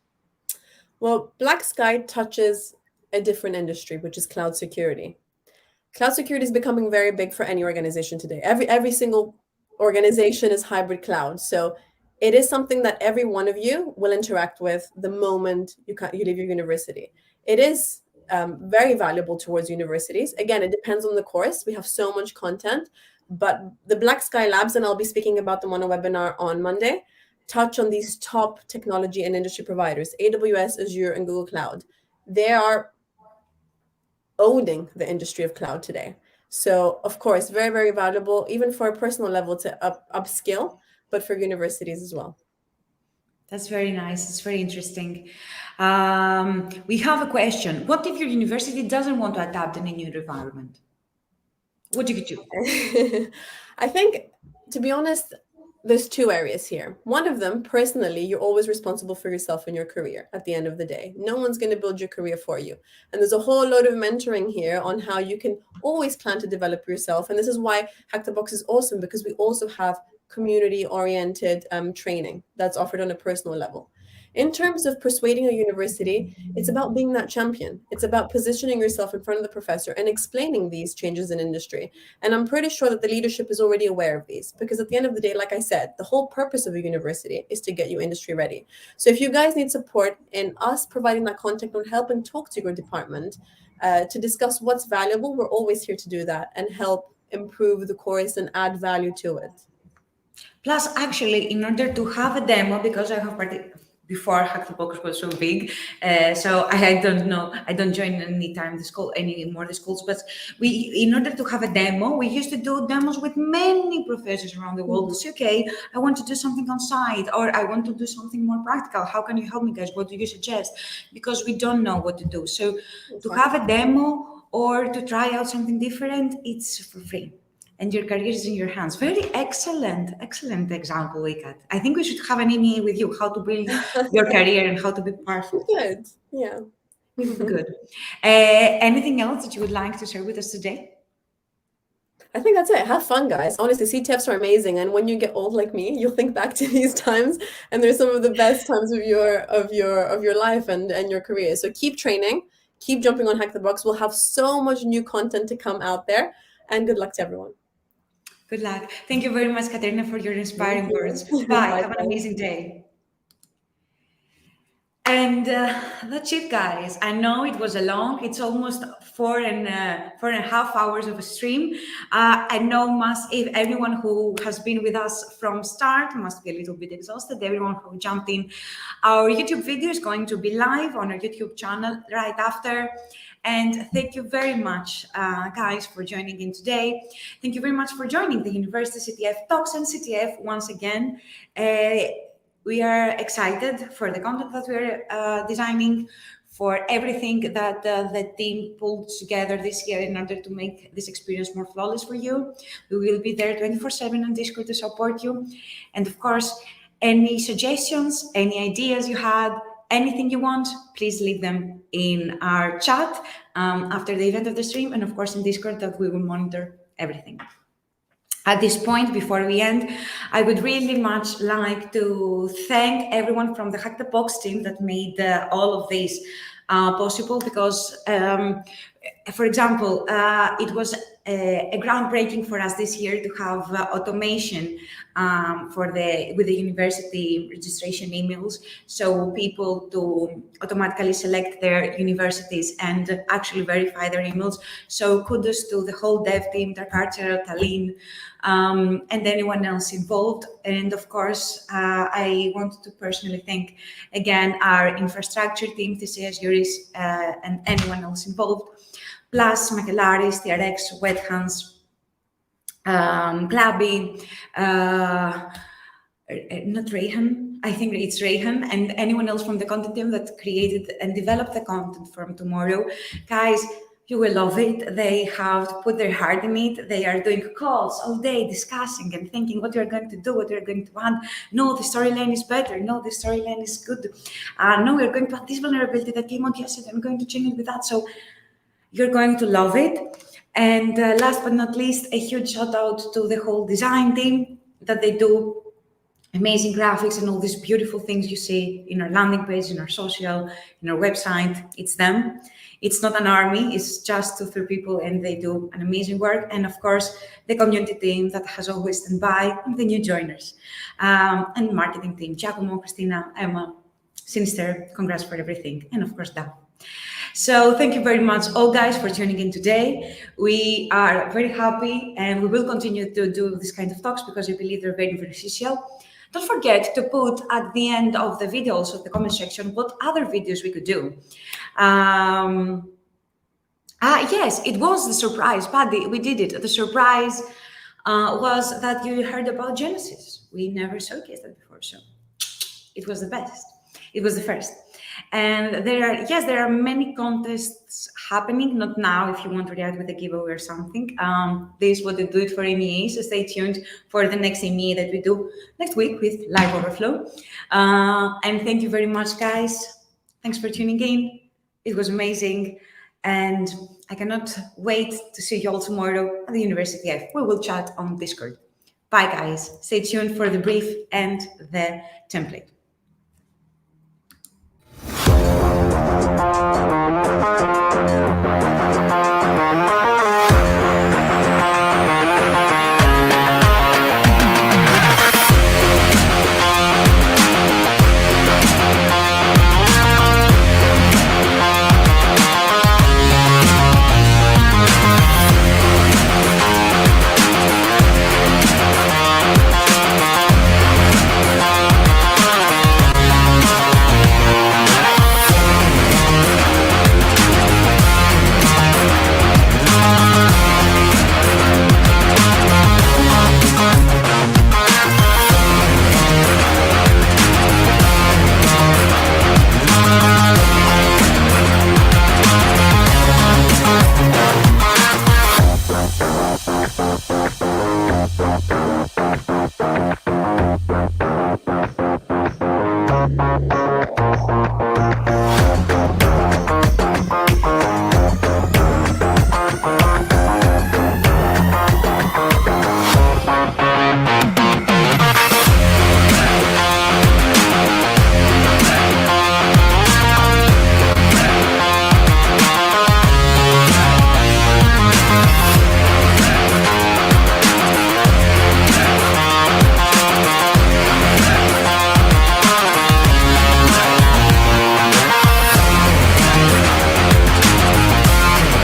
Well, Black Sky touches a different industry, which is cloud security. Cloud security is becoming very big for any organization today. Every single organization is hybrid cloud. So it is something that every one of you will interact with the moment you leave your university. It is very valuable towards universities. Again, it depends on the course. We have so much content, but the Black Sky Labs, and I'll be speaking about them on a webinar on Monday, touch on these top technology and industry providers, AWS, Azure, and Google Cloud. They are owning the industry of cloud today. So, of course, very, very valuable, even for a personal level to upskill, but for universities as well. That's very nice. It's very interesting. We have a question. What if your university doesn't want to adapt in a new environment? What do you do? I think, to be honest, there's two areas here. One of them, personally, you're always responsible for yourself and your career at the end of the day. No one's going to build your career for you. And there's a whole load of mentoring here on how you can always plan to develop yourself. And this is why Hack the Box is awesome, because we also have community-oriented training that's offered on a personal level. In terms of persuading a university, it's about being that champion. It's about positioning yourself in front of the professor and explaining these changes in industry. And I'm pretty sure that the leadership is already aware of these, because at the end of the day, like I said, the whole purpose of a university is to get you industry ready. So if you guys need support in us providing that contact or help and talk to your department to discuss what's valuable, we're always here to do that and help improve the course and add value to it. Plus, actually, in order to have a demo, because I have before Hack the Box was so big, so I don't know, I don't join any more the schools, but in order to have a demo, we used to do demos with many professors around the world to say, okay, I want to do something on site, or I want to do something more practical. How can you help me, guys? What do you suggest? Because we don't know what to do. So to have a demo or to try out something different, it's for free. And your career is in your hands. Very excellent example, Zeyad. I think we should have an MA with you, how to build your career and how to be powerful. Good, yeah. Good. Anything else that you would like to share with us today? I think that's it. Have fun, guys. Honestly, CTFs are amazing. And when you get old like me, you'll think back to these times, and they're some of the best times of your life and your career. So keep training, keep jumping on Hack the Box. We'll have so much new content to come out there, and good luck to everyone. Good luck. Thank you very much, Katerina, for your inspiring words. Bye. Have an amazing day. And that's it, guys. I know it was it's almost 4.5 hours of a stream. I know if everyone who has been with us from start must be a little bit exhausted. Everyone who jumped in, our YouTube video is going to be live on our YouTube channel right after. And thank you very much, guys, for joining in today. Thank you very much for joining the University CTF Talks and CTF once again. We are excited for the content that we're designing, for everything that the team pulled together this year in order to make this experience more flawless for you. We will be there 24/7 on Discord to support you. And of course, any suggestions, any ideas you had, anything you want, please leave them in our chat after the event of the stream, and of course in Discord, that we will monitor everything. At this point, before we end, I would really much like to thank everyone from the Hack the Box team that made all of this possible, because, for example, it was a groundbreaking for us this year to have automation with the university registration emails, so people to automatically select their universities and actually verify their emails. So kudos to the whole dev team, Carter, Tallinn, and anyone else involved. And of course, I want to personally thank again our infrastructure team, TCS, Juris, and anyone else involved, plus Makelaris, TRX, Wet Hands, Clabby, not Rayhan, I think it's Rayhan, and anyone else from the content team that created and developed the content from tomorrow. Guys, you will love it. They have put their heart in it. They are doing calls all day, discussing and thinking what you're going to do, what you're going to add. No, the storyline is better. No, the storyline is good. No, we're going to add this vulnerability that came out yesterday. I'm going to change it with that. So you're going to love it. And last but not least, a huge shout out to the whole design team, that they do amazing graphics and all these beautiful things you see in our landing page, in our social, in our website. It's them. It's not an army, it's just 2-3 people, and they do an amazing work. And of course, the community team that has always stand by, and the new joiners, and marketing team, Giacomo, Christina, Emma, Sinister, congrats for everything, and of course, Dan. So thank you very much all, guys, for tuning in today. We are very happy, and we will continue to do this kind of talks because we believe they're very beneficial. Don't forget to put at the end of the video, also the comment section, what other videos we could do. Yes, it was the surprise, Paddy, we did it. The surprise was that you heard about Genesis. We never showcased that before, so it was the best. It was the first. And there are many contests happening, not now if you want to react with a giveaway or something. This is what they do it for MEA, so stay tuned for the next MEA that we do next week with Live Overflow. And thank you very much, guys. Thanks for tuning in. It was amazing. And I cannot wait to see you all tomorrow at the University CTF. We will chat on Discord. Bye, guys. Stay tuned for the brief and the template.